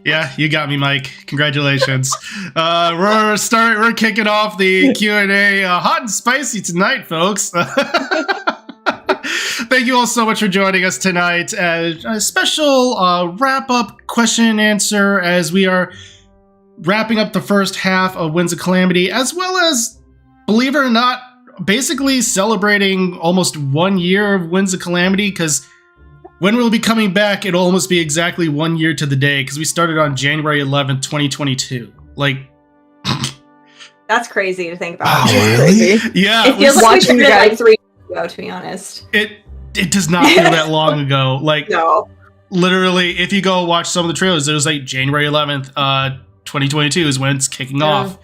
Yeah, you got me, Mike. Congratulations. We're kicking off the Q&A hot and spicy tonight, folks. Thank you all so much for joining us tonight. A special wrap-up question and answer as we are wrapping up the first half of Winds of Calamity, as well as, believe it or not, basically celebrating almost 1 year of Winds of Calamity, because when we'll be coming back, it'll almost be exactly 1 year to the day, because we started on January 11th, 2022. Like, that's crazy to think about. Wow, really? Yeah. It feels like we started like 3 years ago, to be honest. It does not feel that long ago. Like, no. Literally, if you go watch some of the trailers, it was like January 11th, 2022 is when it's kicking off.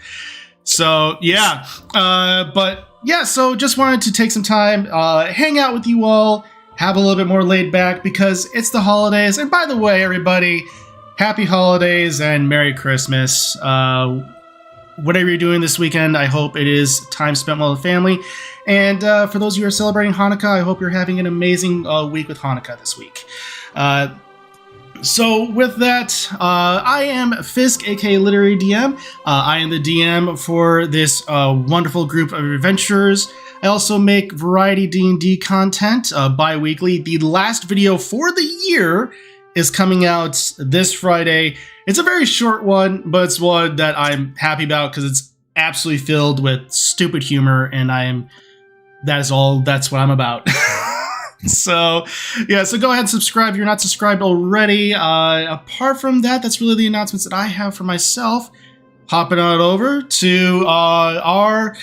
So, yeah. But, yeah, so just wanted to take some time, hang out with you all, have a little bit more laid back because it's the holidays. And by the way, everybody, happy holidays and Merry Christmas. Whatever you're doing this weekend, I hope it is time spent well with family. And for those of you who are celebrating Hanukkah, I hope you're having an amazing week with Hanukkah this week. So with that, I am Fisk, aka Literary DM. I am the DM for this wonderful group of adventurers. I also make variety D&D content bi-weekly. The last video for the year is coming out this Friday. It's a very short one, but it's one that I'm happy about because it's absolutely filled with stupid humor, and that's what I'm about. So, yeah, so go ahead and subscribe if you're not subscribed already. Apart from that, that's really the announcements that I have for myself. Hopping on over to our...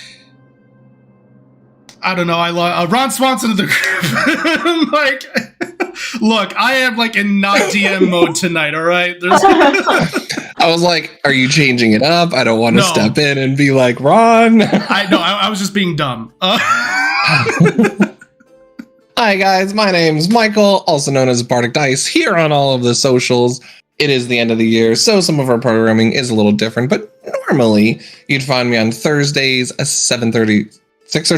I don't know, Ron Swanson of the group. Like, look, I am like in not DM mode tonight, all right? I was like, are you changing it up? I don't want to step in and be like, Ron. I was just being dumb. Hi, guys. My name's Michael, also known as Bardic Dice, here on all of the socials. It is the end of the year, so some of our programming is a little different, but normally you'd find me on Thursdays at 6:30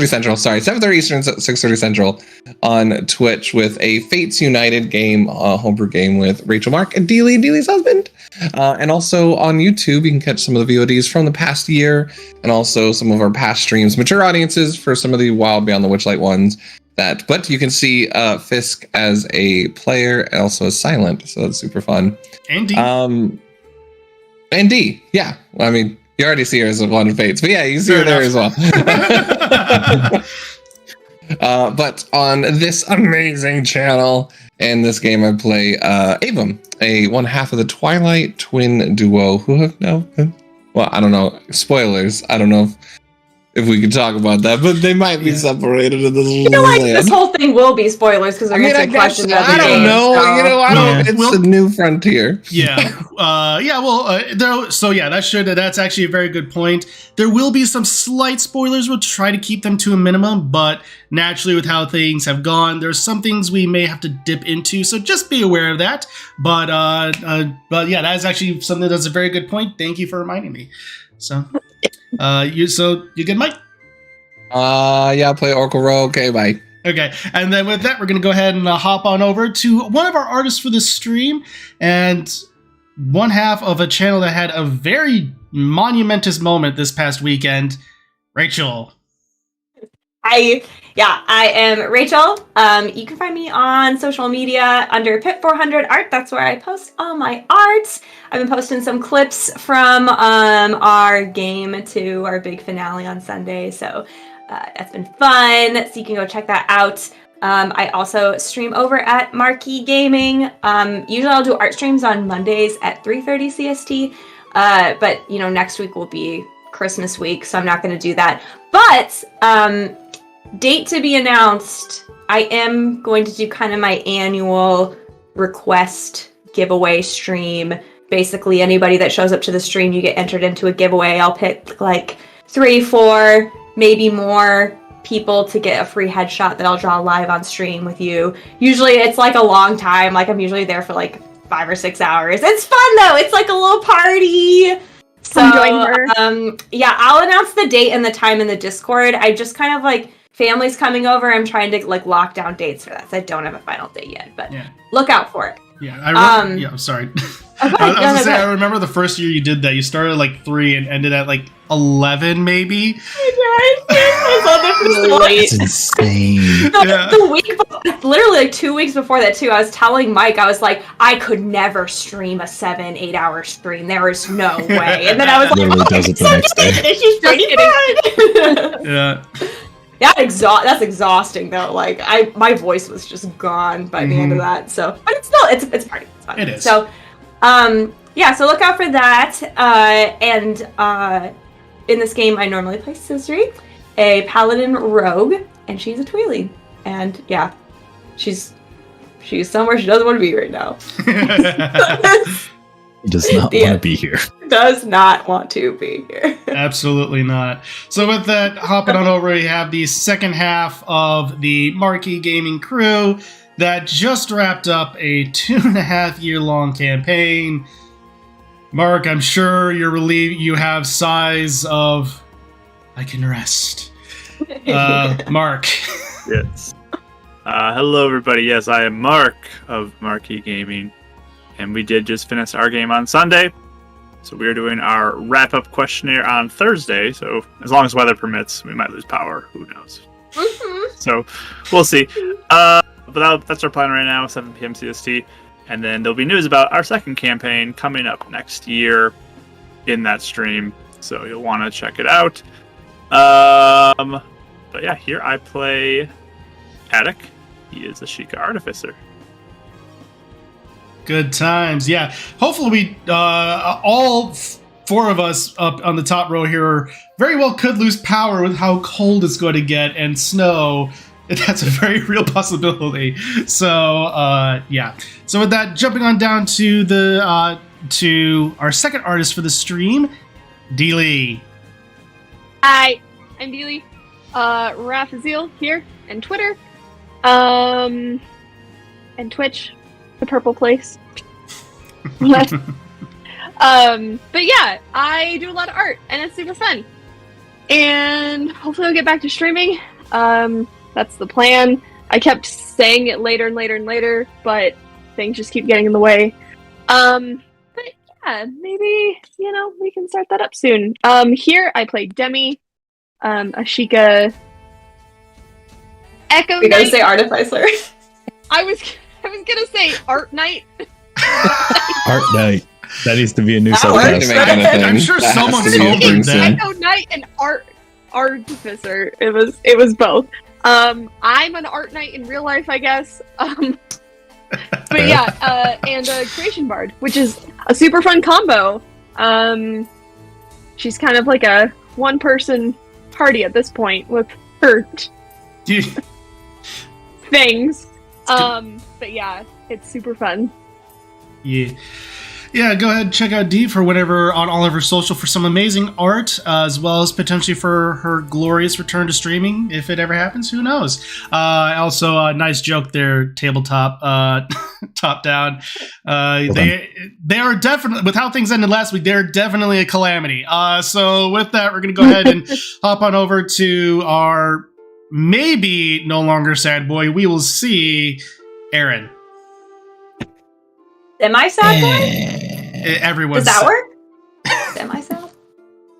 Central, 7:30 Eastern, 6:30 Central on Twitch with a Fates United game, homebrew game with Rachel Mark and Dealey's husband. And also on YouTube, you can catch some of the VODs from the past year and also some of our past streams, mature audiences for some of the Wild Beyond the Witchlight ones. But you can see Fisk as a player and also as silent, so that's super fun. And D. And D, yeah. Well, I mean, you already see her as one of Fates, but yeah, you see her there as well. But on this amazing channel, in this game, I play Avum, one half of the Twilight twin duo who have now, well, I don't know, spoilers. I don't know if we could talk about that, but they might be separated in this this whole thing will be spoilers because they're answering questions. I don't know. It's a new frontier. Yeah. That's actually a very good point. There will be some slight spoilers. We'll try to keep them to a minimum, but naturally with how things have gone, there's some things we may have to dip into, so just be aware of that. But yeah, that is actually something that's a very good point. Thank you for reminding me. So, you good, Mike? Yeah, play Oracle Row. Okay, bye. Okay, and then with that, we're going to go ahead and hop on over to one of our artists for this stream, and one half of a channel that had a very monumentous moment this past weekend, Rachel. I am Rachel. You can find me on social media under Pip400 Art. That's where I post all my art. I've been posting some clips from our game to our big finale on Sunday, so that's been fun. So you can go check that out. I also stream over at Marquee Gaming. Usually I'll do art streams on Mondays at 3:30 CST. But next week will be Christmas week, so I'm not going to do that. But date to be announced. I am going to do kind of my annual request giveaway stream. Basically, anybody that shows up to the stream, you get entered into a giveaway. I'll pick like 3, 4, maybe more people to get a free headshot that I'll draw live on stream with you. Usually it's like a long time. Like I'm usually there for like 5 or 6 hours. It's fun though. It's like a little party. So yeah, I'll announce the date and the time in the Discord. I just kind of like family's coming over. I'm trying to like lock down dates for that. So I don't have a final date yet, but look out for it. Yeah, I'm sorry. I was gonna say, I remember the first year you did that. You started at like 3 and ended at like 11, maybe. That's insane. The week, literally like 2 weeks before that too, I was telling Mike, I was like, I could never stream a 7-8 hour stream. There is no way. And then I was like, Literally does it the next day. She's pretty fun. Yeah. Yeah, that's exhausting though. Like my voice was just gone by the end of that. So, but it's still it's party. It's fun. It is. So, yeah. So look out for that. And in this game, I normally play Scissory, a paladin rogue, and she's a Tweeling. And yeah, she's somewhere she doesn't want to be right now. He does not want to be here. Does not want to be here. Absolutely not. So with that, hopping on over, we have the second half of the Marquee Gaming crew that just wrapped up a 2.5-year-long campaign. Mark, I'm sure you're relieved you have sighs of I can rest. Mark. Yes. Hello, everybody. Yes, I am Mark of Marquee Gaming. And we did just finish our game on Sunday. So we're doing our wrap-up questionnaire on Thursday. So as long as weather permits, we might lose power. Who knows? So we'll see. But that's our plan right now, 7 p.m. CST. And then there'll be news about our second campaign coming up next year in that stream. So you'll want to check it out. But yeah, here I play Attic. He is a Sheikah Artificer. Good times, yeah. Hopefully we, all 4 of us up on the top row here very well could lose power with how cold it's going to get and snow. That's a very real possibility. So, yeah. So with that, jumping on down to the to our second artist for the stream, Deely. Hi, I'm Deely. Raphazel here, and Twitter. And Twitch. The purple place. But yeah, I do a lot of art and it's super fun. And hopefully I'll get back to streaming. That's the plan. I kept saying it later and later and later, but things just keep getting in the way. But yeah, maybe, we can start that up soon. Here I play Demi, a Sheikah Echo We gotta Knight. say Artificer. I was gonna say Art Knight. Art Night. That needs to be a new That worked to subclass. make it a thing. I'm sure That has someone's to be a told thing them soon. that. Echo Knight and Artificer. It was both. I'm an Art Knight in real life, I guess. But yeah, and a Creation Bard, which is a super fun combo. She's kind of like a one-person party at this point with her things. But yeah, it's super fun. Yeah, go ahead and check out Dee for whatever on all of her social for some amazing art, as well as potentially for her glorious return to streaming, if it ever happens. Who knows? Also, a nice joke there, tabletop, top down. They are definitely, with how things ended last week, they're definitely a calamity. So with that, we're going to go ahead and hop on over to our maybe no longer sad boy. We will see Aaron. Semi-sad boy? Everyone's Does that work? Semi-sad?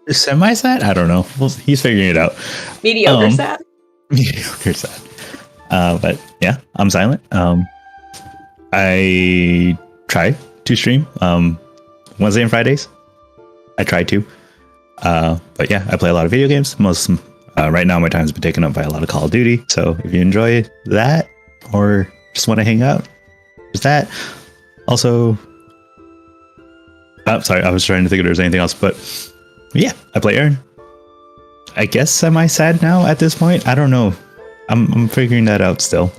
Semi-sad? I don't know. Well, he's figuring it out. Mediocre sad? Mediocre sad. But yeah, I'm silent. I try to stream Wednesday and Fridays. I try to. But yeah, I play a lot of video games. Right now my time's been taken up by a lot of Call of Duty. So if you enjoy that or just want to hang out, there's that. Also, sorry, I was trying to think if there's anything else, but yeah, I play Aaron. I guess am I sad now at this point? I don't know. I'm figuring that out still.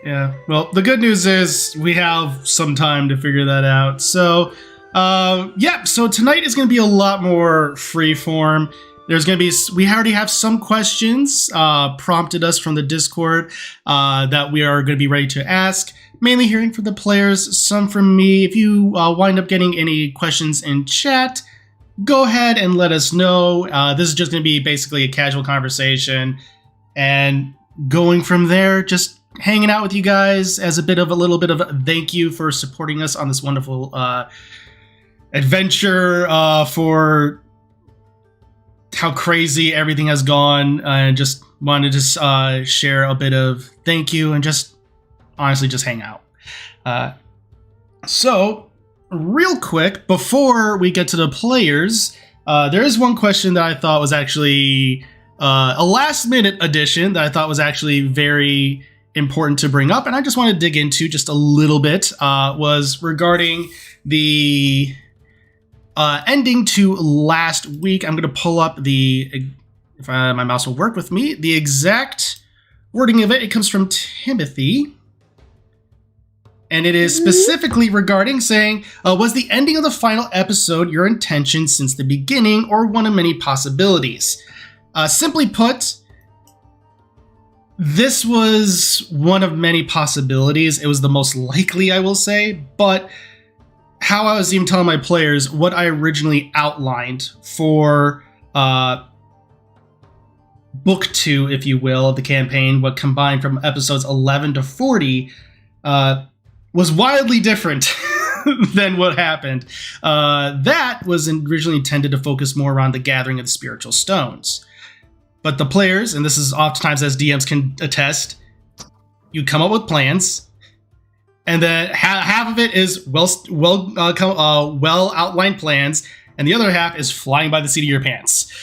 Yeah. Well, the good news is we have some time to figure that out. So, yeah. So tonight is going to be a lot more freeform. There's going to be, we already have some questions prompted us from the Discord that we are going to be ready to ask. Mainly hearing from the players, some from me. If you wind up getting any questions in chat, go ahead and let us know. This is just going to be basically a casual conversation. And going from there, just hanging out with you guys as a little bit of a thank you for supporting us on this wonderful adventure, for how crazy everything has gone. And just wanted to share a bit of thank you and just honestly just hang out. So real quick, before we get to the players, there is one question that I thought was actually a last minute addition that I thought was actually very important to bring up, and I just want to dig into just a little bit, was regarding the ending to last week. I'm going to pull up if my mouse will work with me, the exact wording of it. It comes from Timothy, and it is specifically regarding saying, was the ending of the final episode your intention since the beginning, or one of many possibilities? Simply put, this was one of many possibilities. It was the most likely, I will say, but how I was even telling my players, what I originally outlined for book 2, if you will, of the campaign, what combined from episodes 11 to 40, was wildly different than what happened. That was originally intended to focus more around the gathering of the spiritual stones. But the players, and this is oftentimes as DMs can attest, you come up with plans, and then half of it is well outlined plans, and the other half is flying by the seat of your pants.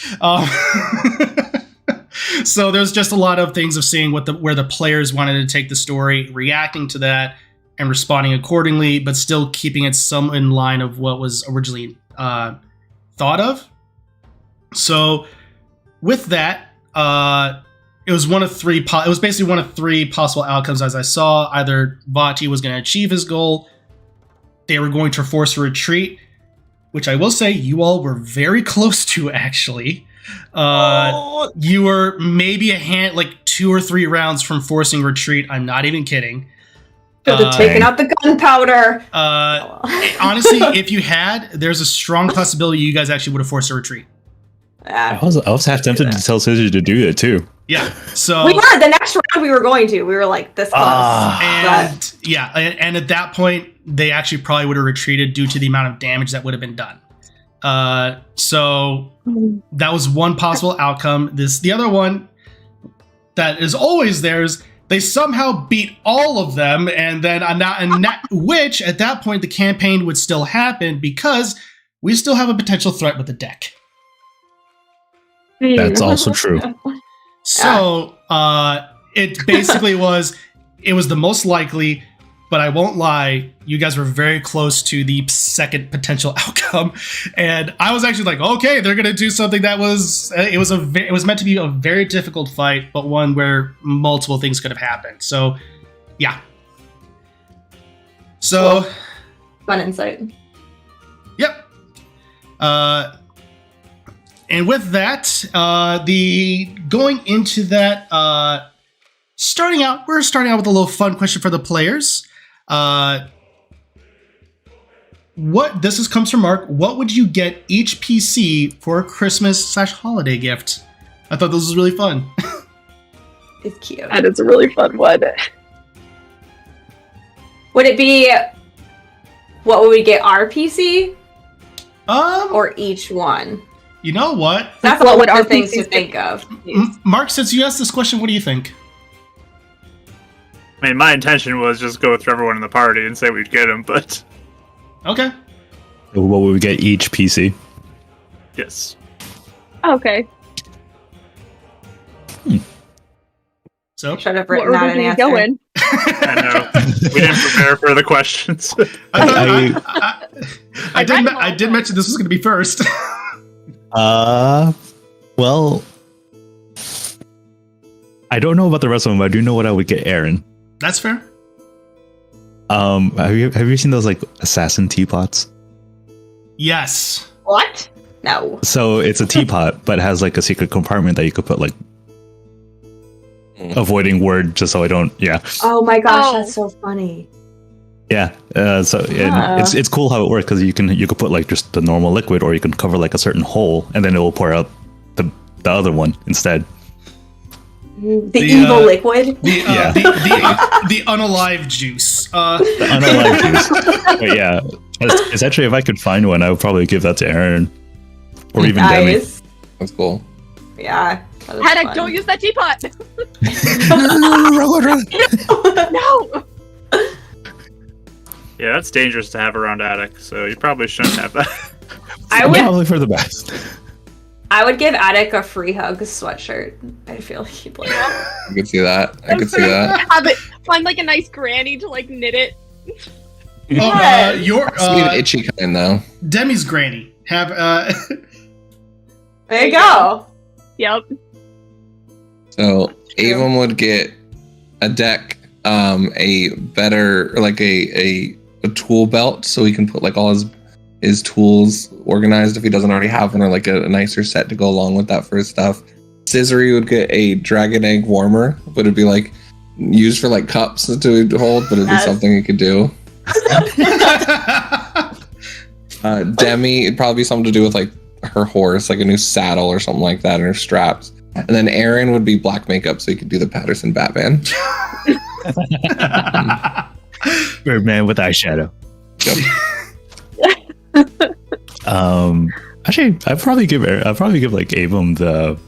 So there's just a lot of things of seeing where the players wanted to take the story, reacting to that, and responding accordingly, but still keeping it some in line of what was originally thought of. So with that, it was one of three. It was basically one of three possible outcomes, as I saw. Either Vati was going to achieve his goal, they were going to force a retreat, which I will say you all were very close to. Actually, you were maybe like 2 or 3 rounds from forcing retreat. I'm not even kidding. Should have taken out the gunpowder. Honestly, if you had, there's a strong possibility you guys actually would have forced a retreat. I was half tempted to tell Scissor to do it too. Yeah, so we were the next round. We were going to. We were like this close. And at that point, they actually probably would have retreated due to the amount of damage that would have been done. So that was one possible outcome. The other one that is always theirs. They somehow beat all of them, and then which at that point the campaign would still happen because we still have a potential threat with the deck. That's also true. So it basically was the most likely, but I won't lie, you guys were very close to the second potential outcome, and I was actually like, okay, they're gonna do something that was it was meant to be a very difficult fight, but one where multiple things could have happened. So yeah. So cool. Fun insight. Yep. And with that, going into that, we're starting out with a little fun question for the players. This comes from Mark. What would you get each PC for a Christmas/holiday gift? I thought this was really fun. It's cute. That is a really fun one. Would it be, what would we get our PC? Or each one? You know what? That's what would our our things to PCs think of. Mark, since you asked this question, what do you think? I mean, my intention was just go through everyone in the party and say we'd get them, but Okay. What would we get each PC? yes. Okay. So Should have What written out an order do we answer. go in? I know. We didn't prepare for the questions. I did mention this was going to be first. Well, I don't know about the rest of them, but I do know what I would get Aaron. That's fair. Have you seen those like assassin teapots? Yes. What? No. So it's a teapot, but it has like a secret compartment that you could put like avoiding word just so I don't. Yeah. Oh my gosh, Oh. that's so funny. Yeah. So and it's cool how it works because you could put like just the normal liquid, or you can cover like a certain hole, and then it will pour out the other one instead. The evil liquid. The unalive juice. The unalive juice. But yeah, essentially, if I could find one, I would probably give that to Aaron, or even Demi. Nice. That's cool. Yeah. Haddock, don't use that teapot! No! Yeah, that's dangerous to have around Attic, so you probably shouldn't have that. Probably for the best. I would give Attic a free hug sweatshirt. I feel like he'd like I could see that. I could see that. Have it, find like a nice granny to like knit it. Your It's an itchy kind though. Demi's granny have There you go. Yep. So Avon would get a deck, a better like a tool belt, so he can put like all his tools organized if he doesn't already have one, or like a nicer set to go along with that for his stuff. Scissory would get a dragon egg warmer, but it'd be like used for like cups to hold, but it'd be something he could do. Demi, it'd probably be something to do with like her horse, like a new saddle or something like that, and her straps. And then Aaron would be black makeup, so he could do the Patterson Batman. Birdman with eyeshadow. Yep. Actually, I'd probably give like Avon the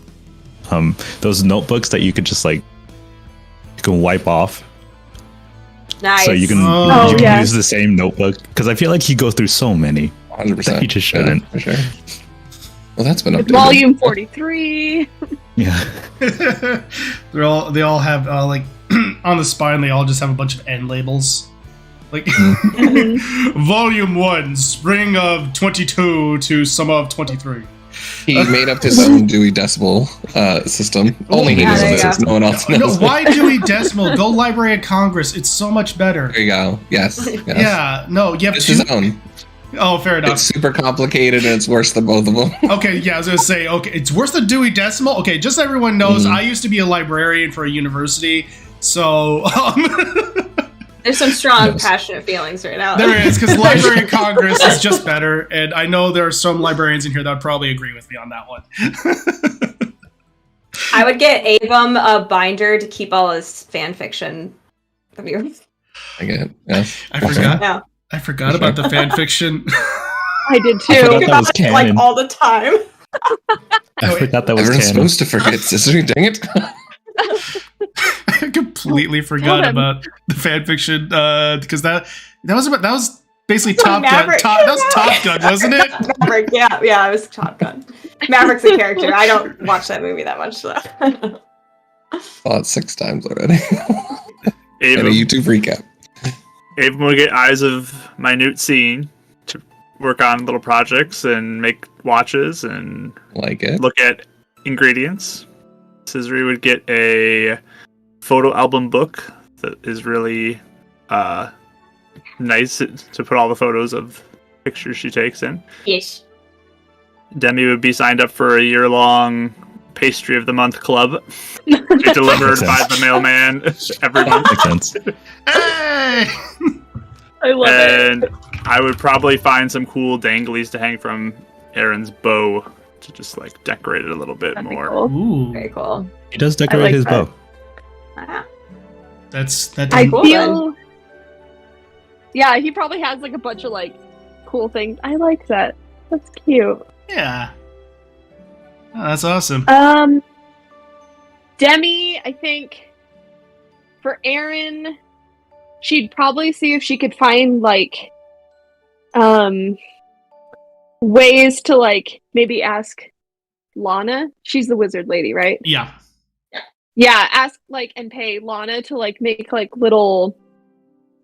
those notebooks that you could just like you can wipe off. Nice. So you can use the same notebook, because I feel like he goes through so many. 100%. He just shouldn't. Yeah, for sure. Well, that's been updated. Volume 43. Yeah. they all have like on the spine. They all just have a bunch of end labels. Like Volume 1, Spring of 22 to Summer of 23. He made up his own Dewey Decimal system. Only he knows this. No one else knows. No, why Dewey Decimal? Go Library of Congress. It's so much better. There you go. Yes. Yeah. No, you have It's his own. Oh, fair enough. It's super complicated and it's worse than both of them. Okay, yeah, I was gonna say, okay, it's worse than Dewey Decimal. Okay, just so everyone knows, I used to be a librarian for a university, so There's some strong, passionate feelings right now. there is, because Library of Congress is just better, and I know there are some librarians in here that would probably agree with me on that one. I would get Avon a binder to keep all his fan fiction. I get it. Yes. I forgot. Yeah. I forgot about the fan fiction. I did I too. forgot that was canon. Like all the time. I forgot that was Everyone's canon. supposed to forget Scissory, dang it. I completely forgot about the fan fiction because that was basically Top Gun. Maverick. That was Top Gun, wasn't it? Maverick, yeah, it was Top Gun. Maverick's a character. I don't watch that movie that much, so. Saw it 6 times already. And a Avon, YouTube recap. Avon will get Eyes of Minute Seeing to work on little projects and make watches and Like it. look at ingredients. Scissory would get a photo album book that is really nice to put all the photos of pictures she takes in. Yes. Demi would be signed up for a year-long Pastry of the Month club. Be delivered by the mailman every month. Makes sense. Hey! I love it. And I would probably find some cool danglies to hang from Aaron's bow to just like decorate it a little bit That'd be more. cool. Ooh, Very cool. He does decorate like his that. bow. Ah. that. I Cool, feel. Yeah, he probably has like a bunch of like cool things. I like that. That's cute. Yeah. Oh, that's awesome. Demi, I think for Aaron, she'd probably see if she could find like ways to like maybe ask Lana. She's the wizard lady, right? Yeah. Yeah, ask like and pay Lana to like make like little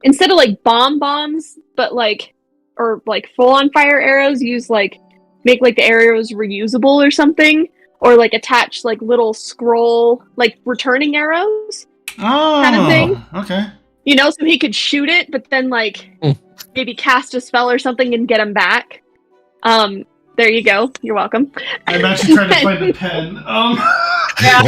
instead of like bombs, but like or like full on fire arrows, use like make like the arrows reusable or something. Or like attach like little scroll like returning arrows Oh. kind of thing. Okay. You know, so he could shoot it, but then like maybe cast a spell or something and get him back. There you go. You're welcome. I'm actually trying to find the pen. Yeah.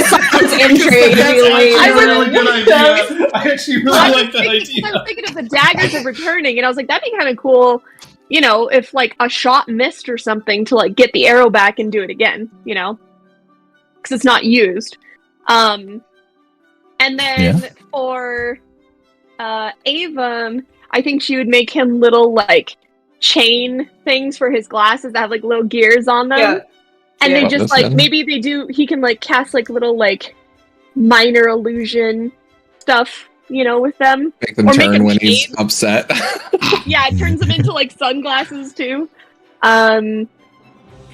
Sounds intriguing. That's actually I a was- really good idea. I actually really I like that was idea. thinking of the daggers of returning, and I was like, that'd be kind of cool. You know, if like a shot missed or something to like get the arrow back and do it again. You know. because it's not used. And then for Avum, I think she would make him little like chain things for his glasses that have like little gears on them. Yeah. And Yeah. they just like maybe they do. He can like cast like little like minor illusion stuff, you know, with them. Make them Or turn make him when he's shave. upset. Yeah, it turns them into like sunglasses too.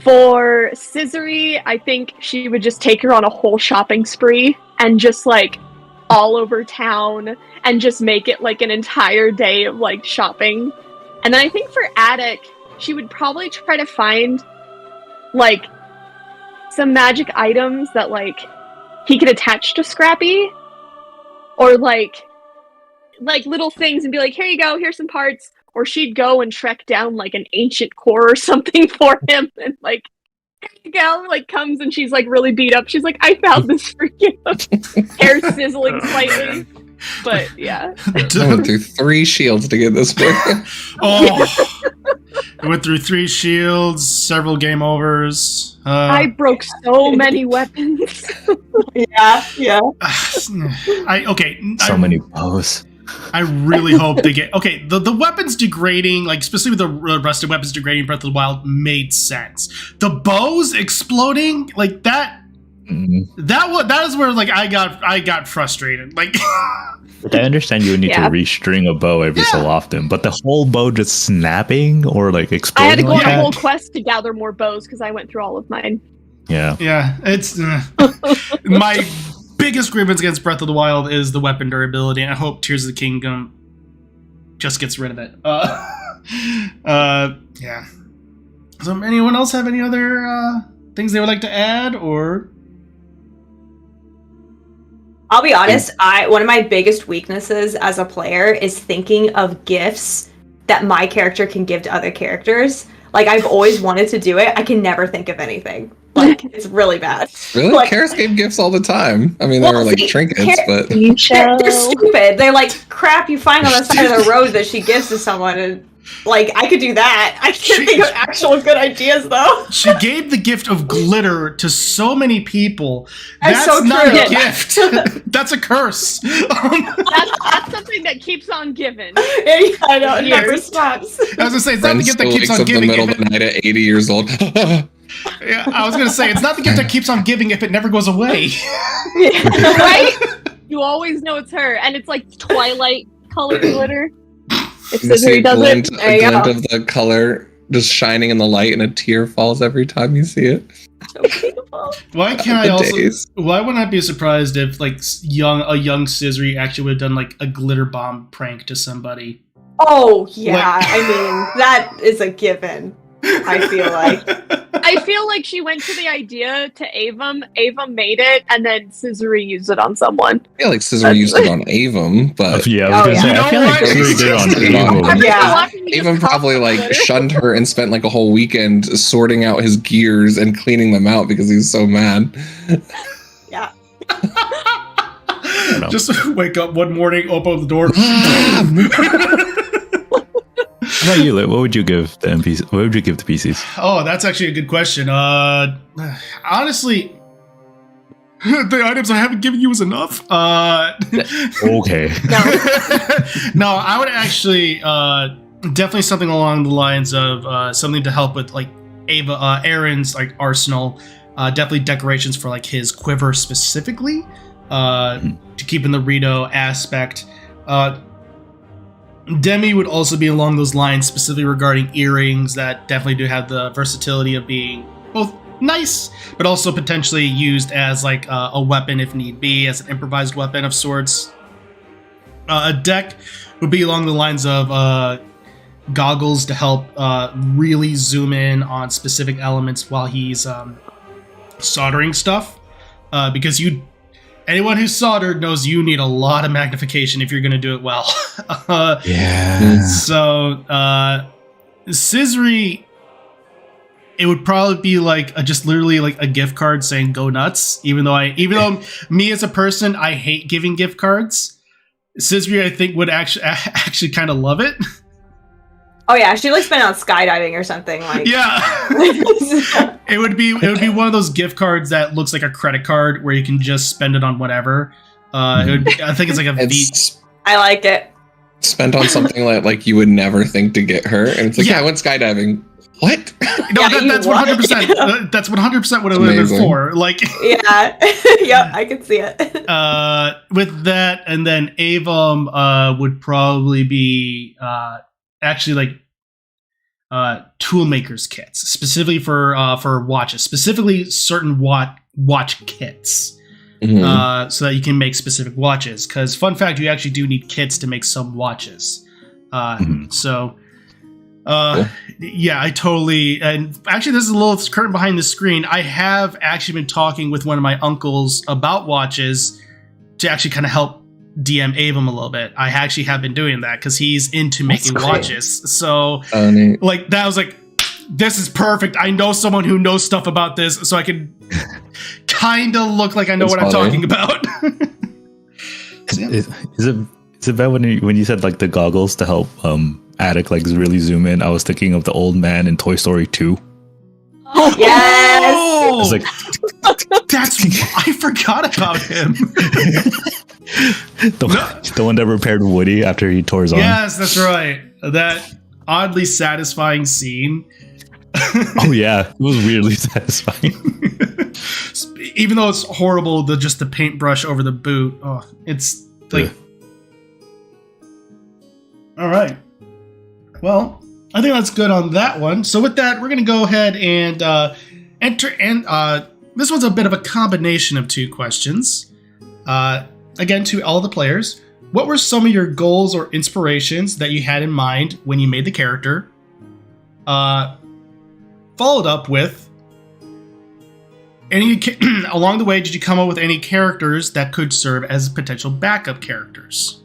For Scissory, I think she would just take her on a whole shopping spree and just like all over town and just make it like an entire day of like shopping. And then I think for Attic, she would probably try to find like some magic items that like he could attach to Scrappy, or like little things and be like, here you go, here's some parts. Or she'd go and trek down like an ancient core or something for him, and like, here you go, like comes and she's like really beat up. She's like, I found this for you. Hair sizzling slightly. But yeah. I went through 3 shields to get this book. I went through 3 shields, several game overs. I broke so many weapons. Yeah. So many bows. I really hope they get the weapons degrading, like especially the rusted weapons degrading Breath of the Wild made sense. The bows exploding like that. That is where like I got frustrated. Like I understand you would need to restring a bow every so often, but the whole bow just snapping or like I exploding. had to go like on a that? whole quest to gather more bows because I went through all of mine. Yeah. It's my biggest grievance against Breath of the Wild is the weapon durability, and I hope Tears of the Kingdom just gets rid of it. Yeah. So, anyone else have any other things they would like to add, or? I'll be honest, one of my biggest weaknesses as a player is thinking of gifts that my character can give to other characters. Like, I've always wanted to do it. I can never think of anything. Like, it's really bad. Really? Like, Karis gave gifts all the time. I mean, they were like trinkets, but... They're stupid. They're like crap you find on the side of the road that she gives to someone, and like, I could do that. I can't think of actual good ideas, though. She gave the gift of glitter to so many people. That's so not true. a gift. That's a curse. That's something that keeps on giving. I know, it never stops. I was going to say, it's not the gift that keeps on in the giving. middle of the night at 80 years old. Yeah, I was going to say, it's not the gift that keeps on giving if it never goes away. Right? You always know it's her, and it's like Twilight colored glitter. If You see Scissory does glint it, of the color just shining in the light, and a tear falls every time you see it. So beautiful. Why wouldn't I be surprised if like a young Scissory actually would have done like a glitter bomb prank to somebody? Oh yeah, I mean that is a given. I feel like she went to the idea to Avum. Avum made it, and then Scissory used it on someone. I feel like Scissor used it on Avum, but Yeah, I was gonna say, I feel like Scissory did it on Avum. Yeah. Avum probably like shunned her and spent like a whole weekend sorting out his gears and cleaning them out because he's so mad. Yeah. Just wake up one morning, open the door. How about you, Lit? What would you give the NPC? What would you give the PCs? Oh, that's actually a good question. Honestly, the items I haven't given you is enough. Okay. No, I would actually definitely something along the lines of something to help with like Aaron's like arsenal. Definitely decorations for like his quiver specifically to keep in the Rito aspect. Demi would also be along those lines, specifically regarding earrings that definitely do have the versatility of being both nice, but also potentially used as like a weapon if need be, as an improvised weapon of sorts. A deck would be along the lines of goggles to help really zoom in on specific elements while he's soldering stuff, because anyone who's soldered knows you need a lot of magnification if you're going to do it well. Yeah. So, Scissory, it would probably be like just literally like a gift card saying "Go nuts." Even though me as a person, I hate giving gift cards. Scissory, I think, would actually kind of love it. Oh yeah, she looks been out skydiving or something like. Yeah. It would be one of those gift cards that looks like a credit card where you can just spend it on whatever. It would be, I think it's like a It's I like it. spent on something like you would never think to get her, and it's like, yeah, I went skydiving. What? No, Yeah, that's you 100%. That's 100% what it would have been Amazing. for. Like, Yeah. Yep, I can see it. with that, and then Avum would probably be actually like tool makers kits, specifically for watches, specifically certain watch kits. Mhm. So that you can make specific watches. Because fun fact, you actually do need kits to make some watches. So, Cool. yeah, I totally. And actually, this is a little curtain behind the screen. I have actually been talking with one of my uncles about watches to actually kind of help DM Avum a little bit. I actually have been doing that because he's into making cool. watches. So, Oh, neat. like, that was like, this is perfect. I know someone who knows stuff about this, so I can kind of look like I know That's what I'm funny. talking about. So, yeah. Is it bad when you said like the goggles to help Attic like really zoom in? I was thinking of the old man in Toy Story 2. Yes. I was like, I forgot about him. the one that repaired Woody after he tore his arm. Yes, that's right. That oddly satisfying scene. Oh yeah, it was weirdly satisfying. Even though it's horrible, the paintbrush over the boot. Oh, it's like. Yeah. All right. Well, I think that's good on that one. So with that, we're going to go ahead and enter. And this one's a bit of a combination of two questions. Again, to all the players, what were some of your goals or inspirations that you had in mind when you made the character? Followed up with, along the way, did you come up with any characters that could serve as potential backup characters?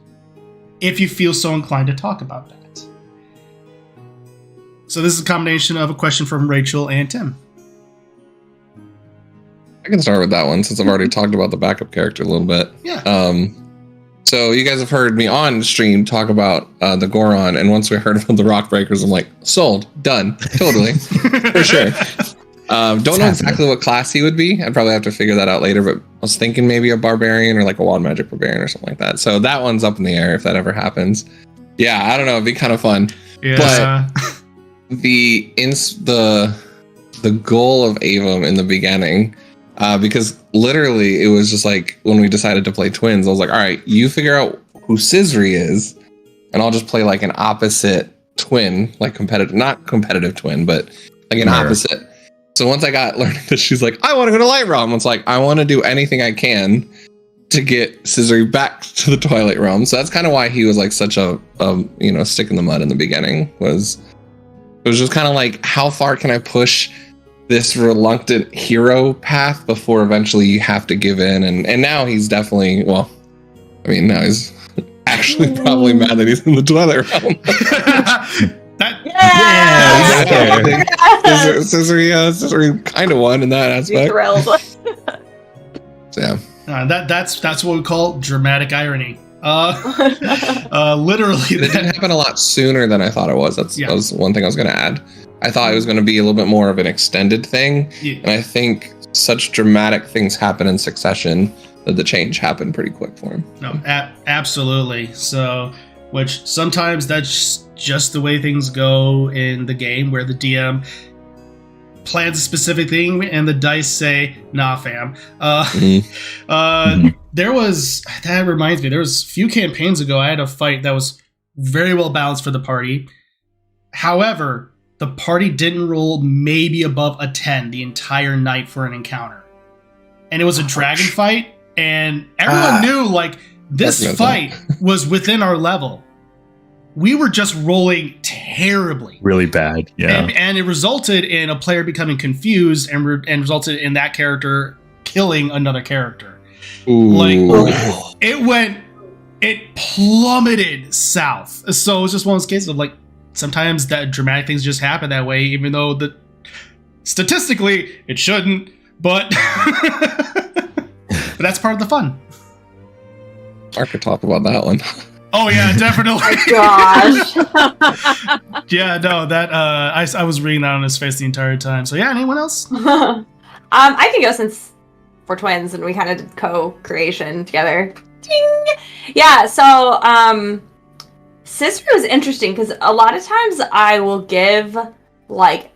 If you feel so inclined to talk about that. So this is a combination of a question from Rachel and Tim. I can start with that one since I've already talked about the backup character a little bit. Yeah. So you guys have heard me on stream talk about the Goron, and once we heard about the Rock Breakers, I'm like, sold, done, totally, for sure. Don't know exactly what class he would be. I'd probably have to figure that out later, but I was thinking maybe a barbarian or like a wild magic barbarian or something like that. So that one's up in the air if that ever happens. Yeah, I don't know. It'd be kind of fun. Yeah. The goal of Avum in the beginning, because literally it was just like when we decided to play twins, I was like, all right, you figure out who Scissory is, and I'll just play like an opposite twin, like not competitive twin, but like an opposite. So once I got learning that she's like, I want to go to Light Realm, it's like I want to do anything I can to get Scissory back to the Twilight Realm. So that's kind of why he was like such a stick in the mud in the beginning. It was just kind of like, how far can I push this reluctant hero path before eventually you have to give in? And now he's definitely, now he's actually probably mad that he's in the Twilight Realm. Scissory kind of won in that aspect. You're thrilled. So, yeah. That's what we call dramatic irony. Literally, It did happen a lot sooner than I thought it was. That was one thing I was going to add. I thought it was going to be a little bit more of an extended thing, and I think such dramatic things happen in succession that the change happened pretty quick for him. No, absolutely. So, which sometimes that's just the way things go in the game, where the DM plans a specific thing and the dice say, "Nah, fam." There was, that reminds me, there was a few campaigns ago, I had a fight that was very well balanced for the party. However, the party didn't roll maybe above a 10 the entire night for an encounter. And it was a dragon fight, and everyone knew, like, this fight was within our level. We were just rolling terribly. Really bad, yeah. And it resulted in a player becoming confused and resulted in that character killing another character. Ooh. Like, it plummeted south. So it was just one of those cases of, like, sometimes that dramatic things just happen that way, even though statistically it shouldn't, but but that's part of the fun. I could talk about that one. Oh yeah, definitely. Gosh. Yeah, no, that I was reading that on his face the entire time. So yeah, anyone else? I can go since we're twins and we kind of did co-creation together. Ding! Yeah, so Sister was interesting because a lot of times I will give like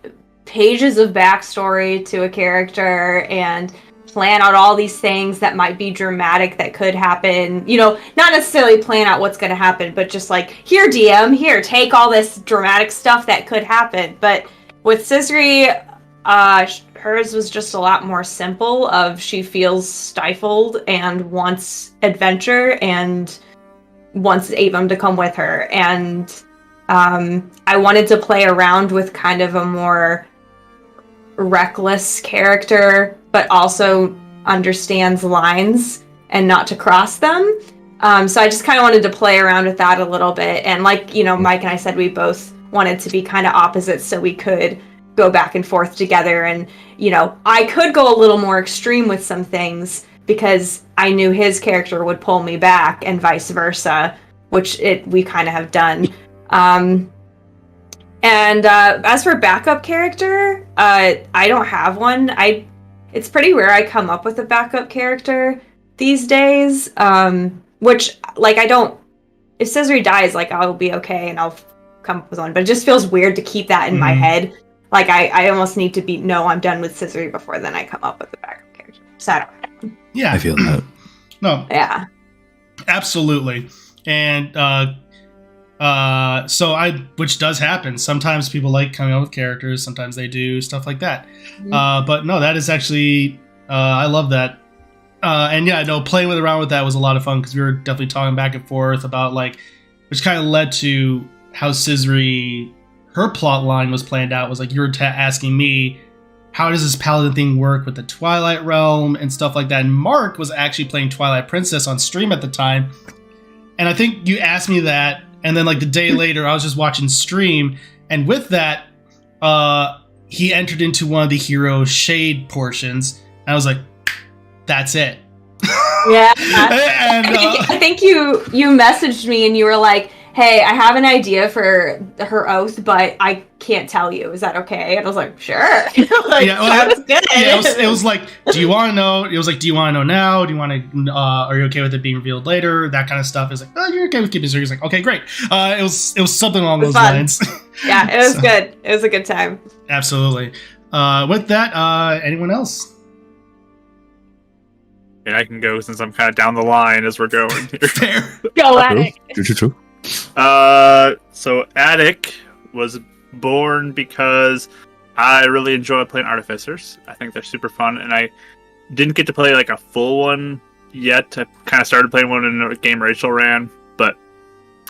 pages of backstory to a character and plan out all these things that might be dramatic that could happen. You know, not necessarily plan out what's going to happen, but just like, here, DM, here, take all this dramatic stuff that could happen. But with Scissory, hers was just a lot more simple of she feels stifled and wants adventure and wants Avum to come with her. And I wanted to play around with kind of a more reckless character, but also understands lines and not to cross them. So I just kind of wanted to play around with that a little bit. And like, you know, Mike and I said, we both wanted to be kind of opposites so we could go back and forth together. And, you know, I could go a little more extreme with some things because I knew his character would pull me back and vice versa, which we kind of have done. And as for backup character, I don't have one. It's pretty rare I come up with a backup character these days. Which, like, if Scissory dies, like, I'll be okay and I'll come up with one. But it just feels weird to keep that in my head. Like, I almost need to no, I'm done with Scissory before then I come up with a backup character. So I don't have one. Yeah. I feel that. No. Yeah. Absolutely. And which does happen. Sometimes people like coming up with characters, sometimes they do, stuff like that. But no, that is actually, I love that. And yeah, no, playing around with that was a lot of fun because we were definitely talking back and forth about like, which kind of led to how Scissory, her plot line was planned out, was like, you were asking me, how does this paladin thing work with the Twilight Realm and stuff like that? And Mark was actually playing Twilight Princess on stream at the time. And I think you asked me that, and then like the day later, I was just watching stream, and with that, he entered into one of the hero shade portions, and I was like, that's it. Yeah. And I think you messaged me and you were like, hey, I have an idea for her oath, but I can't tell you. Is that okay? And I was like, sure. Like, yeah, well, sounds good. Yeah, it was like, do you want to know? It was like, do you want to know now? Do you want to? Are you okay with it being revealed later? That kind of stuff. It was like, oh, you're okay with keeping it secret. He's like, okay, great. It was something along those fun. lines. Yeah, it was good. It was a good time. Absolutely. With that, anyone else? Yeah, I can go since I'm kind of down the line as we're going here. Fair. Go at it. True. So Attic was born because I really enjoy playing Artificers. I think they're super fun, and I didn't get to play like a full one yet. I kind of started playing one in a game Rachel ran, but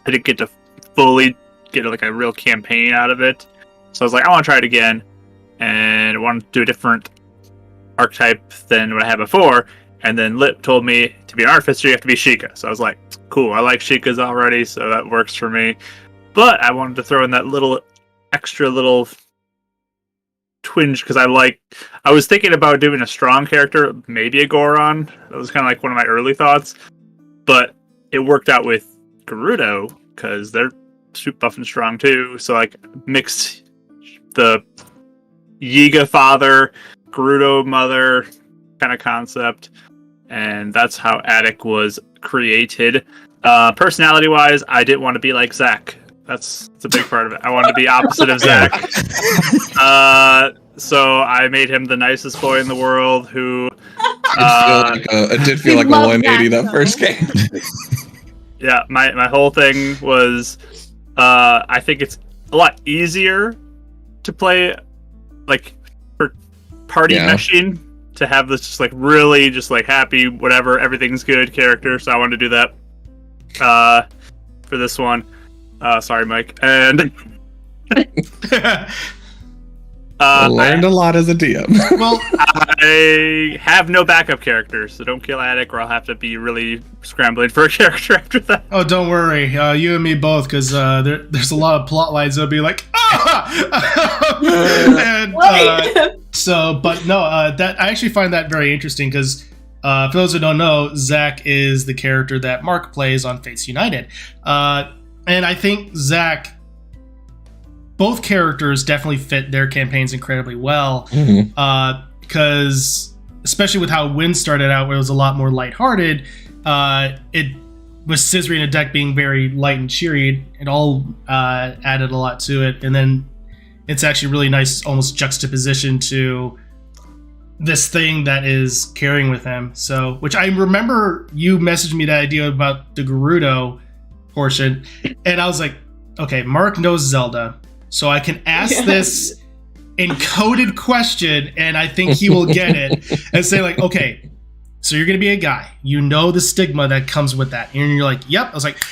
I didn't get to fully get like a real campaign out of it. So I was like, I want to try it again, and I want to do a different archetype than what I had before. And then Lip told me to be an Artificer, you have to be Sheikah. So I was like, cool, I like Sheikahs already, so that works for me. But I wanted to throw in that little extra little twinge, because I was thinking about doing a strong character, maybe a Goron. That was kind of like one of my early thoughts. But it worked out with Gerudo, because they're super buff and strong too. So like mixed the Yiga father, Gerudo mother kind of concept. And that's how Attic was created. Personality-wise, I didn't want to be like Zach. That's a big part of it. I wanted to be opposite of Zach. So I made him the nicest boy in the world who... it did feel like a 180 that first game. Yeah, my whole thing was... I think it's a lot easier to play like for party meshing, to have this just like really just like happy, whatever, everything's good character. So I wanted to do that for this one. Sorry, Mike. And I learned a lot as a DM. Well, I have no backup characters, so don't kill Attic, or I'll have to be really scrambling for a character after that. oh, don't worry, you and me both, because there's a lot of plot lines that'll be like, and, but no, that I actually find that very interesting because For those who don't know, Zach is the character that Mark plays on Fates United. And I think Zach, both characters definitely fit their campaigns incredibly well. Because, especially with how Wind started out, where it was a lot more lighthearted, it was scissoring a deck being very light and cheery. It all added a lot to it. And then it's actually really nice, almost juxtaposition to this thing that is carrying with him. So, which I remember you messaged me that idea about the Gerudo portion, and I was like, okay, Mark knows Zelda, so I can ask this encoded question, and I think he will get it, and say like, okay, so you're gonna be a guy, you know the stigma that comes with that, and you're like, yep. I was like,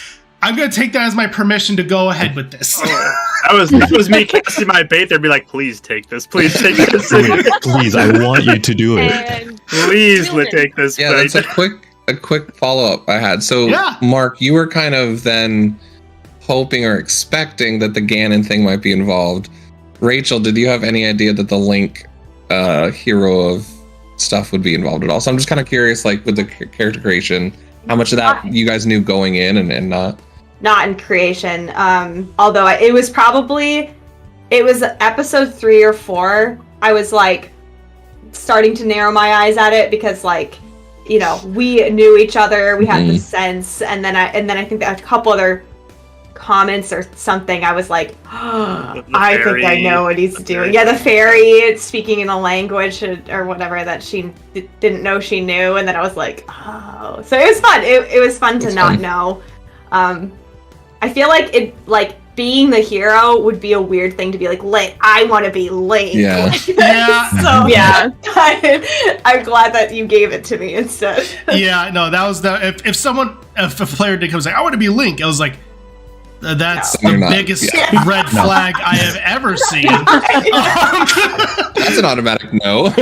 I'm gonna take that as my permission to go ahead with this. That was me casting my bait. They'd be like, please take this. Please take this. Please, I want you to do it. And Please take this Yeah, bait. that's a quick follow-up I had. So, Yeah. Mark, you were kind of then hoping or expecting that the Ganon thing might be involved. Rachel, did you have any idea that the Link hero of stuff would be involved at all? So I'm just kind of curious, like, with the character creation, how much of that you guys knew going in and not? Not in creation. Although it was episode 3 or 4. I was like starting to narrow my eyes at it because, like, you know, we knew each other, we had the sense, and then I think that a couple other comments or something, I was like, oh, I think I know what he's doing. Yeah, the fairy speaking in a language or whatever that she didn't know she knew, and then I was like, oh. So it was fun. It was fun to not know. I feel like being the hero would be a weird thing to be like, Link, I want to be Link. Yeah. So yeah. I'm glad that you gave it to me instead. Yeah, no, that was if a player did come and say, I want to be Link, I was like, that's No. the You're not. biggest Yeah. red flag I have ever seen. That's an automatic no.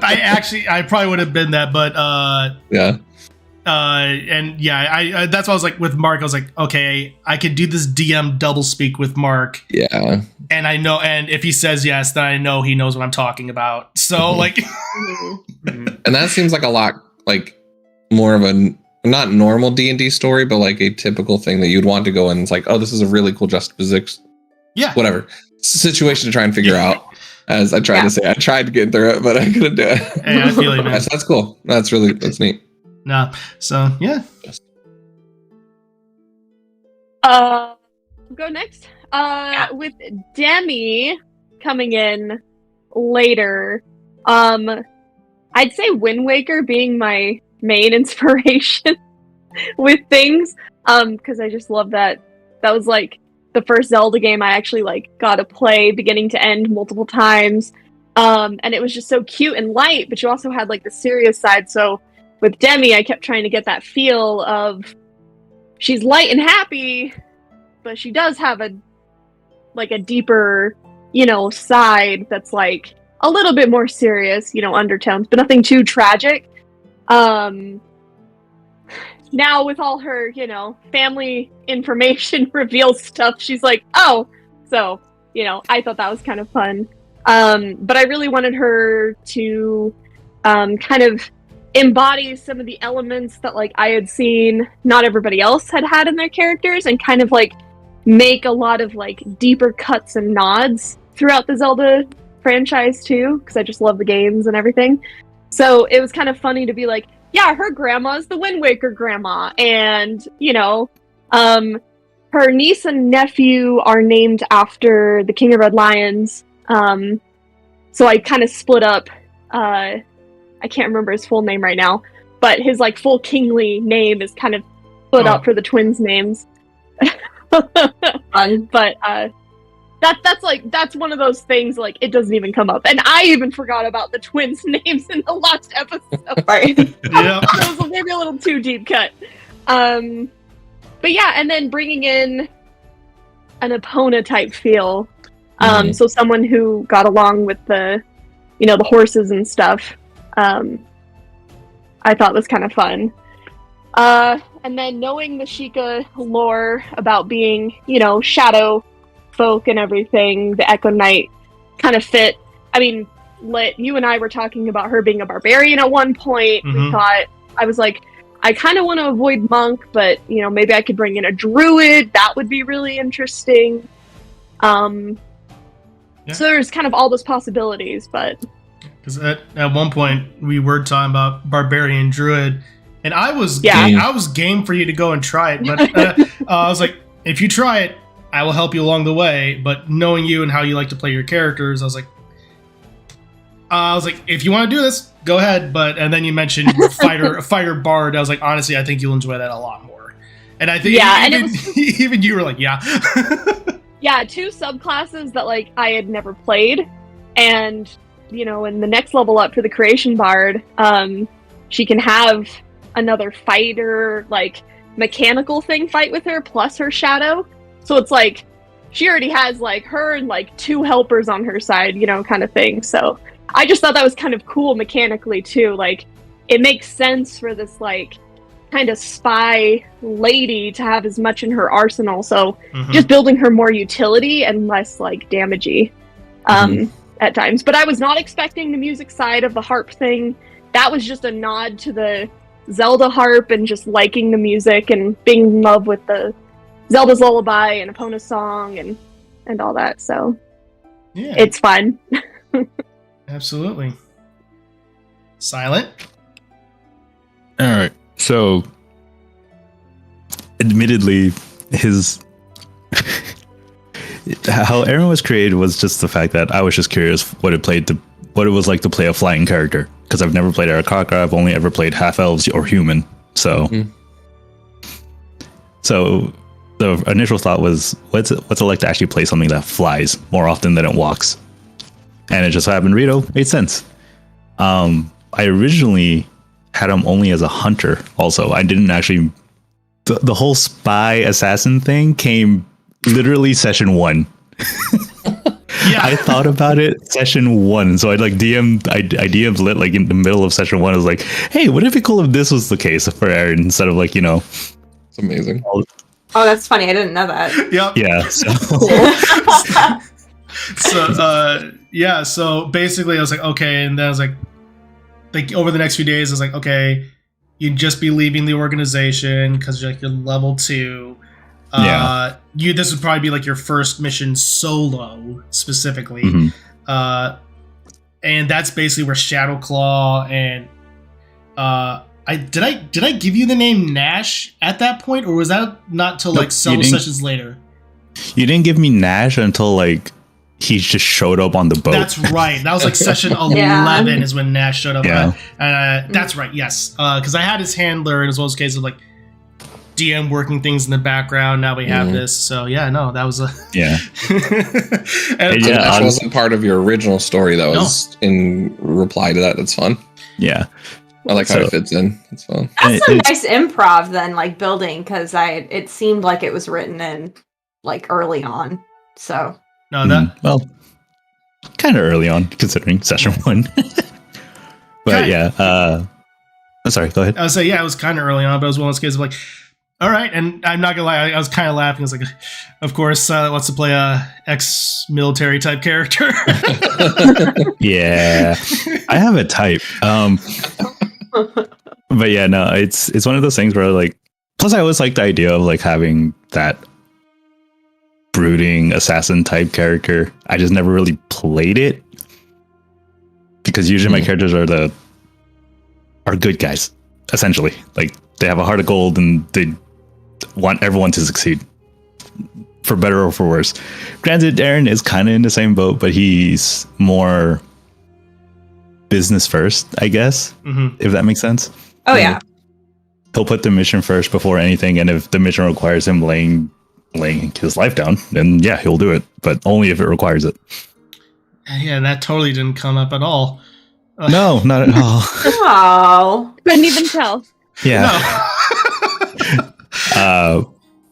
I probably would have been that, but Yeah. and yeah, I that's why I was like with Mark, I was like, okay, I could do this DM double speak with Mark. Yeah. And I know, and if he says yes, then I know he knows what I'm talking about. So like, And that seems like a lot, like, more of a not normal D&D story, but like a typical thing that you'd want to go in. It's like, oh, this is a really cool juxtaposition. yeah, Whatever situation to try and figure out. As I tried to say, I tried to get through it, but I couldn't do it. Hey, I feel you, man. That's cool. That's neat. No, so yeah, go next. With Demi coming in later, I'd say Wind Waker being my main inspiration with things, because I just love that. That was like the first Zelda game I actually like got to play beginning to end multiple times, and it was just so cute and light, but you also had like the serious side. So with Demi, I kept trying to get that feel of she's light and happy, but she does have a deeper, side that's like a little bit more serious, undertones, but nothing too tragic. Now with all her, family information reveal stuff, she's like, oh, so, I thought that was kind of fun. But I really wanted her to kind of embody some of the elements that like I had seen not everybody else had in their characters, and kind of like make a lot of like deeper cuts and nods throughout the Zelda franchise too, because I just love the games and everything. So it was kind of funny to be like, yeah, her grandma's the Wind Waker grandma, and her niece and nephew are named after the King of Red Lions. So I kind of split up. I can't remember his full name right now, but his like full kingly name is kind of split up for the twins' names. But that's one of those things, like, it doesn't even come up, and I even forgot about the twins' names in the last episode. Right? yeah. It was maybe a little too deep cut. But yeah, and then bringing in an Epona type feel, so someone who got along with the horses and stuff. I thought was kind of fun. And then knowing the Sheikah lore about being, shadow folk and everything, the Echo Knight kind of fit. I mean, you and I were talking about her being a barbarian at one point. Mhm. I was like, I kind of want to avoid monk, but maybe I could bring in a druid. That would be really interesting. So there's kind of all those possibilities, but Because at one point we were talking about barbarian druid, and I was game for you to go and try it, but I was like, if you try it, I will help you along the way. But knowing you and how you like to play your characters, I was like, if you want to do this, go ahead. And then you mentioned fighter bard. I was like, honestly, I think you'll enjoy that a lot more. And I think even you were like, yeah. Yeah, 2 subclasses that like I had never played, and in the next level up for the creation bard, she can have another fighter like mechanical thing fight with her plus her shadow. So it's like she already has like her and like 2 helpers on her side, kind of thing. So I just thought that was kind of cool mechanically too. Like it makes sense for this like kind of spy lady to have as much in her arsenal. So just building her more utility and less like damagey at times. But I was not expecting the music side of the harp thing. That was just a nod to the Zelda harp and just liking the music and being in love with the Zelda's Lullaby and Epona's song and all that. So it's fun. Absolutely. Silent. All right. So, admittedly, how Aaron was created was just the fact that I was just curious what it was like to play a flying character, because I've never played Arcane. I've only ever played half elves or human. So, so the initial thought was, what's it like to actually play something that flies more often than it walks? And it just happened. Rito made sense. I originally had him only as a hunter. Also, I didn't actually. The whole spy assassin thing came literally session 1. I thought about it session 1, so I DM'd lit like in the middle of session 1. I was like, hey, wouldn't it be cool if this was the case for Aaron instead of like It's amazing. Oh, that's funny. I didn't know that. Yep. Yeah. So basically I was like, okay, and then I was like over the next few days I was like, okay, you'd just be leaving the organization because you're level 2. This would probably be like your first mission solo specifically. And that's basically where Shadowclaw and did I give you the name Nash at that point, or was that not till like several sessions later? You didn't give me Nash until like he just showed up on the boat. That's right. That was like session 11 is when Nash showed up. That's right. Yes, because I had his handler, as well as case of like DM working things in the background. Now we have this. So that was a and Nash wasn't part of your original story. That was in reply to that. That's fun. Yeah. I like how it fits in. It's fun. That's some nice improv then, like building, because it seemed like it was written in like early on. So well, kind of early on considering session 1. But I'm sorry. Go ahead. I would say it was kind of early on, but it was one of those cases of like, all right, and I'm not gonna lie, I was kind of laughing. I was like, of course, wants to play a ex-military type character. Yeah, I have a type. But it's one of those things where like. Plus, I always like the idea of like having that brooding assassin type character. I just never really played it because usually my characters are good guys. Essentially, like they have a heart of gold and they want everyone to succeed, for better or for worse. Granted, Aaron is kind of in the same boat, but he's more business first, I guess, if that makes sense. Oh, yeah. He'll put the mission first before anything, and if the mission requires him laying his life down, then he'll do it, but only if it requires it. Yeah, that totally didn't come up at all. No, not at all. Oh, couldn't even tell. Yeah.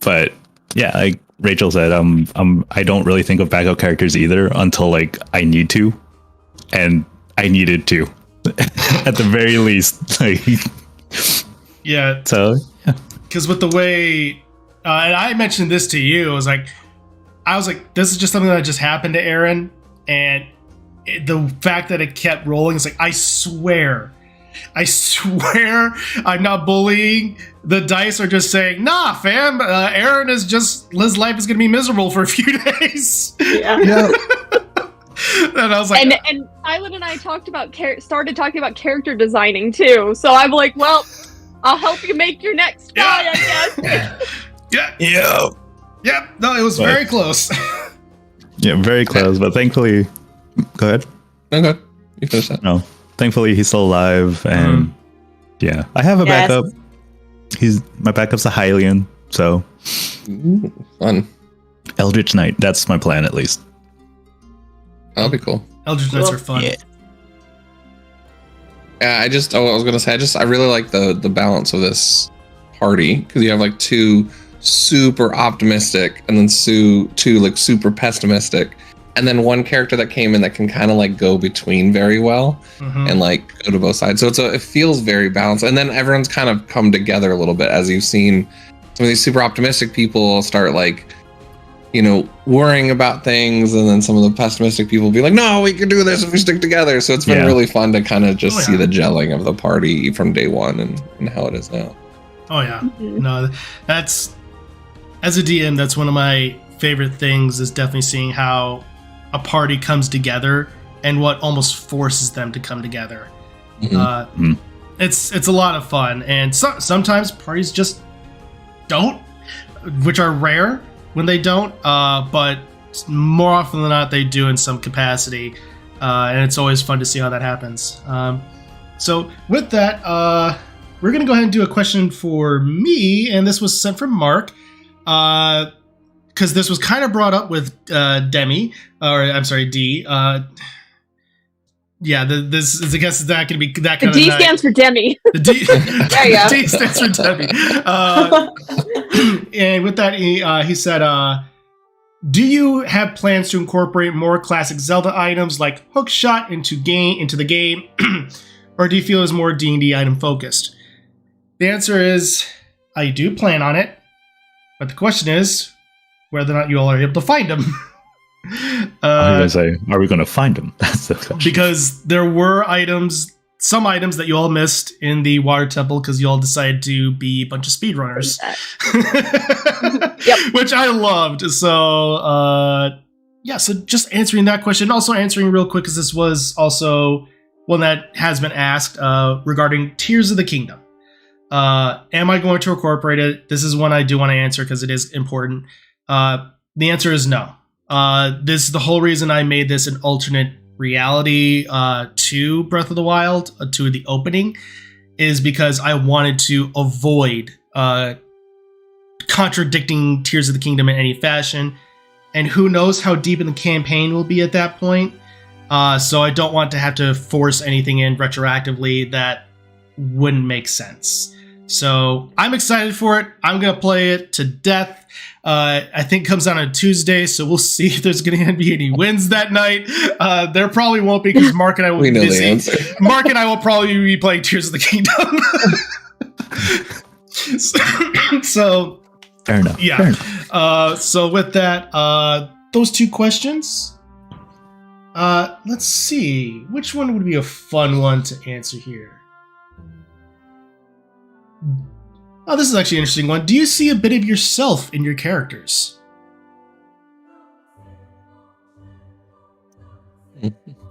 But yeah, like Rachel said, I don't really think of backup characters either until like I need to, and I needed to, at the very least. Like, yeah. So, because with the way, and I mentioned this to you, I was like, this is just something that just happened to Aaron, and the fact that it kept rolling, it's like, I swear I'm not bullying. The dice are just saying, nah, fam, Aaron is just, his life is going to be miserable for a few days. Yeah. And I was like, and Island and I started talking about character designing too. So I'm like, well, I'll help you make your next guy, I guess. Yeah. No, it was very close. Yeah, very close. But thankfully, go ahead. Okay, you finish that. No, thankfully he's still alive, and yeah, I have a backup. My backup's a Hylian, so Ooh, fun. Eldritch Knight. That's my plan, at least. That'll be cool. Eldritch Knights are fun. Yeah. Yeah, I was gonna say, I really like the balance of this party, because you have like two super optimistic and then two like super pessimistic, and then one character that came in that can kind of like go between very well and like go to both sides. So it feels very balanced, and then everyone's kind of come together a little bit, as you've seen some of these super optimistic people start like, you know, worrying about things, and then some of the pessimistic people be like, no, we can do this if we stick together. So it's been really fun to kind of just see the gelling of the party from day one and how it is now. Oh yeah. No, that's, as a DM, that's one of my favorite things, is definitely seeing how a party comes together and what almost forces them to come together. It's a lot of fun, and sometimes parties just don't, which are rare when they don't, but more often than not they do in some capacity, and it's always fun to see how that happens. So with that, we're going to go ahead and do a question for me, and this was sent from Mark, because this was kind of brought up with Demi, or I'm sorry, D. Yeah, this is, I guess, that going to be that kind the of D stands for Demi. The D, There you go. D stands for Demi. And with that, he said, do you have plans to incorporate more classic Zelda items like hookshot into the game, or do you feel it's more D&D item focused? The answer is, I do plan on it, but the question is whether or not you all are able to find them. I was gonna say, are we going to find them? That's the question. Because there were some items that you all missed in the water temple because you all decided to be a bunch of speedrunners. Yep. Which I loved. So, so just answering that question. Also answering real quick, because this was also one that has been asked regarding Tears of the Kingdom. Am I going to incorporate it? This is one I do want to answer because it is important. The answer is no. This is the whole reason I made this an alternate reality to Breath of the Wild, to the opening, is because I wanted to avoid contradicting Tears of the Kingdom in any fashion, and who knows how deep in the campaign we'll be at that point. So I don't want to have to force anything in retroactively that wouldn't make sense. So I'm excited for it. I'm going to play it to death. I think it comes out on Tuesday, so we'll see if there's going to be any wins that night. There probably won't be, because Mark and I will be busy. The answer. Mark and I will probably be playing Tears of the Kingdom. So fair enough. Yeah. Fair enough. So with that, those two questions. Let's see. Which one would be a fun one to answer here? Oh, this is actually an interesting one. Do you see a bit of yourself in your characters?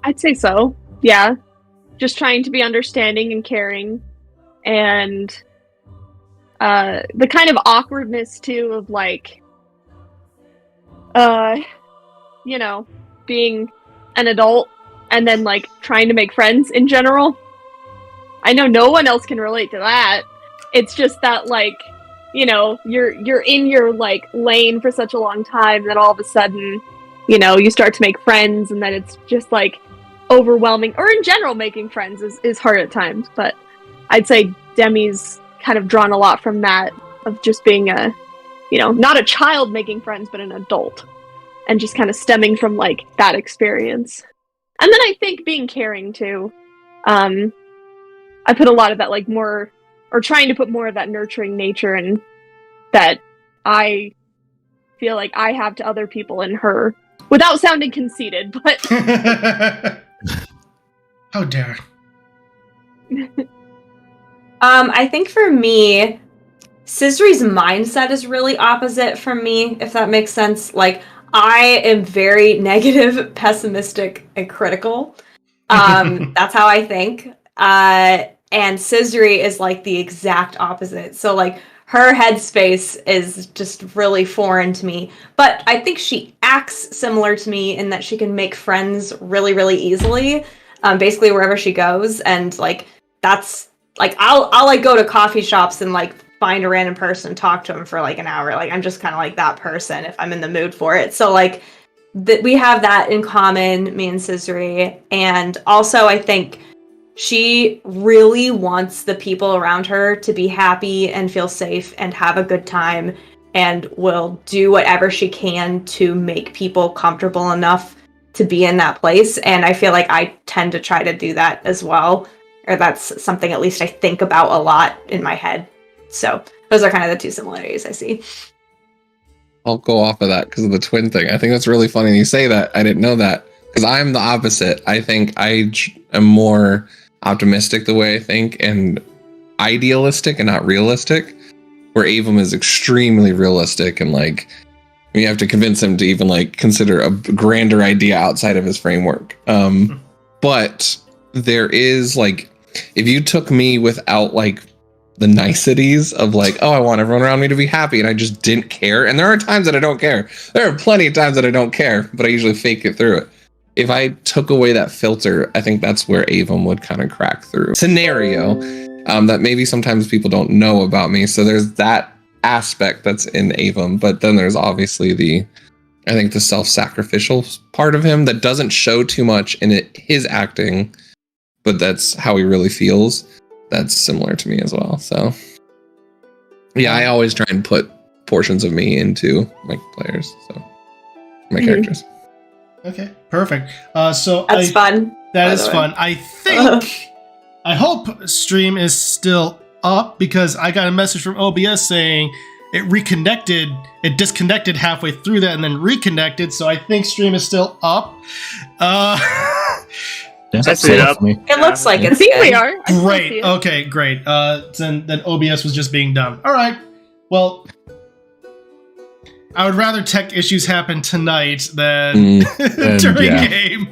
I'd say so. Yeah. Just trying to be understanding and caring. And the kind of awkwardness too of like being an adult and then like trying to make friends in general. I know no one else can relate to that. It's just that like, you're in your like lane for such a long time that all of a sudden, you start to make friends, and then it's just like overwhelming. Or in general, making friends is hard at times. But I'd say Demi's kind of drawn a lot from that, of just being a, not a child making friends, but an adult, and just kind of stemming from like that experience. And then I think being caring too. I put a lot of that like more, or trying to put more of that nurturing nature and that I feel like I have to other people in her, without sounding conceited, but How dare. I think for me, Scissory's mindset is really opposite from me, if that makes sense. Like, I am very negative, pessimistic, and critical. That's how I think. And Scissory is like the exact opposite. So like her headspace is just really foreign to me. But I think she acts similar to me in that she can make friends really, really easily. Basically wherever she goes. And like that's like I'll like go to coffee shops and like find a random person and talk to them for like an hour. Like I'm just kind of like that person if I'm in the mood for it. So like we have that in common, me and Scissory. And also I think she really wants the people around her to be happy and feel safe and have a good time, and will do whatever she can to make people comfortable enough to be in that place. And I feel like I tend to try to do that as well, or that's something at least I think about a lot in my head. So those are kind of the two similarities I see. I'll go off of that because of the twin thing. I think that's really funny you say that. I didn't know that because I'm the opposite. I think I am more optimistic the way I think and idealistic and not realistic, where Avum is extremely realistic and like you have to convince him to even like consider a grander idea outside of his framework. But there is like, if you took me without like the niceties of like, oh, I want everyone around me to be happy, and I just didn't care. And there are times that I don't care. There are plenty of times that I don't care, but I usually fake it through it. If I took away that filter, I think that's where Avum would kind of crack through. Scenario that maybe sometimes people don't know about me. So there's that aspect that's in Avum, but then there's obviously the self-sacrificial part of him that doesn't show too much in his acting, but that's how he really feels. That's similar to me as well. So yeah, I always try and put portions of me into my players, so my characters. Okay, perfect. So that's fun. That is fun. I think, I hope stream is still up because I got a message from OBS saying it disconnected halfway through that and then reconnected. So I think stream is still up. I see it up. It looks like it's I think we good. are. I Great. see it. Okay, great. Then OBS was just being dumb. All right. Well, I would rather tech issues happen tonight than during game.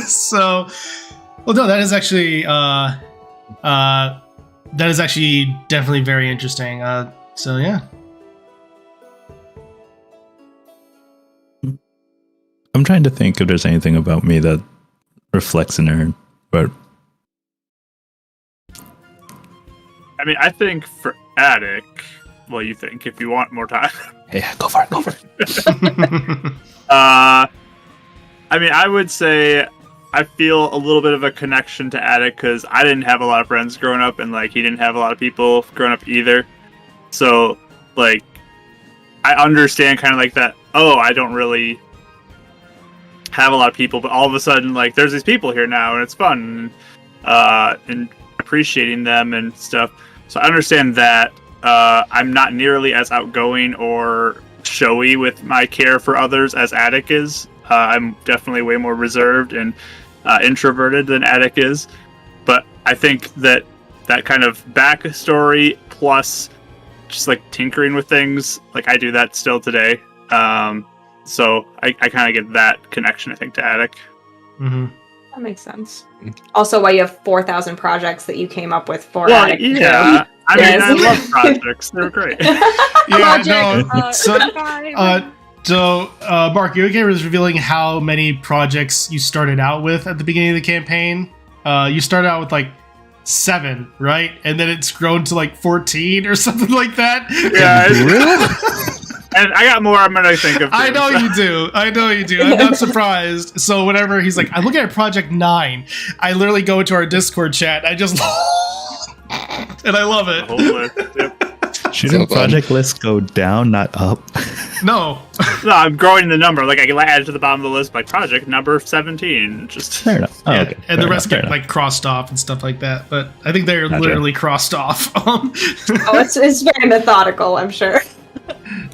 So, well, no, that is actually definitely very interesting. So yeah. I'm trying to think if there's anything about me that reflects in her, but I mean, I think for Attic, well, you think if you want more time. yeah, go for it. I mean, I would say I feel a little bit of a connection to Attic because I didn't have a lot of friends growing up, and like he didn't have a lot of people growing up either. So like, I understand kind of like that. Oh, I don't really have a lot of people, but all of a sudden, like, there's these people here now, and it's fun, and appreciating them and stuff. So I understand that. I'm not nearly as outgoing or showy with my care for others as Attic is. I'm definitely way more reserved and introverted than Attic is. But I think that kind of backstory plus just like tinkering with things, like I do that still today. So I kind of get that connection, I think, to Attic. Mm-hmm. That makes sense. Also, why you have 4,000 projects that you came up with for Well, Attic. yeah. I mean, I love projects. They're great. So, Mark, you was revealing how many projects you started out with at the beginning of the campaign. You started out with like 7, right? And then it's grown to like 14 or something like that. Yeah. And I got more I'm going to think of. I know you do. I'm not surprised. So whenever he's like, I'm looking at Project 9, I literally go into our Discord chat. I just... and I love it. The whole list, yep. Shouldn't project lists go down, not up? No. No, I'm growing the number. Like, I can add to the bottom of the list, like, project number 17. Just Fair enough. Oh, yeah. okay. And the rest Fair get enough. like crossed off and stuff like that. But I think they're literally crossed off. It's very methodical, I'm sure.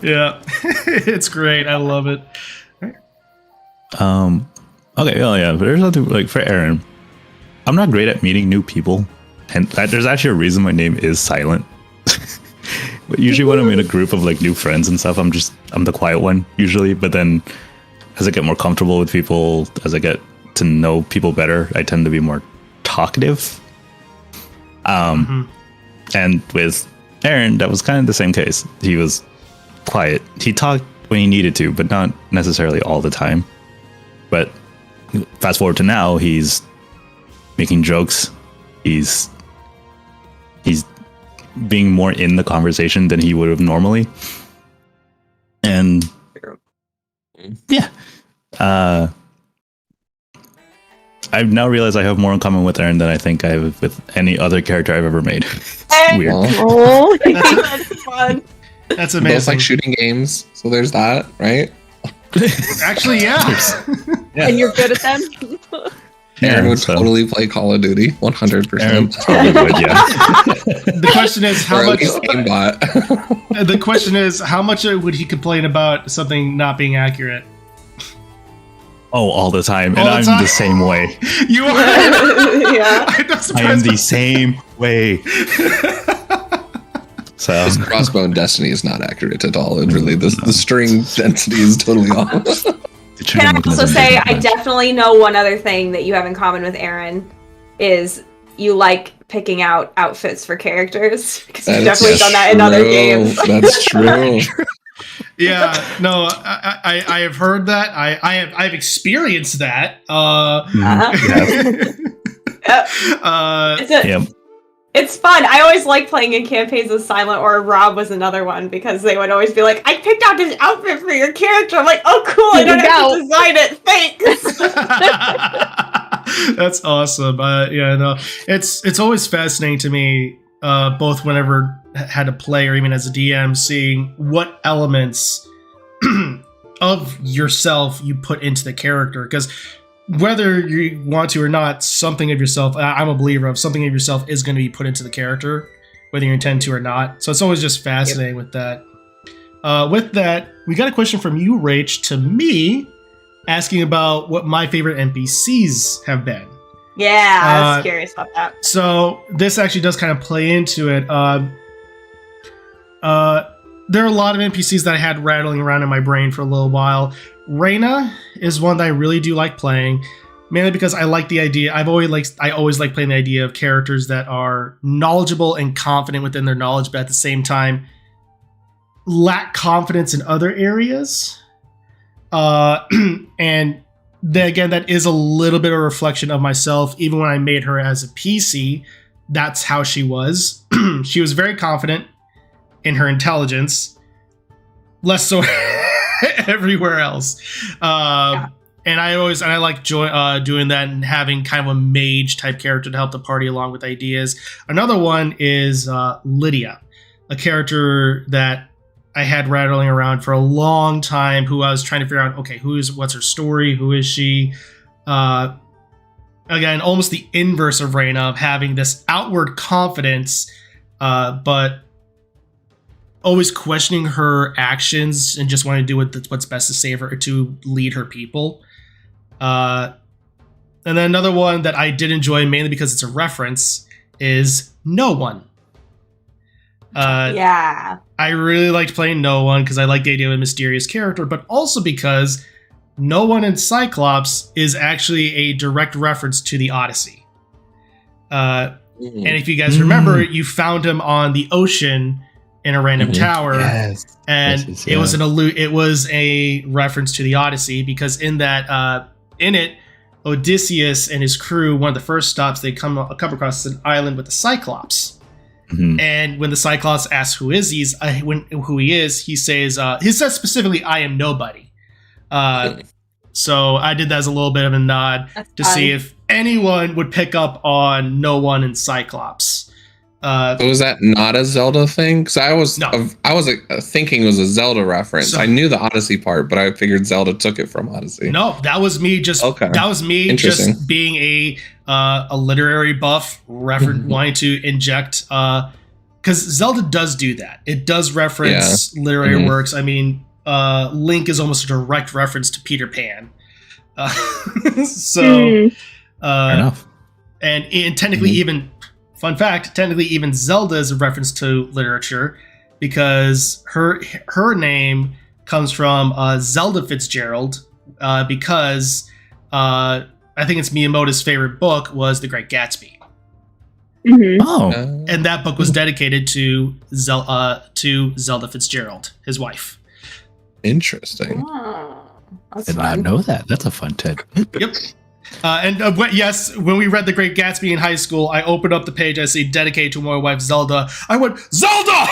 Yeah. It's great. I love it. Okay, well, yeah, but there's something like for Aaron. I'm not great at meeting new people, and there's actually a reason my name is Silent. But usually when I'm in a group of like new friends and stuff, I'm the quiet one usually. But then as I get more comfortable with people, as I get to know people better, I tend to be more talkative. And with Aaron, that was kind of the same case. He was quiet. He talked when he needed to, but not necessarily all the time. But fast forward to now, he's making jokes. He's being more in the conversation than he would have normally. And yeah, I've now realized I have more in common with Aaron than I think I have with any other character I've ever made. It's weird. Oh, That's fun. That's Both amazing. like shooting games, so there's that, right? Actually, yeah. and you're good at them. Aaron would so- totally play Call of Duty, 100%. Aaron probably would, yeah. The question is how Or at much. least aimbot. The question is how much would he complain about something not being accurate? Oh, all the time. All And the I'm time? the same way. You are. Yeah. I'm not I am surprised. the same way. So His crossbow destiny is not accurate at all. It really, the string density is totally off. Can I also say I definitely know one other thing that you have in common with Aaron is you like picking out outfits for characters because you've That is definitely done that in other true. games. That's true. Yeah, no, I have heard that. I've experienced that. It's, a, yeah. it's fun. I always like playing in campaigns with Silent, or Rob was another one because they would always be like, "I picked out this outfit for your character." I'm like, "Oh, cool! I don't have to design it. Thanks." That's awesome. Yeah, no, it's always fascinating to me, both whenever had to play or even as a DM, seeing what elements of yourself you put into the character. Because whether you want to or not, something of yourself, I'm a believer of something of yourself is going to be put into the character, whether you intend to or not. So it's always just fascinating with that. With that, we got a question from you, Rach, to me, asking about what my favorite NPCs have been. Yeah, I was curious about that. So this actually does kind of play into it. There are a lot of NPCs that I had rattling around in my brain for a little while. Reyna is one that I really do like playing, mainly because I like the idea. I always like playing the idea of characters that are knowledgeable and confident within their knowledge, but at the same time lack confidence in other areas. And then again, that is a little bit of a reflection of myself. Even when I made her as a PC, that's how she was. She was very confident in her intelligence, less so everywhere else. And I like doing that and having kind of a mage type character to help the party along with ideas. Another one is Lydia, a character that I had rattling around for a long time, who I was trying to figure out, okay, what's her story? Who is she? Again, almost the inverse of Reyna, of having this outward confidence, but always questioning her actions and just wanting to do what's best to save her, to lead her people. And then another one that I did enjoy, mainly because it's a reference, is No One. Yeah. I really liked playing No One because I like the idea of a mysterious character, but also because No One in Cyclops is actually a direct reference to the Odyssey. And if you guys remember, you found him on the ocean in a random tower, and it was it was a reference to the Odyssey, because in it, Odysseus and his crew, one of the first stops, they come across an island with the Cyclops. And when the Cyclops asks who he is, he says specifically, "I am nobody." So I did that as a little bit of a nod to see if anyone would pick up on No One in Cyclops. Was that not a Zelda thing? Because I was thinking it was a Zelda reference. I knew the Odyssey part, but I figured Zelda took it from Odyssey. No, that was me just just being a literary buff, wanting to inject, because Zelda does do that. It does reference literary works. I mean, Link is almost a direct reference to Peter Pan. Fair enough. and technically even, fun fact, technically even Zelda is a reference to literature because her name comes from Zelda Fitzgerald because I think it's Miyamoto's favorite book was The Great Gatsby. Mhm. Oh, And that book was dedicated to Zelda Fitzgerald, his wife. Interesting. Oh, that's Did not fun. know that. That's a fun tidbit. Yep. Yes, when we read The Great Gatsby in high school, I opened up the page, I see dedicated to my wife Zelda. I went, Zelda!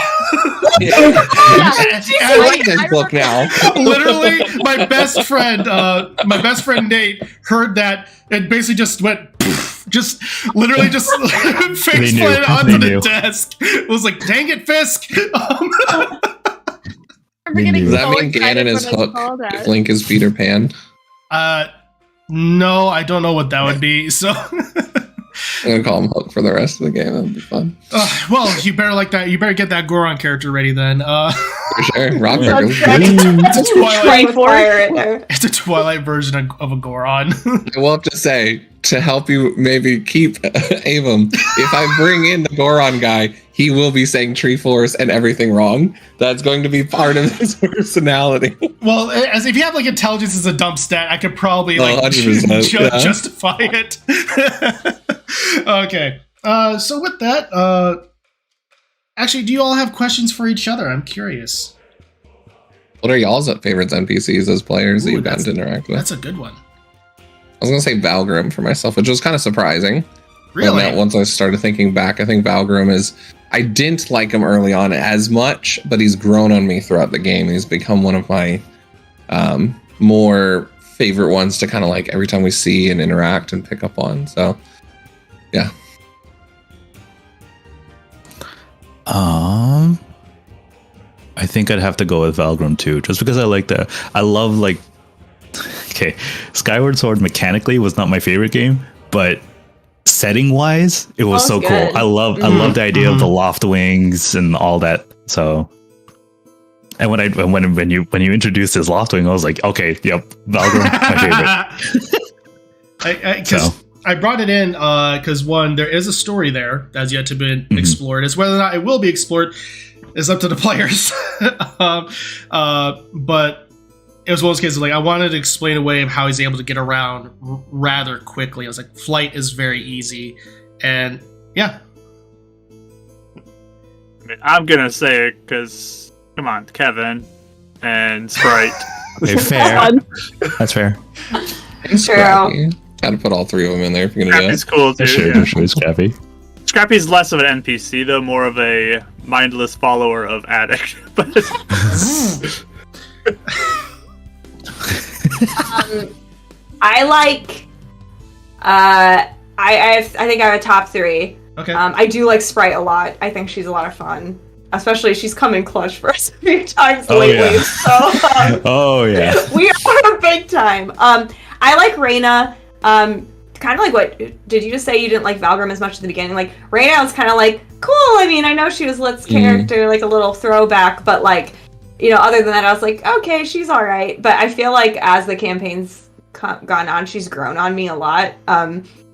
I like this book now. Literally, my best friend Nate heard that and basically just went, just literally just face They knew. planted onto They the knew. desk. It was like, dang it, Fisk! I'm getting Does that so mean excited Ganon is when I Hook saw that. if Link is Peter Pan? No, I don't know what that would be. So, I'm gonna call him Hook for the rest of the game. That'll be fun. well, you better like that. You better get that Goron character ready then. For sure. Rock, paper, It's a Twilight. With fire in there. It's a Twilight version of a Goron. I will have to say, to help you maybe keep Avum, if I bring in the Goron guy, he will be saying Tree Force and everything wrong. That's going to be part of his personality. Well, as if you have like intelligence as a dump stat, I could probably like 100%, yeah. justify it. Okay. So with that, actually, do you all have questions for each other? I'm curious. What are y'all's favorites NPCs as players that Ooh, you've gotten to interact with? That's a good one. I was gonna say Valgrim for myself, which was kind of surprising. Really? But now, once I started thinking back, I think Valgrim is. I didn't like him early on as much, but he's grown on me throughout the game. He's become one of my more favorite ones to kind of like every time we see and interact and pick up on. So, yeah. I think I'd have to go with Valgrim too, just because I love okay, Skyward Sword mechanically was not my favorite game, but setting wise, it was so good. cool. I love the idea of the loft wings and all that. So, and when you introduced his loft wing, I was like, okay, yep, Valgrim, my favorite. I brought it in because one, there is a story there that's yet to be explored. As whether or not it will be explored is up to the players. But it was one of those cases like I wanted to explain a way of how he's able to get around rather quickly. I was like, flight is very easy, and yeah. I mean, I'm gonna say it because come on, Kevin and Sprite. Okay, fair. That's fair. And Scrappy. Gotta put all three of them in there if you're gonna do Scrappy's it. cool too. Sure, Yeah. sure, Scrappy. Scrappy's less of an NPC though, more of a mindless follower of Addict. But I like. I think I have a top three. Okay. I do like Sprite a lot. I think she's a lot of fun. Especially she's come in clutch for us a few times Oh, lately. yeah. So Oh yeah. we are big time. I like Reyna. Kind of like what did you just say? You didn't like Valgrim as much at the beginning. Like Reyna was kind of like cool. I mean, I know she was Lit's character, like a little throwback, but like other than that, I was like, okay, she's all right. But I feel like as the campaign's gone on, she's grown on me a lot.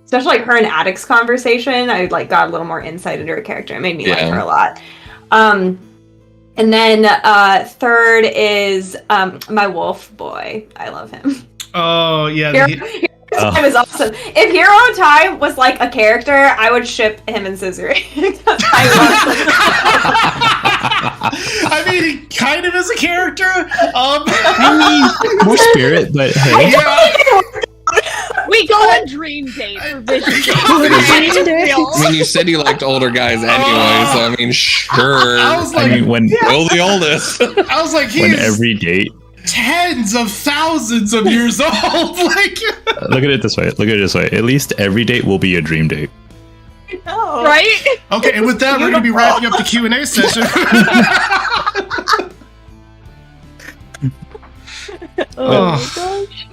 Especially like her and Addict's conversation, I like got a little more insight into her character. It made me like her a lot. And then third is my wolf boy. I love him. Oh yeah. Hero Time is awesome. If Hero Time was like a character, I would ship him and Scissory. I mean, he kind of is a character. More spirit, but hey. We go on dream date for vision. I mean, you said you liked older guys anyway, so I mean, sure. I was like, I mean, when Will the oldest. I was like, when he's every date. tens of thousands of years old. Like, Look at it this way. At least every date will be a dream date. No. Right? okay, and with that, we're gonna be wrapping up the Q&A session. Oh my gosh.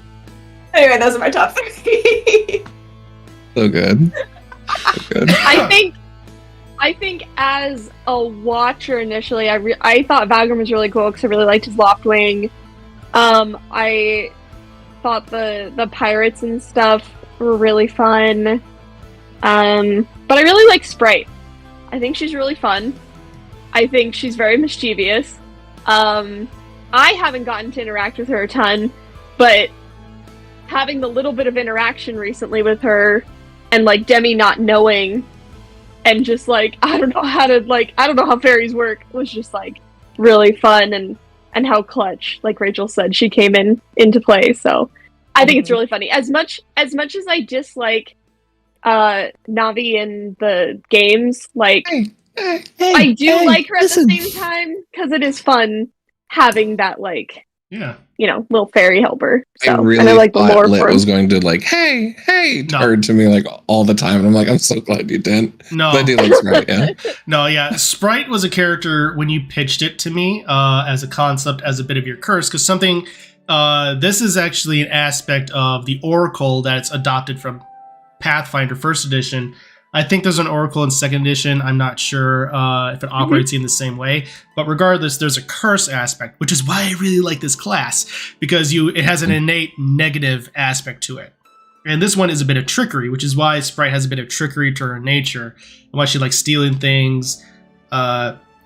Anyway, those are my top three. So good. So good. I think as a watcher initially, I thought Valgrim was really cool because I really liked his Loftwing. I thought the pirates and stuff were really fun. But I really like Sprite. I think she's really fun. I think she's very mischievous. I haven't gotten to interact with her a ton, but having the little bit of interaction recently with her and like Demi not knowing and just like I don't know how fairies work was just like really fun and how clutch, like Rachel said, she came into play. So I think it's really funny. As much as I dislike Navi in the games, like I do like her at the same time because it is fun having that like little fairy helper. So, I really and I like the thought lore Lit for him. was going to like, hey, turn to me like all the time, and I'm like, I'm so glad you didn't. No, but he looks right, yeah. No, yeah. Sprite was a character when you pitched it to me as a concept, as a bit of your curse, because something. This is actually an aspect of the Oracle that's adopted from Pathfinder First Edition. I think there's an Oracle in Second Edition. I'm not sure if it operates in the same way, but regardless, there's a curse aspect, which is why I really like this class, because it has an innate negative aspect to it. And this one is a bit of trickery, which is why Sprite has a bit of trickery to her nature, and why she likes stealing things.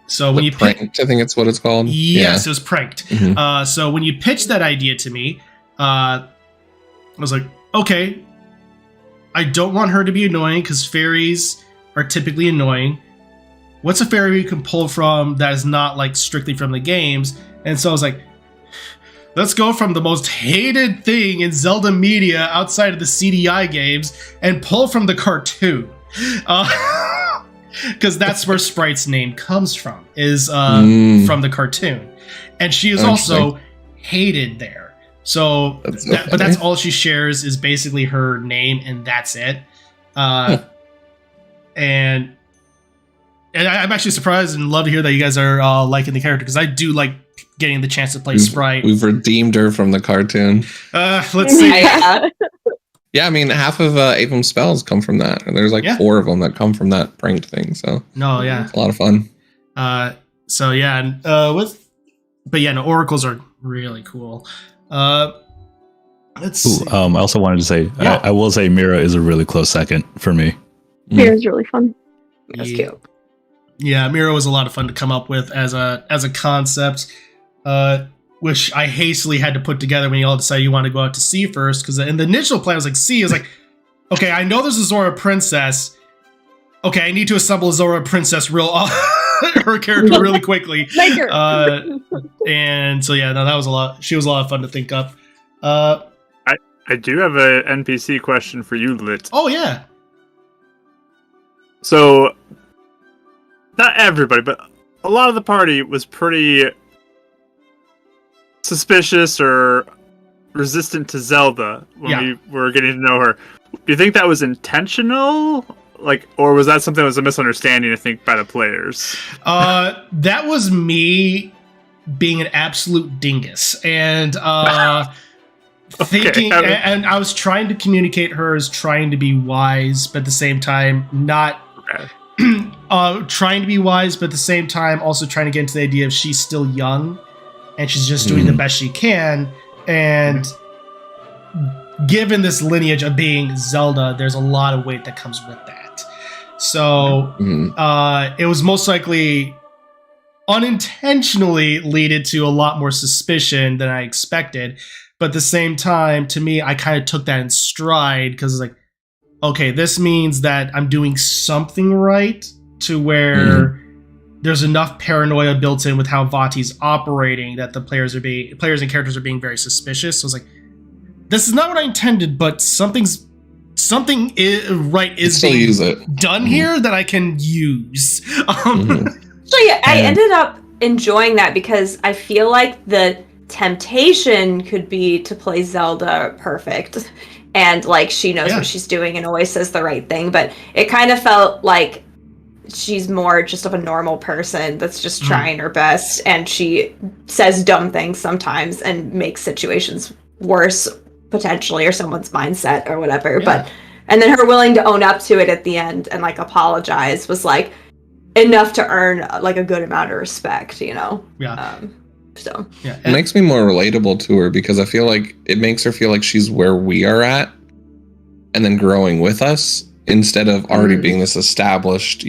So when you pranked, I think it's what it's called. Yes, it was pranked. Mm-hmm. So when you pitched that idea to me, I was like, okay, I don't want her to be annoying because fairies are typically annoying. What's a fairy we can pull from that is not like strictly from the games? And so I was like, let's go from the most hated thing in Zelda media outside of the CDI games and pull from the cartoon. Because that's where Sprite's name comes from, is from the cartoon. And she is also hated there. So, but that's all she shares is basically her name, and that's it. And I'm actually surprised and love to hear that you guys are liking the character, because I do like getting the chance to play Sprite. We've redeemed her from the cartoon. Let's see. Yeah, I mean, half of Avum's spells come from that. And there's like 4 of them that come from that pranked thing. So it's a lot of fun. Oracles are really cool. Let's see. I also wanted to say, I will say Mira is a really close second for me. Mira's really fun. That's cute. Yeah, Mira was a lot of fun to come up with as a concept, which I hastily had to put together when you all decided you want to go out to sea first, because in the initial plan I was like, sea, I was like, okay, I know there's a Zora princess. Okay, I need to assemble a Zora princess her character really quickly. And so that was a lot. She was a lot of fun to think up. I do have a NPC question for you, Lit. Oh yeah. So, not everybody, but a lot of the party was pretty suspicious or resistant to Zelda when we were getting to know her. Do you think that was intentional? Or was that something that was a misunderstanding, I think, by the players? That was me being an absolute dingus. And thinking, and I was trying to communicate her as trying to be wise, but at the same time, not trying to be wise, but at the same time, also trying to get into the idea of she's still young and she's just doing the best she can. And given this lineage of being Zelda, there's a lot of weight that comes with that. So it was most likely unintentionally leaded to a lot more suspicion than I expected. But at the same time, to me, I kind of took that in stride, because it's like, okay, this means that I'm doing something right, to where there's enough paranoia built in with how Vati's operating that the players and characters are being very suspicious. So it's like, this is not what I intended, but something is being done here that I can use. So I ended up enjoying that, because I feel like the temptation could be to play Zelda perfect, and she knows what she's doing and always says the right thing, but it kind of felt like she's more just of a normal person that's just trying her best, and she says dumb things sometimes and makes situations worse potentially, or someone's mindset or whatever. And then her willing to own up to it at the end and apologize was enough to earn a good amount of respect, It makes me more relatable to her, because I feel like it makes her feel like she's where we are at and then growing with us. instead of already being this established,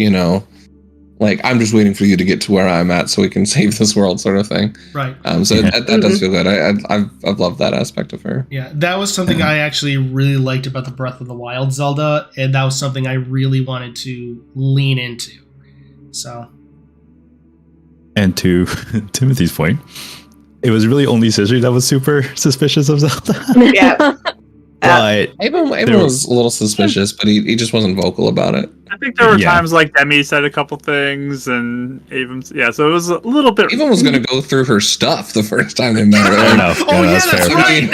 like I'm just waiting for you to get to where I'm at so we can save this world sort of thing. Right. So that does feel good. I've loved that aspect of her. Yeah, that was something I actually really liked about the Breath of the Wild Zelda, and that was something I really wanted to lean into. So. And to Timothy's point, it was really only Scissor that was super suspicious of Zelda. Yeah. But Abram was a little suspicious, but he just wasn't vocal about it. I think there were times like Demi said a couple things, and Avon, so it was a little bit. Avon was going to go through her stuff the first time they met her. That's right.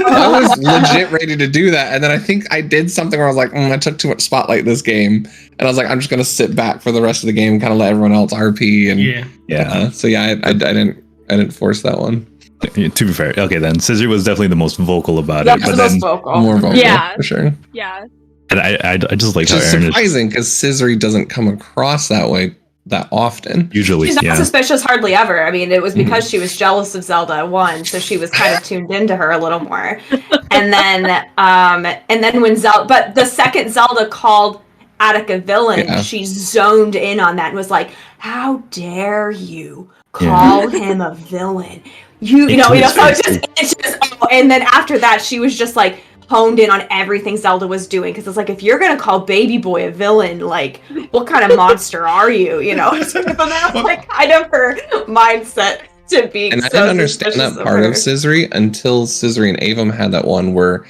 I was legit ready to do that, and then I think I did something where I was like, I took too much spotlight this game, and I was like, I'm just going to sit back for the rest of the game, and kind of let everyone else RP. And so I didn't force that one. To be fair, okay, then Scissor was definitely the most vocal about it, but then more vocal, for sure. Yeah, and I just like how Aaron is surprising because Scissory doesn't come across that way that often. Usually, she's not suspicious hardly ever. I mean, it was because she was jealous of Zelda so she was kind of tuned into her a little more. And then when Zelda, but the second Zelda called Attic a villain, she zoned in on that and was like, "How dare you call him a villain?" So it's just and then after that she was just like honed in on everything Zelda was doing, because it's like, if you're gonna call Baby Boy a villain, like what kind of monster are you? So that was like kind of her mindset to be. And I didn't understand that part of Scissory until Scissory and Avon had that one where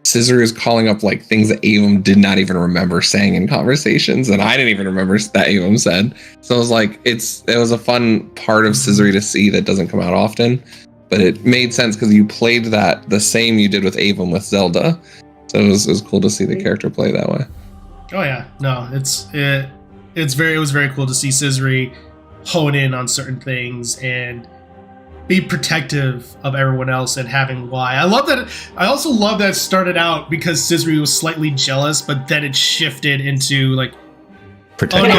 Scissory is calling up like things that Avon did not even remember saying in conversations, and I didn't even remember that Avon said. So I was like, it was a fun part of Scissory to see that doesn't come out often, but it made sense because you played that the same you did with Avon with Zelda. So it was cool to see the character play that way. Oh yeah, no, it was very cool to see Scissory hone in on certain things and be protective of everyone else and having why. I love that. I also love that it started out because Scissory was slightly jealous, but then it shifted into like protective.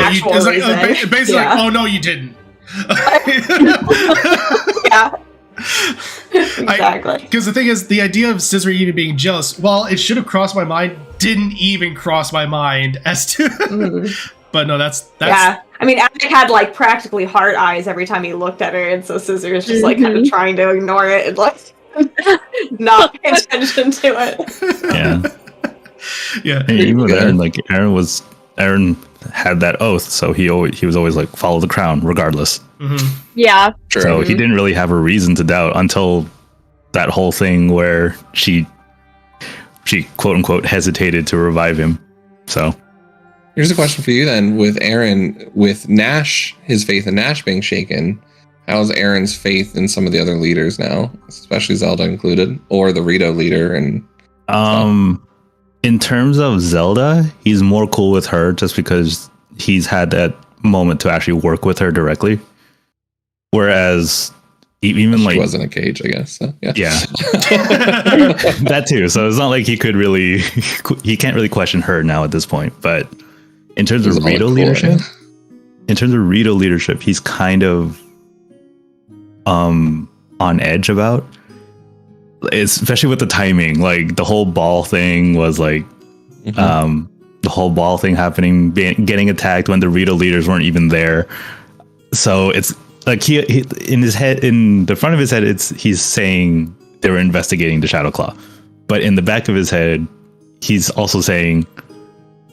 Basically, like, oh no, you didn't. Yeah. Exactly. Because the thing is, the idea of Scissory even being jealous, well, it should have crossed my mind, didn't even cross my mind as to. But no, that's yeah. I mean, Attic had like practically heart eyes every time he looked at her, and so Scissor is just like kind of trying to ignore it and like not pay attention to it. Yeah. And even with Aaron had that oath, so he was always like, follow the crown regardless. Yeah. So he didn't really have a reason to doubt until that whole thing where she quote unquote hesitated to revive him. So here's a question for you then. With Aaron, with Nash, his faith in Nash being shaken, how's Aaron's faith in some of the other leaders now, especially Zelda included, or the Rito leader? And in terms of Zelda, he's more cool with her just because he's had that moment to actually work with her directly. Whereas even she like wasn't a cage, I guess. So, yeah. That too. So it's not like he can't really question her now at this point. But in terms of Rito leadership, he's kind of on edge about. Especially with the timing, like the whole ball thing was like, the whole ball thing happening, getting attacked when the Rito leaders weren't even there. So it's like he in his head, in the front of his head, he's saying they were investigating the Shadow Claw, but in the back of his head, he's also saying,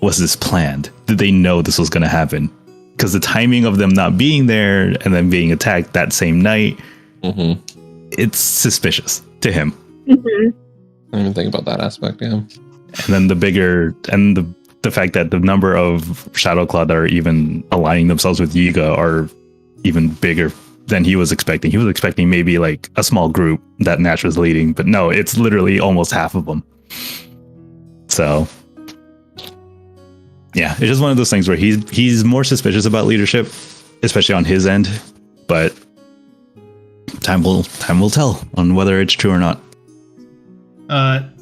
was this planned? Did they know this was going to happen? Because the timing of them not being there and then being attacked that same night, it's suspicious to him. I didn't even think about that aspect. Yeah. And then the fact that the number of Shadow Claw that are even aligning themselves with Yiga are even bigger than he was expecting. He was expecting maybe like a small group that Nash was leading, but no, it's literally almost half of them. So yeah, it's just one of those things where he's more suspicious about leadership, especially on his end, but time will tell on whether it's true or not.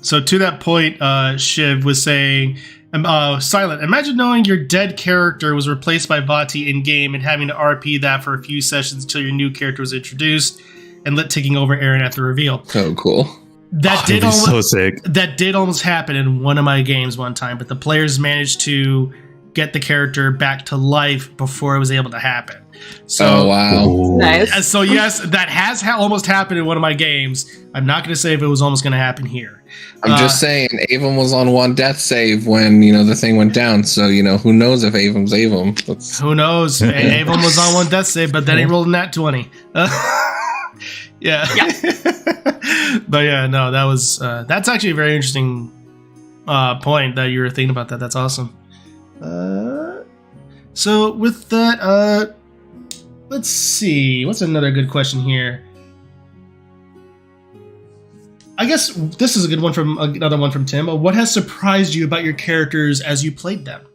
So to that point, Shiv was saying, Silent, imagine knowing your dead character was replaced by Vati in-game and having to RP that for a few sessions until your new character was introduced and taking over Aaron at the reveal. Oh, cool. That It'd did be so almost sick. happen in one of my games one time, but the players managed to get the character back to life before it was able to happen. So, Oh wow. Ooh. Nice. So yes, that has almost happened in one of my games. I'm not going to say if it was almost going to happen here. I'm just saying, Avon was on one death save when the thing went down. So who knows if Avon's Avon? Who knows? Avon was on one death save, but then he rolled a nat 20. Yeah. But yeah, no, that was that's actually a very interesting point that you were thinking about that. That's awesome. So with that, let's see. What's another good question here? I guess this is a good one from another one from Tim. What has surprised you about your characters as you played them?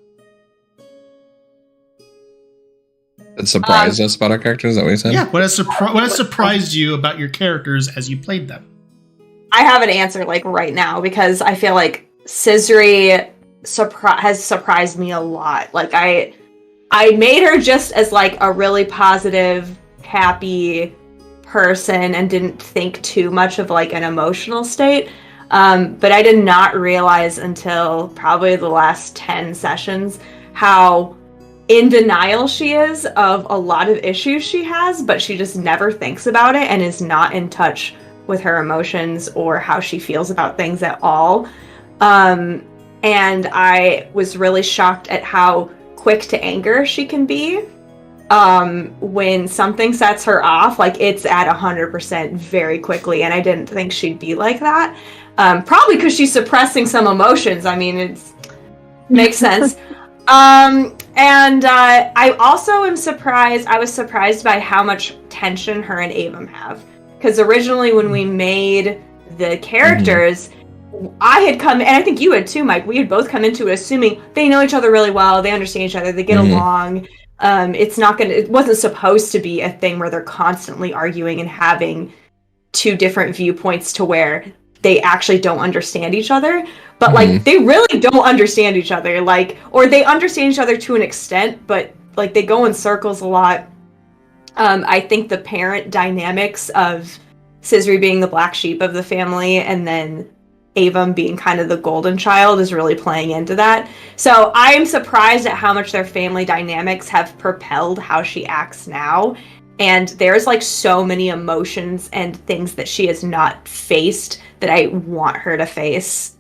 It surprised us about our characters. Is that what you said? Yeah. What has surprised you about your characters as you played them? I have an answer like right now because I feel like Scissory has surprised me a lot. Like I made her just as like a really positive, happy person and didn't think too much of like an emotional state. But I did not realize until probably the last 10 sessions how in denial she is of a lot of issues she has, but she just never thinks about it and is not in touch with her emotions or how she feels about things at all. And I was really shocked at how quick to anger she can be. When something sets her off, like it's at 100% very quickly, and I didn't think she'd be like that. Probably because she's suppressing some emotions. I mean, it makes sense. And I also am surprised. I was surprised by how much tension her and Avon have. Because originally, when we made the characters, I had come, and I think you had too, Mike. We had both come into it assuming they know each other really well, they understand each other, they get along. It wasn't supposed to be a thing where they're constantly arguing and having two different viewpoints to where they actually don't understand each other. But like they really don't understand each other, like, or they understand each other to an extent, but like they go in circles a lot. I think the parent dynamics of Scissory being the black sheep of the family and then Avon being kind of the golden child is really playing into that. So I am surprised at how much their family dynamics have propelled how she acts now. And there's like so many emotions and things that she has not faced that I want her to face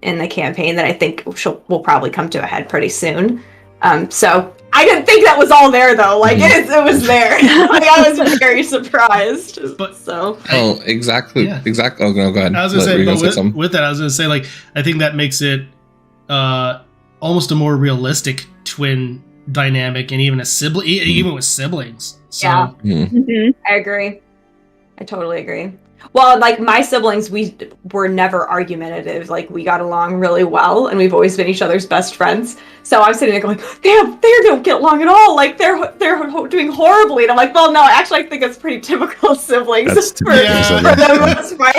in the campaign that I think will probably come to a head pretty soon. So I didn't think that was all there though. Like it was there. Like I was very surprised. But so exactly. Yeah. Exactly. Oh no, go ahead. I was gonna say, but something. with that, I was gonna say, like, I think that makes it almost a more realistic twin dynamic, and even a sibling, even with siblings. So, yeah, I agree. I totally agree. Well, like my siblings, we were never argumentative. Like we got along really well, and we've always been each other's best friends. So I'm sitting there going, they don't get along at all. Like they're doing horribly. And I'm like, well, no, actually, I think it's pretty typical of siblings That's for typical the most part.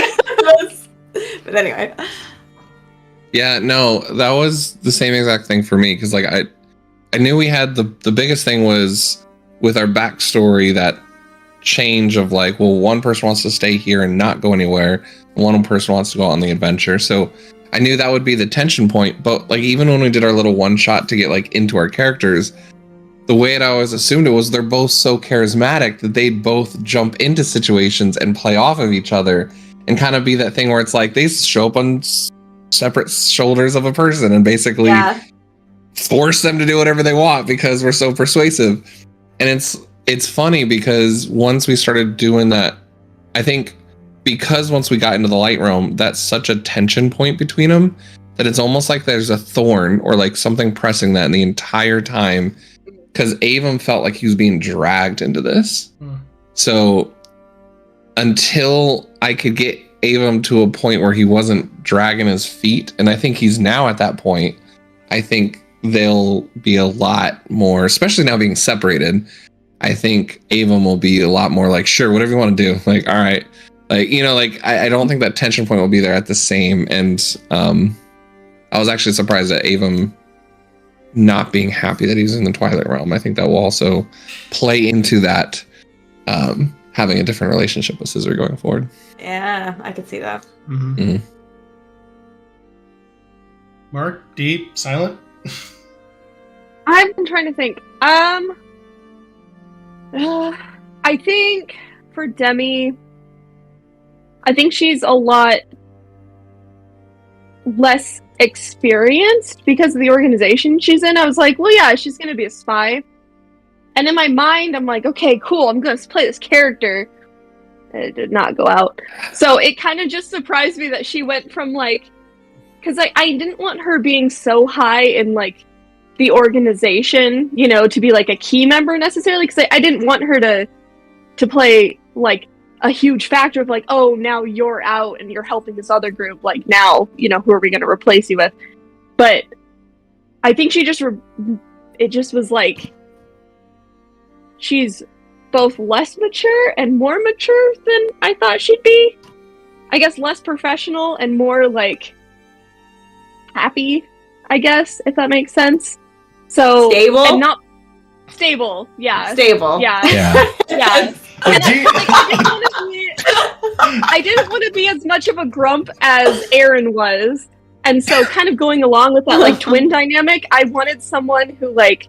But anyway. Yeah, no, that was the same exact thing for me because like I knew we had the biggest thing was with our backstory, that change of like, well, one person wants to stay here and not go anywhere, one person wants to go on the adventure. So I knew that would be the tension point. But like even when we did our little one shot to get like into our characters, the way it always assumed it was they're both so charismatic that they'd both jump into situations and play off of each other and kind of be that thing where it's like they show up on separate shoulders of a person and basically force them to do whatever they want because we're so persuasive. And it's funny because once we started doing that, I think because once we got into the light realm, that's such a tension point between them that it's almost like there's a thorn or like something pressing that in the entire time, because Avon felt like he was being dragged into this. So until I could get Avon to a point where he wasn't dragging his feet, and I think he's now at that point, I think they'll be a lot more, especially now being separated. I think Avon will be a lot more like, sure, whatever you want to do. Like, all right. Like, you know, like, I don't think that tension point will be there at the same. And I was actually surprised at Avon not being happy that he's in the Twilight Realm. I think that will also play into that, having a different relationship with Scissor going forward. Yeah, I could see that. Mm-hmm. Mhm. Mark, deep, silent. I've been trying to think. I think for Demi, I think she's a lot less experienced because of the organization she's in. I was like, well, yeah, she's going to be a spy. And in my mind, I'm like, okay, cool, I'm going to play this character. It did not go out. So it kind of just surprised me that she went from like, because I didn't want her being so high in like the organization, you know, to be like a key member necessarily, because I didn't want her to play like a huge factor of like, oh, now you're out and you're helping this other group, like now, you know, who are we going to replace you with? But I think she just it just was like she's both less mature and more mature than I thought she'd be. I guess less professional and more like happy, I guess, if that makes sense. So Stable? and not stable, yeah. Stable. Yeah. Yeah. Yeah. And I didn't want to be as much of a grump as Aaron was. And so kind of going along with that like twin dynamic, I wanted someone who like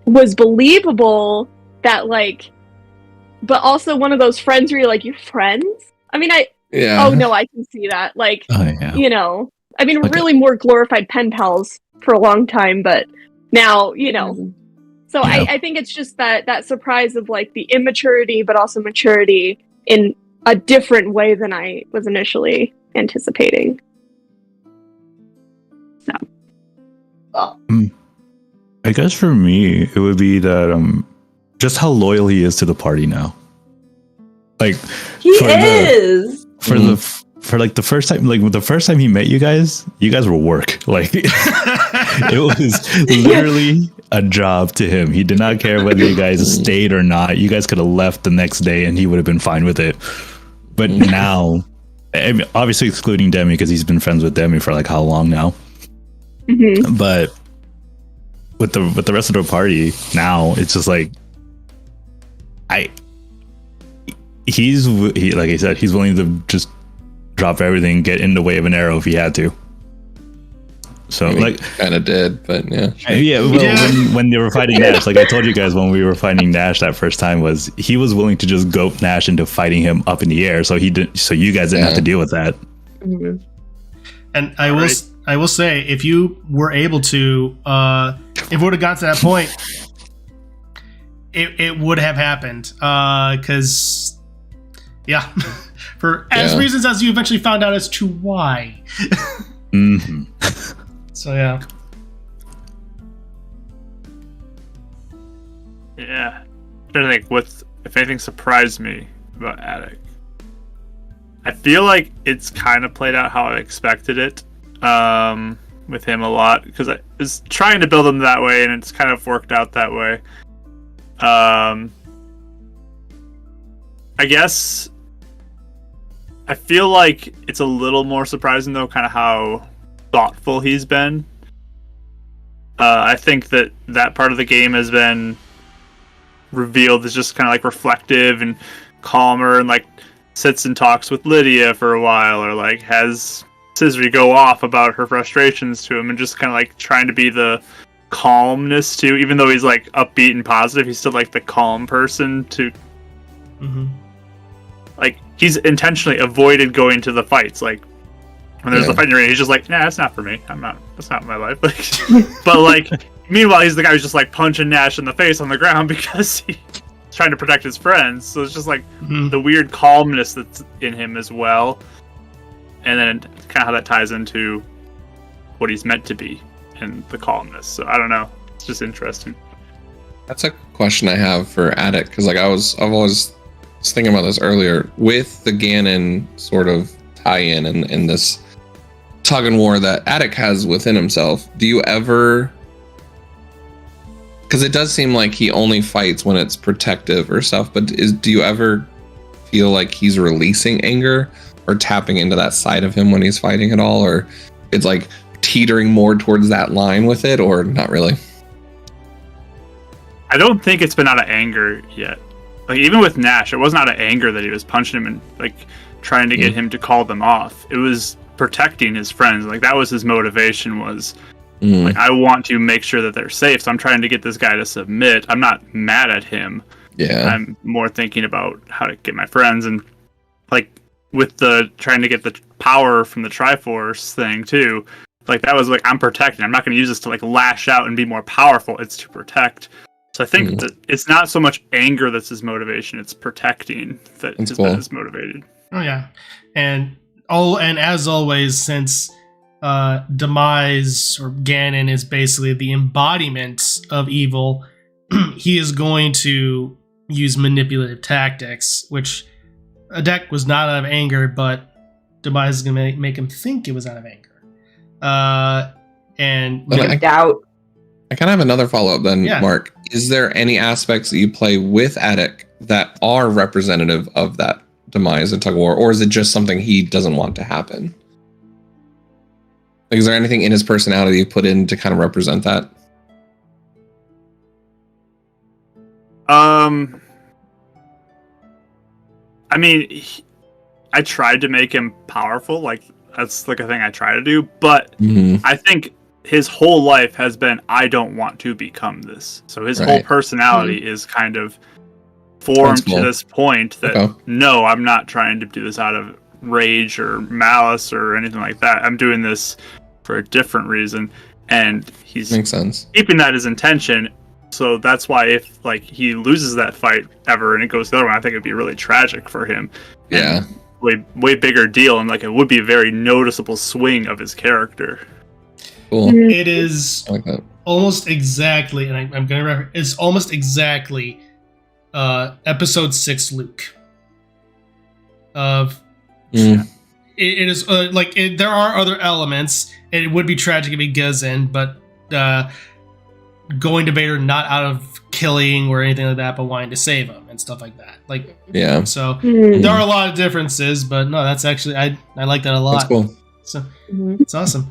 was believable, that like, but also one of those friends where you're like, you're friends? I mean, Yeah. oh no, I can see that. Like, Oh, yeah. you know, I mean, Okay. really more glorified pen pals for a long time, but now, you know. So Yeah. I think it's just that surprise of like the immaturity, but also maturity in a different way than I was initially anticipating. I guess for me, it would be that just how loyal he is to the party now. Like He for is. for like the first time, like the first time he met you guys were work. Like it was literally a job to him. He did not care whether you guys stayed or not. You guys could have left the next day and he would have been fine with it. But now, I mean, obviously excluding Demi because he's been friends with Demi for like how long now. Mm-hmm. But with the rest of the party now, it's just like he's like I said, he's willing to just drop everything, get in the way of an arrow if he had to. So like kind of did, but yeah. Yeah, well, when they were fighting Nash, like I told you guys when we were fighting Nash that first time, was he was willing to just goat Nash into fighting him up in the air, so he didn't. So you guys didn't have to deal with that. Mm-hmm. And I will say, if you were able to, if it would have got to that point, it would have happened. Because, yeah, for as reasons as you eventually found out as to why. Mm-hmm. So yeah. Yeah. I'm trying to think if anything surprised me about Attic. I feel like it's kind of played out how I expected it with him a lot, because I was trying to build him that way and it's kind of worked out that way. I guess I feel like it's a little more surprising though, kind of how thoughtful he's been. I think that part of the game has been revealed as just kind of like reflective and calmer, and like sits and talks with Lydia for a while, or like has Scissory go off about her frustrations to him, and just kind of like trying to be the calmness too. Even though he's like upbeat and positive, he's still like the calm person to. Mm-hmm. Like he's intentionally avoided going to the fights. Like when there's a fighting arena, he's just like, nah, that's not for me. That's not my life. Like, but like, meanwhile, he's the guy who's just like punching Nash in the face on the ground because he's trying to protect his friends. So it's just like the weird calmness that's in him as well. And then kind of how that ties into what he's meant to be and the calmness. So I don't know. It's just interesting. That's a question I have for Attic, because like I've always was thinking about this earlier with the Ganon sort of tie-in and this tug and war that Attic has within himself. Do you ever, because it does seem like he only fights when it's protective or stuff, but do you ever feel like he's releasing anger or tapping into that side of him when he's fighting at all, or it's like teetering more towards that line with it, or not really? I don't think it's been out of anger yet. Like even with Nash, it wasn't out of anger that he was punching him and like trying to get him to call them off. It was protecting his friends. Like that was his motivation, was like, I want to make sure that they're safe, so I'm trying to get this guy to submit. I'm not mad at him. Yeah. I'm more thinking about how to get my friends, and like with the trying to get the power from the Triforce thing too. Like that was like, I'm protecting. I'm not going to use this to like lash out and be more powerful. It's to protect. So I think that it's not so much anger that's his motivation; it's protecting that is motivated. Oh yeah, and as always, since Demise or Ganon is basically the embodiment of evil, he is going to use manipulative tactics, which a deck was not out of anger, but Demise is going to make him think it was out of anger. And doubt. I kind of have another follow-up then, Yeah. Mark. Is there any aspects that you play with Attic that are representative of that Demise and tug of war, or is it just something he doesn't want to happen? Like, is there anything in his personality you put in to kind of represent that? I mean, I tried to make him powerful. Like that's like a thing I try to do, but I think his whole life has been, I don't want to become this. So his whole personality is kind of formed to this point that no, I'm not trying to do this out of rage or malice or anything like that. I'm doing this for a different reason, and he's makes sense. Keeping that as intention. So that's why if like he loses that fight ever and it goes the other one, I think it'd be really tragic for him. Yeah, and way bigger deal, and like it would be a very noticeable swing of his character. Cool. It is almost exactly, and I'm going to remember, it's almost exactly episode 6 Luke. It is there are other elements. It would be tragic if he goes in, but going to Vader not out of killing or anything like that, but wanting to save him and stuff like that. Like, yeah. So there are a lot of differences, but no, that's actually I like that a lot. That's cool. So it's awesome.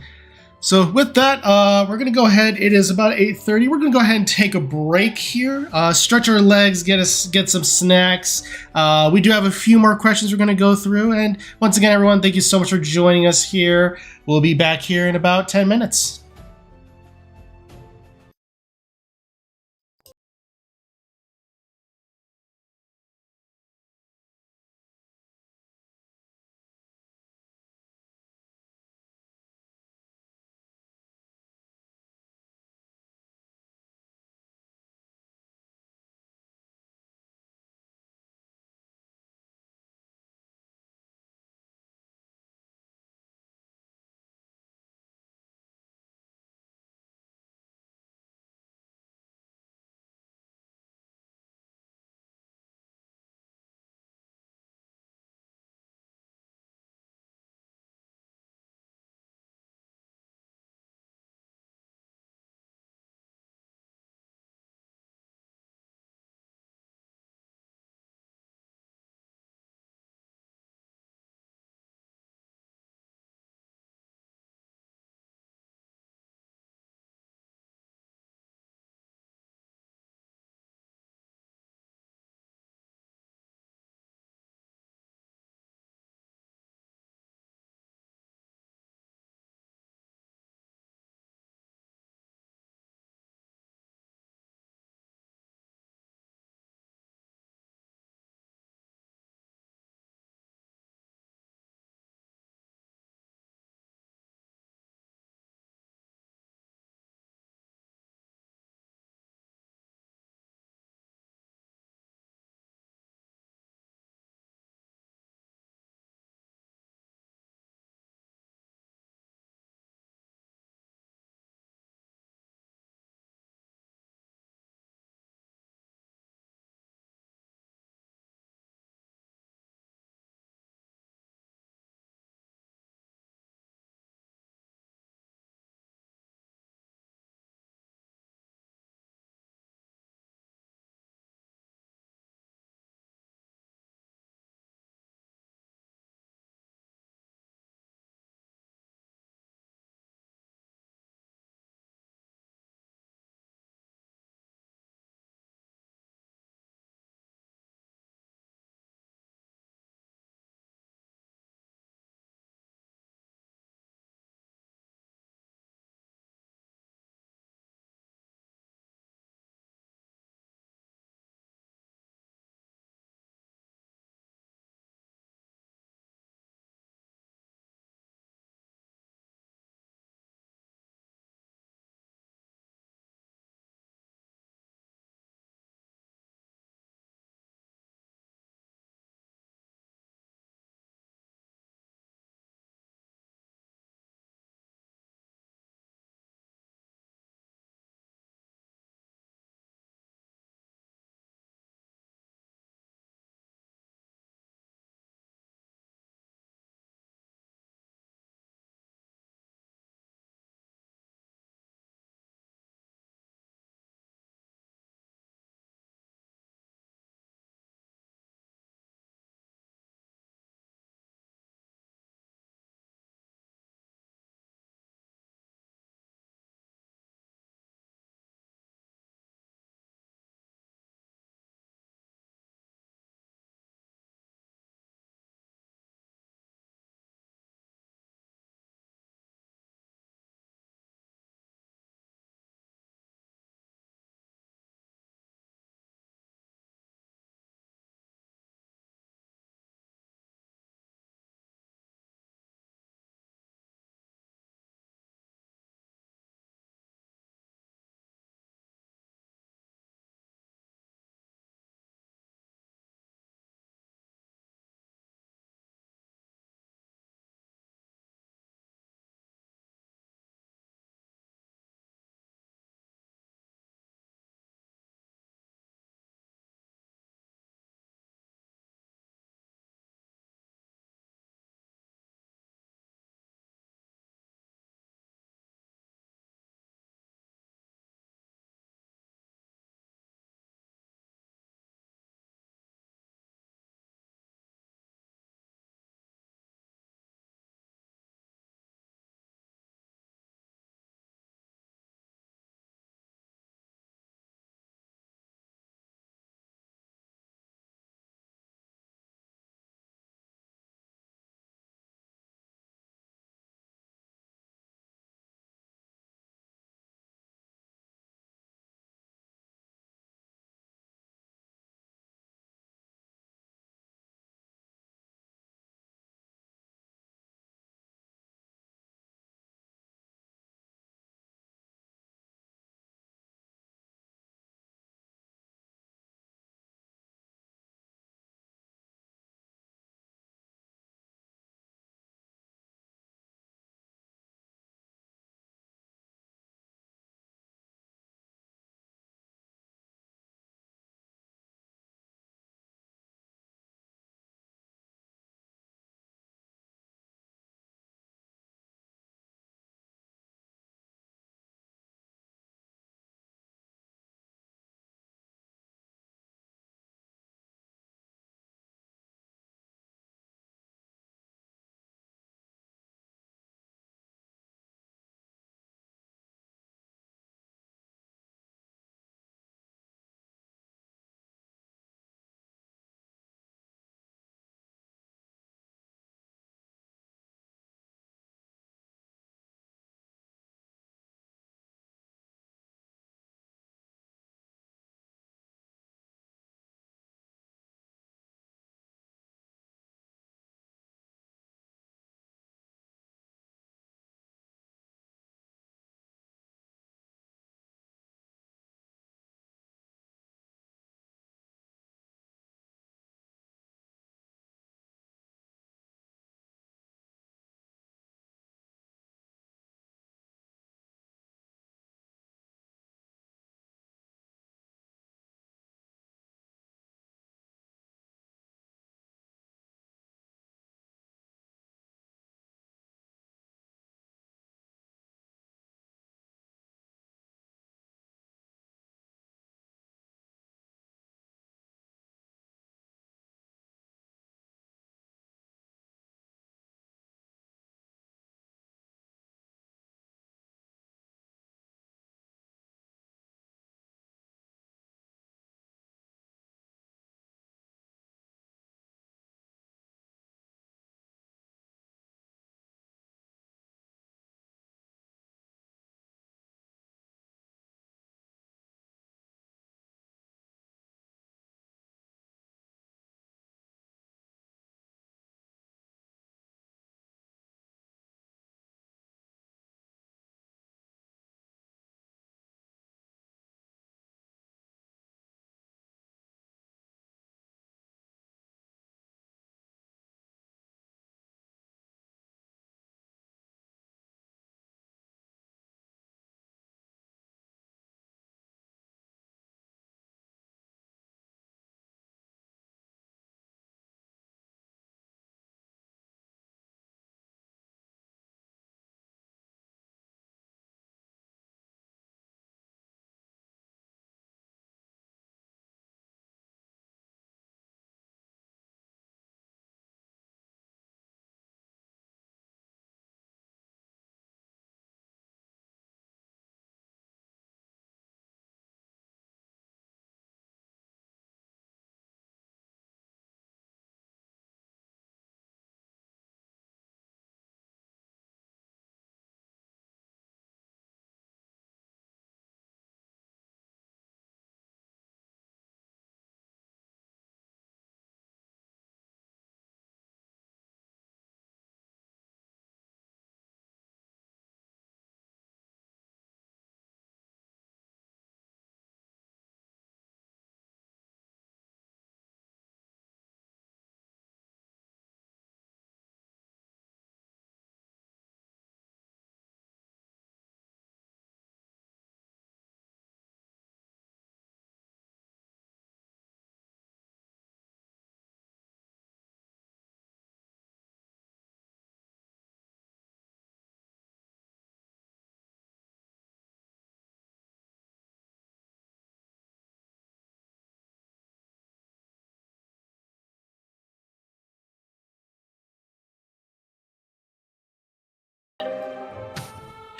So with that, we're going to go ahead. It is about 8:30. We're going to go ahead and take a break here. Stretch our legs, get some snacks. We do have a few more questions we're going to go through. And once again, everyone, thank you so much for joining us here. We'll be back here in about 10 minutes.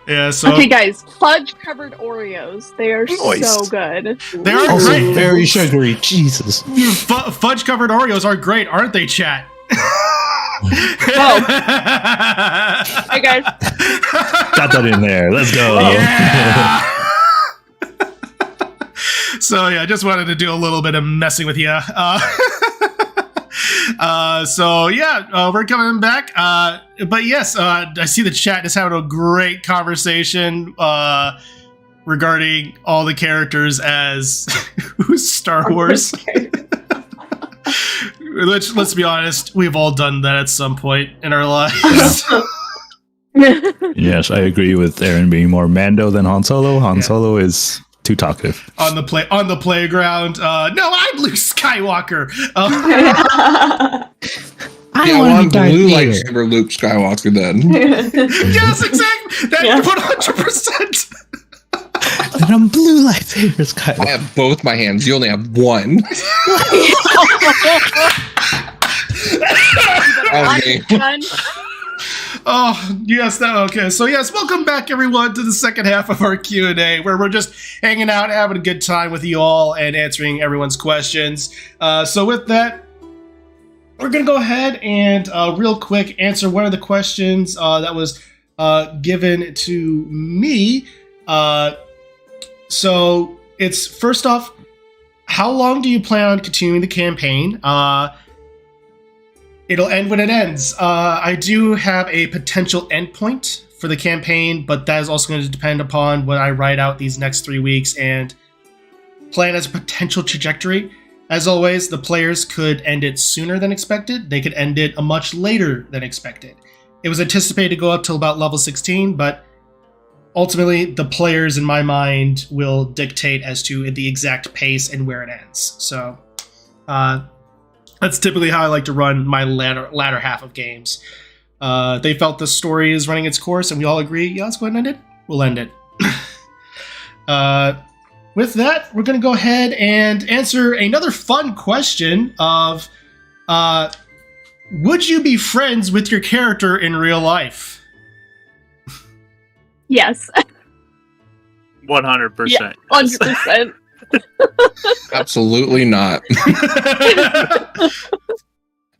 Yeah, so Okay, guys, fudge-covered Oreos. They are Moist. so good. they are Also great. very sugary. Jesus. Fudge covered Oreos are great, aren't they, chat? Hey, guys. Got that in there. Let's go. Yeah. So yeah, I just wanted to do a little bit of messing with you. So yeah, we're coming back. But yes, I see the chat is having a great conversation regarding all the characters as Star Wars. Let's be honest, we've all done that at some point in our lives. Yes, I agree with Aaron being more Mando than Han Solo. Han Solo is too talkative. on the playground. No, I'm Luke Skywalker. I want blue lightsaber Luke Skywalker then. Yes, exactly. That's 100%. And I'm blue lightsabers, I Kyle. have both my hands. You only have one. Okay. Oh, yes. Okay. So, yes, welcome back, everyone, to the second half of our Q&A, where we're just hanging out, having a good time with you all, and answering everyone's questions. So, with that, we're going to go ahead and real quick answer one of the questions that was given to me. So, it's first off, how long do you plan on continuing the campaign? It'll end when it ends. I do have a potential endpoint for the campaign, but that is also going to depend upon what I write out these next 3 weeks and plan as a potential trajectory. As always, the players could end it sooner than expected. They could end it a much later than expected. It was anticipated to go up till about level 16, but ultimately the players, in my mind, will dictate as to the exact pace and where it ends. So, that's typically how I like to run my latter half of games. They felt the story is running its course, and we all agree, yeah, let's go ahead and end it. We'll end it. With that, we're going to go ahead and answer another fun question of, would you be friends with your character in real life? Yes. 100%. Yeah, 100%. Absolutely not.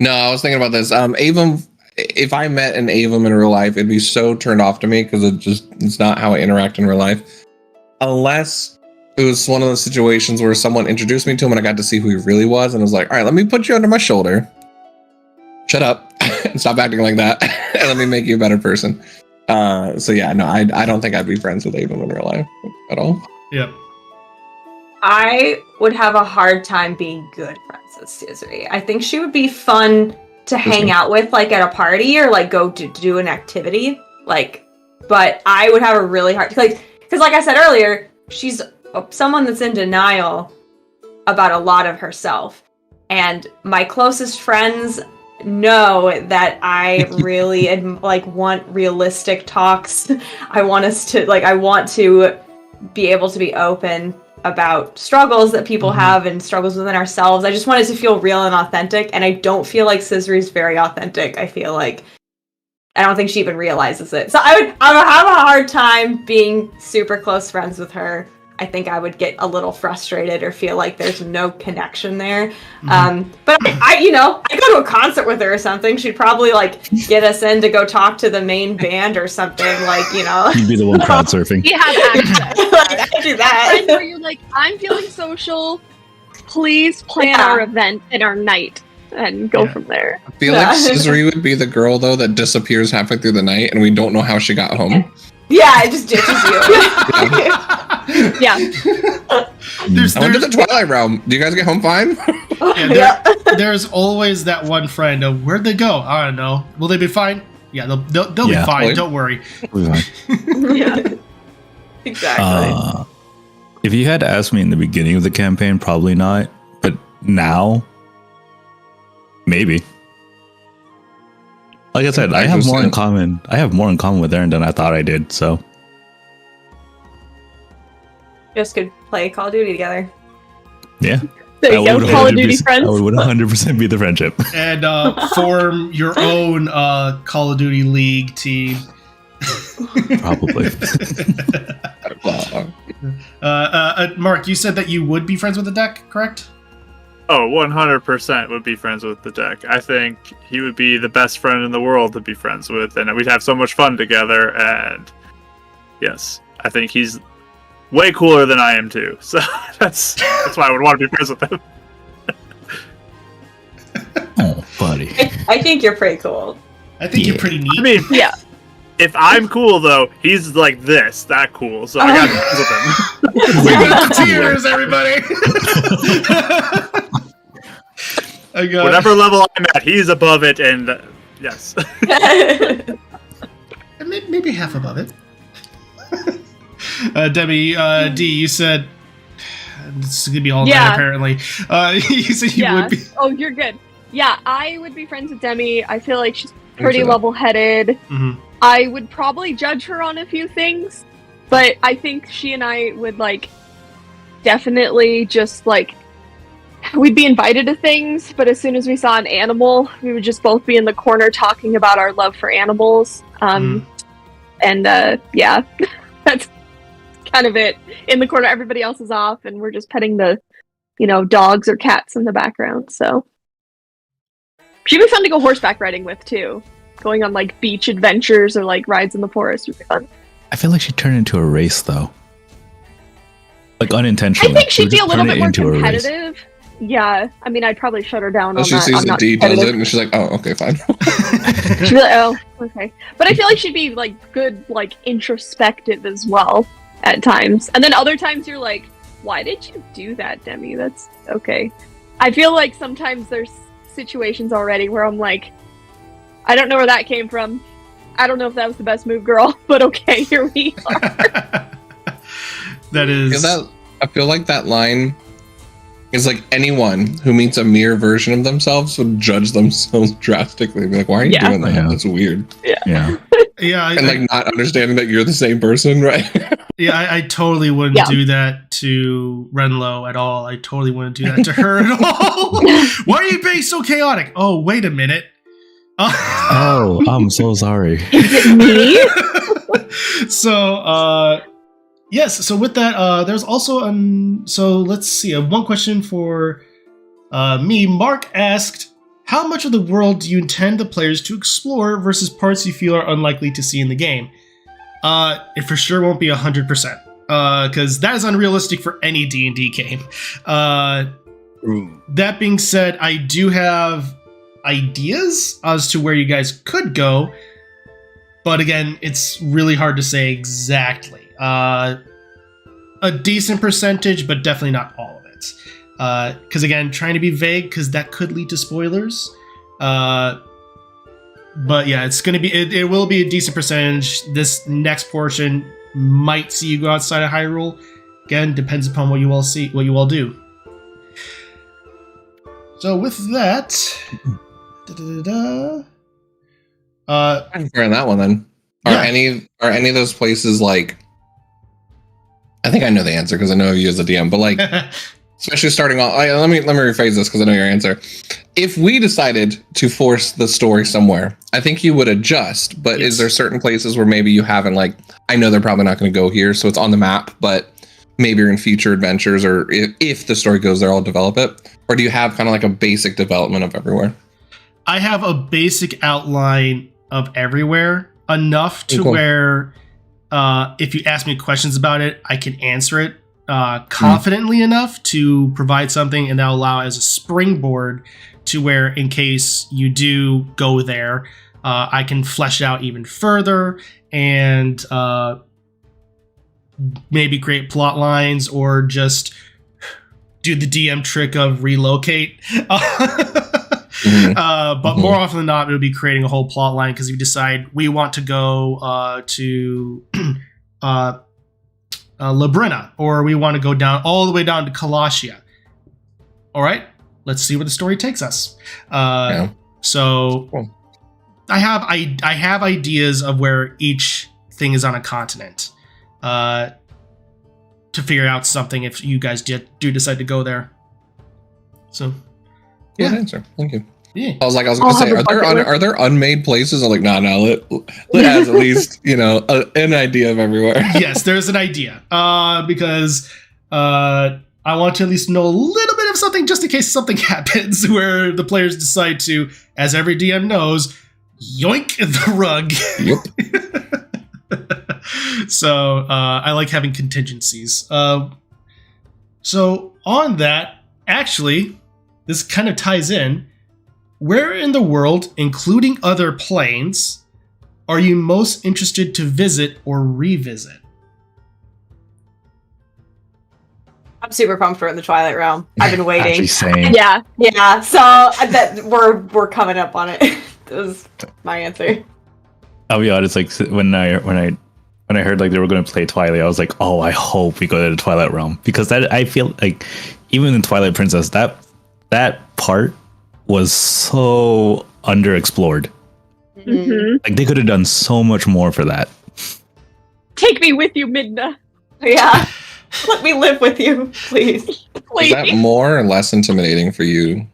No, I was thinking about this. Avum, if I met an Avum in real life, it'd be so turned off to me because it's not how I interact in real life. Unless it was one of those situations where someone introduced me to him and I got to see who he really was, and I was like, all right, let me put you under my shoulder. Shut up and stop acting like that, and let me make you a better person. So yeah, no, I don't think I'd be friends with Avum in real life at all. Yep. I would have a hard time being good friends with Scissory. I think she would be fun to hang out with, like, at a party or, like, go to do an activity. Like, but I would have a really hard... Because like I said earlier, she's someone that's in denial about a lot of herself. And my closest friends know that I really, want realistic talks. I want to be able to be open about struggles that people have and struggles within ourselves. I just want it to feel real and authentic, and I don't feel like Scissory's very authentic. I don't think she even realizes it. So I would have a hard time being super close friends with her. I think I would get a little frustrated or feel like there's no connection there. But I go to a concert with her or something. She'd probably get us in to go talk to the main band or something. You'd be the one crowd surfing. We have access. I do that. And where you're like, I'm feeling social. Please plan our event and our night and go from there. I feel like Scissory would be the girl though that disappears halfway through the night and we don't know how she got home. Yeah, it just ditches you. Yeah. I went to the Twilight Realm. Do you guys get home fine? There's always that one friend of, where'd they go? I don't know. Will they be fine? Yeah, they'll be fine. Probably. Don't worry. Yeah. Exactly. If you had to ask me in the beginning of the campaign, probably not. But now, maybe. Like I said, I have more in common. I have more in common with Aaron than I thought I did. So Just could play Call of Duty together. yeah, There you go, Call of Duty friends. I would 100% be the friendship. And form your own Call of Duty League team. Probably. Mark, you said that you would be friends with the deck, correct? Oh, 100% would be friends with the deck. I think he would be the best friend in the world to be friends with, and we'd have so much fun together. And yes, I think he's way cooler than I am too. So that's why I would want to be friends with him. Oh, buddy. I think you're pretty cool. I think you're pretty neat. I mean, Yeah. if I'm cool though, he's like that cool. So I got to be friends with him. We got the tears, everybody. I got Whatever level I'm at, he's above it, and yes. maybe half above it. Debbie, D, you said this is gonna be all Yeah. night. Apparently, you said you would be. Oh, you're good. Yeah, I would be friends with Demi. I feel like she's pretty Thanks for that. level-headed. Mhm. I would probably judge her on a few things, but I think she and I would definitely just we'd be invited to things, but as soon as we saw an animal, we would just both be in the corner talking about our love for animals. And yeah, that's kind of it. In the corner, everybody else is off, and we're just petting the, dogs or cats in the background. So she'd be fun to go horseback riding with too. Going on beach adventures or rides in the forest would be fun. I feel like she'd turn into a race though. Unintentionally. I think she'd be a little bit more into a race. competitive. Yeah, I mean, I'd probably shut her down Well, on she that. sees I'm that not D does it, competitive. and she's like, "Oh, okay, fine." She'd be like, oh, okay. But I feel like she'd be good, introspective as well at times. And then other times you're like, why did you do that, Demi? That's okay. I feel like sometimes there's situations already where I'm like, I don't know where that came from. I don't know if that was the best move, girl, but okay, here we are. That is. I feel like that line is anyone who meets a mirror version of themselves would judge themselves drastically. Be like, why are you doing that? Yeah. That's weird. Yeah. Yeah, And not understanding that you're the same person, right? yeah, I totally wouldn't Yeah. do that to Renlo at all. I totally wouldn't do that to her at all. Why are you being so chaotic? Oh, wait a minute. Oh, I'm so sorry. Me? So, yes. So with that, there's also so let's see. One question for me. Mark asked, "How much of the world do you intend the players to explore versus parts you feel are unlikely to see in the game?" It for sure won't be 100%, because that is unrealistic for any D&D game. That being said, I do have ideas as to where you guys could go, but again, it's really hard to say exactly. A decent percentage, but definitely not all of it. Because again, trying to be vague, because that could lead to spoilers. But yeah, it's gonna be. It will be a decent percentage. This next portion might see you go outside of Hyrule. Again, depends upon what you all see, what you all do. So with that, I'm fair on that one then. Are any of those places I think I know the answer because I know you as a DM, but especially starting off. Let me rephrase this because I know your answer. If we decided to force the story somewhere, I think you would adjust. But Yes. is there certain places where maybe you haven't I know they're probably not going to go here, so it's on the map, but maybe in future adventures or if the story goes there, I'll develop it. Or do you have kind of a basic development of everywhere? I have a basic outline of everywhere, enough to Cool. where if you ask me questions about it, I can answer it confidently enough to provide something, and that'll allow as a springboard to where, in case you do go there, I can flesh it out even further and maybe create plot lines or just do the DM trick of relocate. But more often than not, it'll be creating a whole plot line because you decide we want to go to Labrina, or we want to go down all the way down to Kalashia. All right, let's see where the story takes us. So Cool. I have ideas of where each thing is on a continent to figure out something if you guys do decide to go there. So Good answer. Thank you. Yeah. I was gonna I'll say, have a bucket list. are there unmade places? I'm like, no, let has at least an idea of everywhere. Yes, there's an idea. Because I want to at least know a little bit of something just in case something happens where the players decide to, as every DM knows, yoink the rug. Yep. So I like having contingencies. So on that, actually, this kind of ties in. Where in the world, including other planes, are you most interested to visit or revisit? I'm super pumped for in the Twilight Realm. I've been waiting. Actually, same. Yeah. Yeah, so that we're coming up on it. That was my answer. I'll be honest. Like when I heard like they were going to play Twilight, I was like, oh, I hope we go to the Twilight Realm, because that I feel like even in Twilight Princess, that part was so underexplored. Mm-hmm. Like they could have done so much more for that. Take me with you, Midna. Yeah. Let me live with you, please. Is Please. that more or less intimidating for you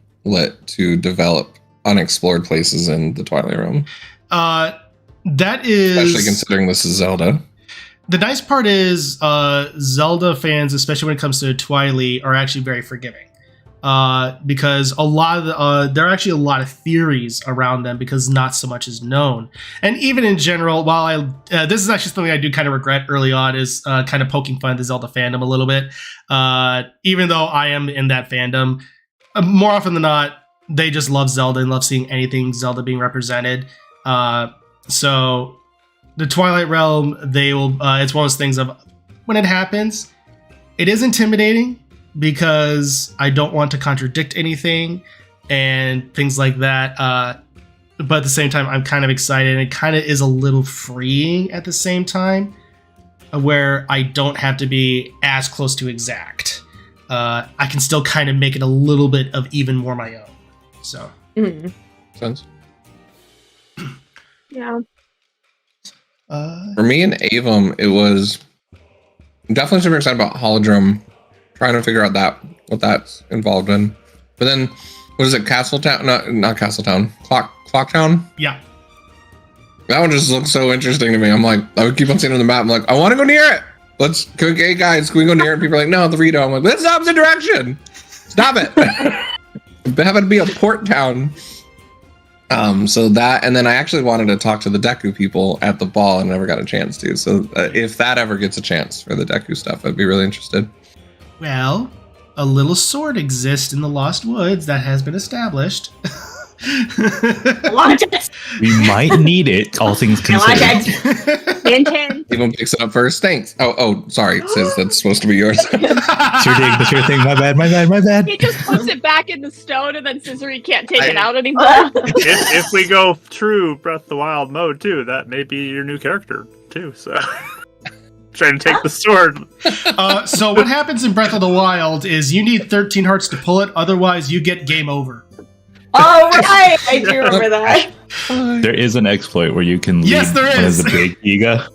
to develop unexplored places in the Twilight Realm? That is, Especially considering this is Zelda. the nice part is Zelda fans, especially when it comes to Twilight, are actually very forgiving. Because a lot of there are actually a lot of theories around them because not so much is known. And even in general, while this is actually something I do kind of regret early on, is kind of poking fun at the Zelda fandom a little bit. Even though I am in that fandom, more often than not, they just love Zelda and love seeing anything Zelda being represented. So the Twilight Realm, they will. It's one of those things of when it happens, it is intimidating, because I don't want to contradict anything and things like that. But at the same time, I'm kind of excited, and it kind of is a little freeing at the same time, where I don't have to be as close to exact. I can still kind of make it a little bit of even more my own. So. Mm. Sense. Yeah. For me and Avum, it was definitely super excited about Holodrum, trying to figure out what that's involved in. But then, what is it, Castletown? Not Castletown. Clocktown? Yeah. That one just looks so interesting to me. I'm like, I would keep on seeing it on the map. I'm like, I want to go near it. Hey guys, can we go near it? People are like, no, the Rito. I'm like, that's the opposite direction. Stop it. Have it be a port town. So that, and then I actually wanted to talk to the Deku people at the ball and never got a chance to. So if that ever gets a chance for the Deku stuff, I'd be really interested. Well, a little sword exists in the Lost Woods that has been established. Launch it. We might need it, all things Launch considered. it. 10. Even picks it up first. Thanks. Oh, sorry. It says that's supposed to be yours. That's your thing. My bad. He just puts it back in the stone, and then Scissory can't take it out anymore. If we go through Breath of the Wild mode too, that may be your new character too. So trying to take the sword. So what happens in Breath of the Wild is you need 13 hearts to pull it, otherwise you get game over. Oh, right. I do remember that. There is an exploit where you can lead Yes, there one is. of the big Giga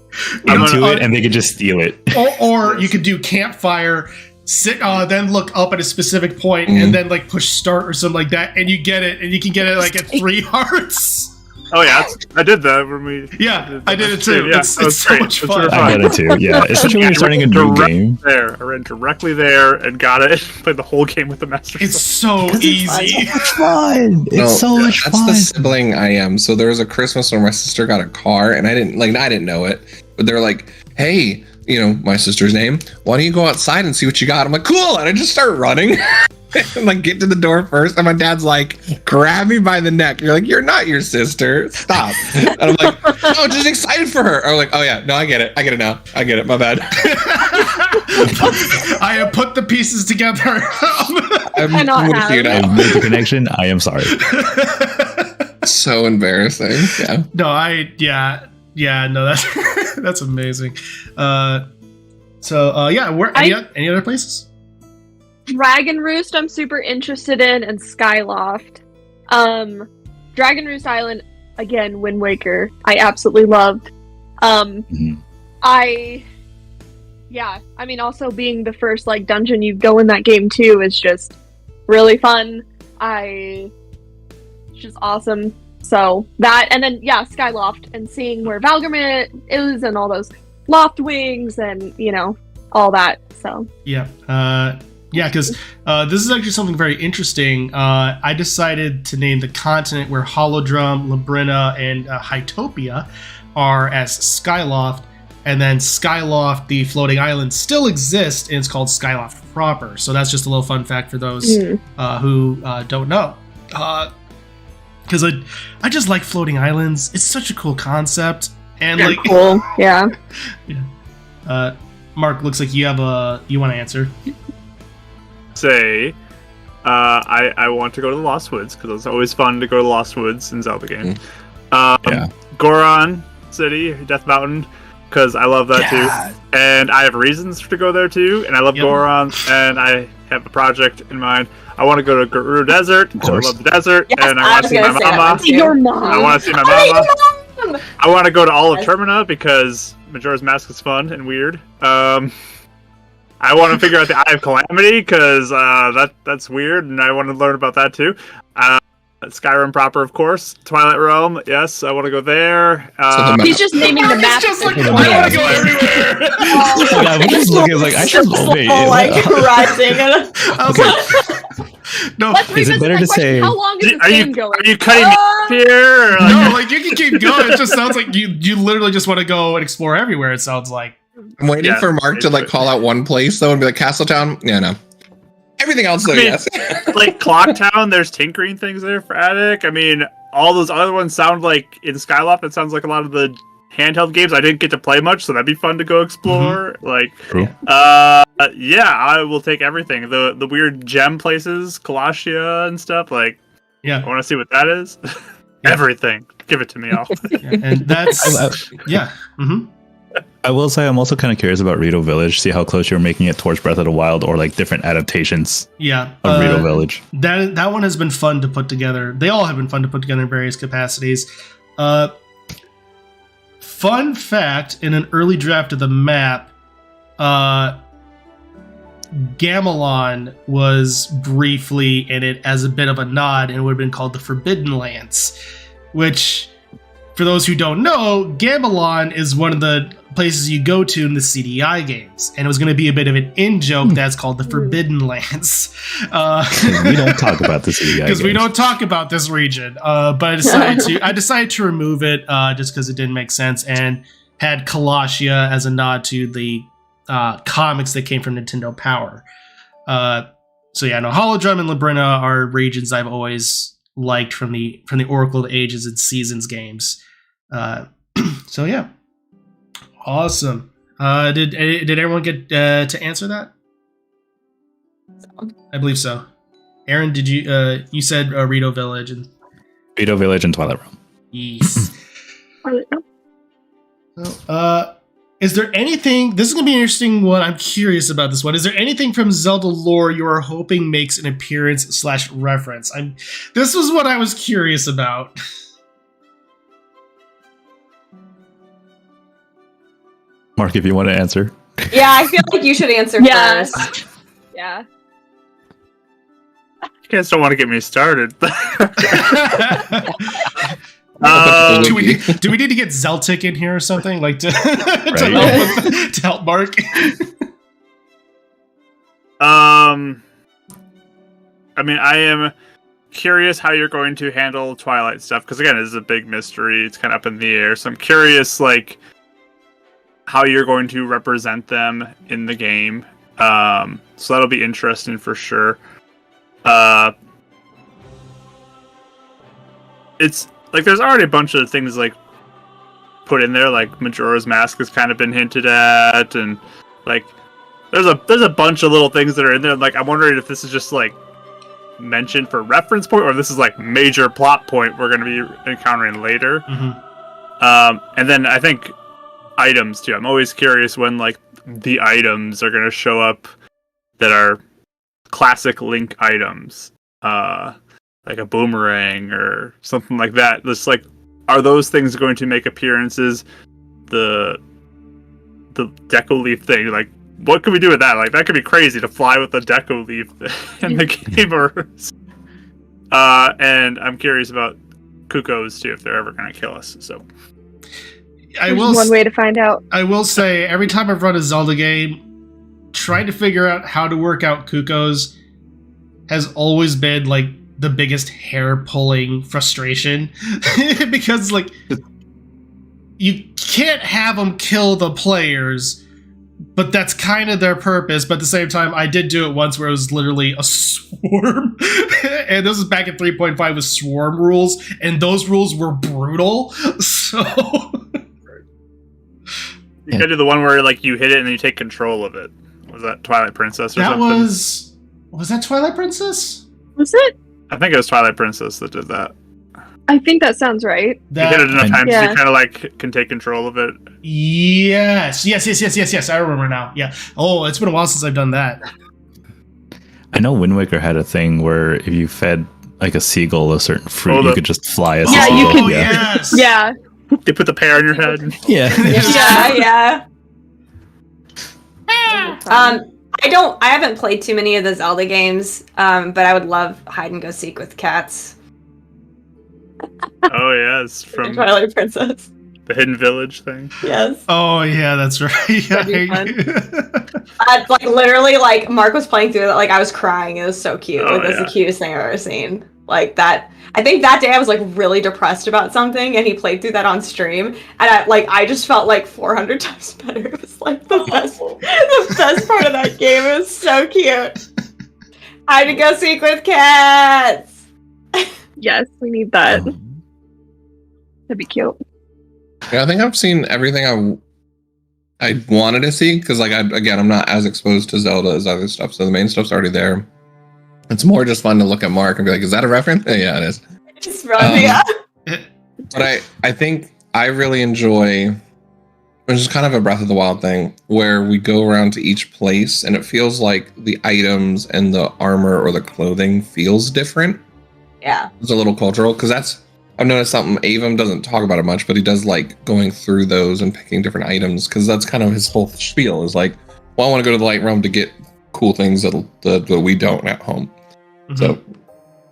into it, and they can just steal it. Or you could do campfire, sit, then look up at a specific point, and then like push start or something like that, and you get it, and you can get it like at 3 hearts. Oh yeah, I did that when we. Yeah, I did it too. Yeah, It's that was so great. much It was fun. really I got it too. Yeah, especially when you're starting a new game. I ran directly there and got it. Played the whole game with the Master It's Sword. so easy. Fun. It's so much that's fun. the sibling I am. So there was a Christmas where my sister got a car, and I didn't know it, but they're like, "Hey, my sister's name. Why don't you go outside and see what you got?" I'm like, "Cool," and I just start running. And like get to the door first, and my dad's like, grab me by the neck. You're like, you're not your sister. Stop. And I'm like, oh, just excited for her. I'm like, oh yeah, no, I get it. I get it now. I get it. My bad. I have put the pieces together. I'm Cannot with have. you now. I've made the connection. I am sorry. So embarrassing. Yeah. No, that's that's amazing. Where any other places? Dragon Roost, I'm super interested in, and Skyloft. Dragon Roost Island, again, Wind Waker, I absolutely loved. Also being the first dungeon you go in that game too is just really fun. It's just awesome. So that, and then Skyloft, and seeing where Valgrimmar is, and all those loft wings, and all that. So yeah, because this is actually something very interesting. I decided to name the continent where Holodrum, Labrina, and Hytopia are as Skyloft, and then Skyloft, the floating island, still exists, and it's called Skyloft proper. So that's just a little fun fact for those who don't know. Because I just like floating islands. It's such a cool concept, and they're cool. Yeah. Mark, looks like you want to answer. Say, I want to go to the Lost Woods because it's always fun to go to the Lost Woods in Zelda games. Goron City, Death Mountain, because I love that too, and I have reasons to go there too, and I love Goron, and I have a project in mind. I want to go to Gerudo Desert because I love the desert, and I want to see my mama. Your mom. I want to see my mama. I want to go to all of Termina because Majora's Mask is fun and weird. I want to figure out the Eye of Calamity because that's weird, and I want to learn about that too. Skyrim proper, of course. Twilight Realm, yes, I want to go there. He's just naming the map. Just like, I want to go everywhere. I'm just looking like I should wait. Rising. I was like, no. Is it better to say? How long is this game going? Are you cutting me here? Or No, like you can keep going. It just sounds like you literally just want to go and explore everywhere. It sounds like. I'm waiting for Mark to call out one place though and be like Castletown. Yeah, no. Everything else though, yes. Like Clocktown, there's tinkering things there for Attic. I mean, all those other ones sound like in Skyloft. It sounds like a lot of the handheld games I didn't get to play much, so that'd be fun to go explore. True. I will take everything. The weird gem places, Kalashia and stuff. I want to see what that is. Everything. Give it to me all. And that's I will say I'm also kind of curious about Rito Village. See how close you're making it towards Breath of the Wild, or like different adaptations. Of Rito Village. That one has been fun to put together. They all have been fun to put together in various capacities. Fun fact: in an early draft of the map, Gamelon was briefly in it as a bit of a nod, and it would have been called the Forbidden Lands, which, for those who don't know, Gamelon is one of the places you go to in the CDI games, and it was going to be a bit of an in-joke that's called the Forbidden Lands. We don't talk about the CDI because we don't talk about this region. But I decided to remove it just because it didn't make sense, and had Kalashia as a nod to the comics that came from Nintendo Power. Holodrum and Labrina are regions I've always liked from the Oracle of Ages and Seasons games. Awesome. Did everyone get to answer that? I believe so. Aaron, did you you said Rito Village and Twilight Realm. Yes. Is there anything? This is gonna be an interesting one. I'm curious about this one. Is there anything from Zelda lore you are hoping makes an appearance / reference? This was what I was curious about. Mark, if you want to answer. Yeah, I feel like you should answer first. Yeah. You guys don't want to get me started. Do we need to get Zeltic in here or something to help Mark? I mean, I am curious how you're going to handle Twilight stuff because again, this is a big mystery. It's kind of up in the air, so I'm curious, how you're going to represent them in the game. So that'll be interesting for sure. It's there's already a bunch of things put in there, Majora's Mask has kind of been hinted at, and there's a bunch of little things that are in there. I'm wondering if this is just mentioned for reference point, or this is major plot point we're going to be encountering later. Mm-hmm. And then I think items too. I'm always curious when the items are going to show up that are classic Link items, like a boomerang or something like that. Just are those things going to make appearances? The Deco Leaf thing, what could we do with that? That could be crazy to fly with a Deco Leaf in the game. Or And I'm curious about Cuckoos too, if they're ever going to kill us. So There's one way to find out. I will say, every time I've run a Zelda game, trying to figure out how to work out Cuckoos has always been like the biggest hair-pulling frustration. Because like you can't have them kill the players, but that's kind of their purpose. But at the same time, I did do it once where it was literally a swarm. And this was back in 3.5 with swarm rules, and those rules were brutal. So you gotta do the one where like you hit it and then you take control of it. Was that Twilight Princess or that something? was that Twilight Princess? Was it? I think it was Twilight Princess that did that. I think that sounds right. You hit it enough times, Yeah. you kind of like can take control of it. Yes. I remember now. Yeah. Oh, it's been a while since I've done that. I know Wind Waker had a thing where if you fed like a seagull a certain fruit, Oh, you could just fly as Yeah, a you seagull. could- Oh, yes. Yeah. They put the pear on your head. Yeah. Yeah. I haven't played too many of the Zelda games, but I would love hide and go seek with cats. Oh yes, from Twilight Princess. the Hidden Village thing. Yes. Oh yeah, that's right. That'd be Like literally, like Mark was playing through it, like I was crying. It was so cute. Oh, Like that's yeah. the cutest thing I've ever seen. Like that. I think that day I was like really depressed about something, and he played through that on stream, and I just felt like 400 times better. It was like the best part of that game. It was so cute. I had to go seek with cats. Yes, we need that. That'd be cute. Yeah, I think I've seen everything I wanted to see because, like, I'm not as exposed to Zelda as other stuff, so the main stuff's already there. It's more just fun to look at Mark and be like, "Is that a reference?" Yeah, it is. It's really But I think I really enjoy, which is kind of a Breath of the Wild thing, where we go around to each place and it feels like the items and the armor or the clothing feels different. yeah. It's a little cultural because I've noticed something. Avum doesn't talk about it much, but he does like going through those and picking different items because that's kind of his whole spiel. Is like, well, I want to go to the Light Realm to get cool things that we don't at home. Mhm. So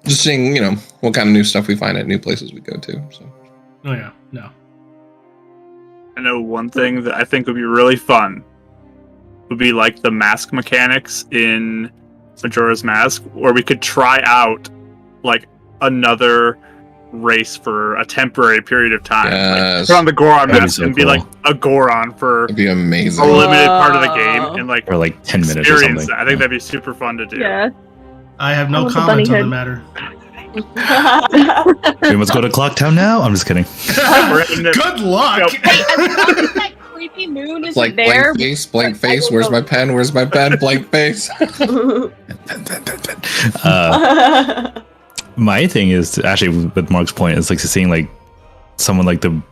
just seeing, what kind of new stuff we find at new places we go to. So Oh yeah, no. I know one thing that I think would be really fun would be like the mask mechanics in Majora's Mask, where we could try out like another race for a temporary period of time. Yes. Like, put on the Goron That'd be mask so and be cool. like a Goron for it'd be amazing. a limited part of the Whoa. game and like Or like 10 minutes or experience something. that. I think that'd be super fun to do. Yeah. I have I no want the comment bunny on the head. matter. We must go to Clocktown now? I'm just kidding. We're heading to- Good luck. Yep. Hey, as long as that creepy moon is Like there. blank face. Where's my pen? Where's my pen? Blank face. My thing is actually with Mark's point is like seeing like someone like the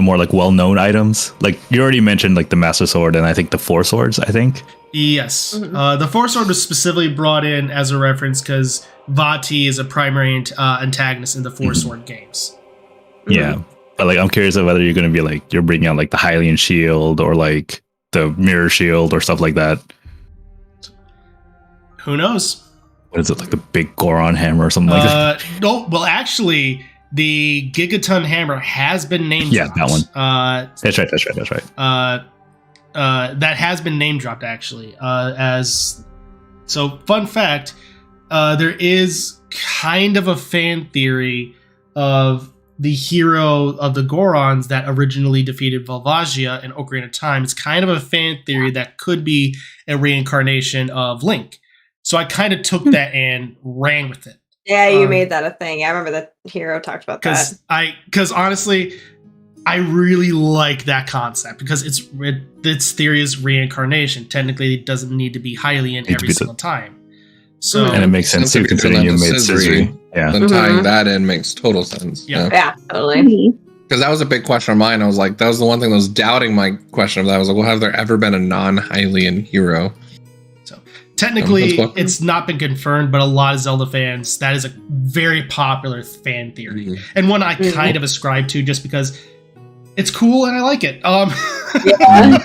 more like well-known items. Like you already mentioned like the Master Sword and I think the Four Swords, I think. Yes. Mhm. The Four Sword was specifically brought in as a reference because Vati is a primary antagonist in the Four Sword games. Yeah. But like I'm curious of whether you're going to be like you're bringing out like the Hylian shield or like the mirror shield or stuff like that. Who knows? What is it, like the big Goron hammer or something like that? No, well, actually, the Gigaton Hammer has been named. Yeah, that one. That's right. That has been name dropped actually. Fun fact, there is kind of a fan theory of the hero of the Gorons that originally defeated Volvagia in Ocarina of Time. It's kind of a fan theory that could be a reincarnation of Link. So I kind of took that and ran with it. Yeah, you made that a thing. Yeah, I remember the hero talked about that. Because honestly, I really like that concept because its theory is reincarnation. Technically, it doesn't need to be Hylian every single time. So And it makes sense too, considering you made Scissory. Yeah. Then tying that in makes total sense. Yeah. Yeah, totally. Mhm. Because that was a big question of mine. I was like, that was the one thing that was doubting my question of that. I was like, well, have there ever been a non-Hylian hero? technically, That's what- it's not been confirmed, but a lot of Zelda fans, that is a very popular fan theory. Mhm. And one I kind of ascribe to just because it's cool and I like it. Yeah.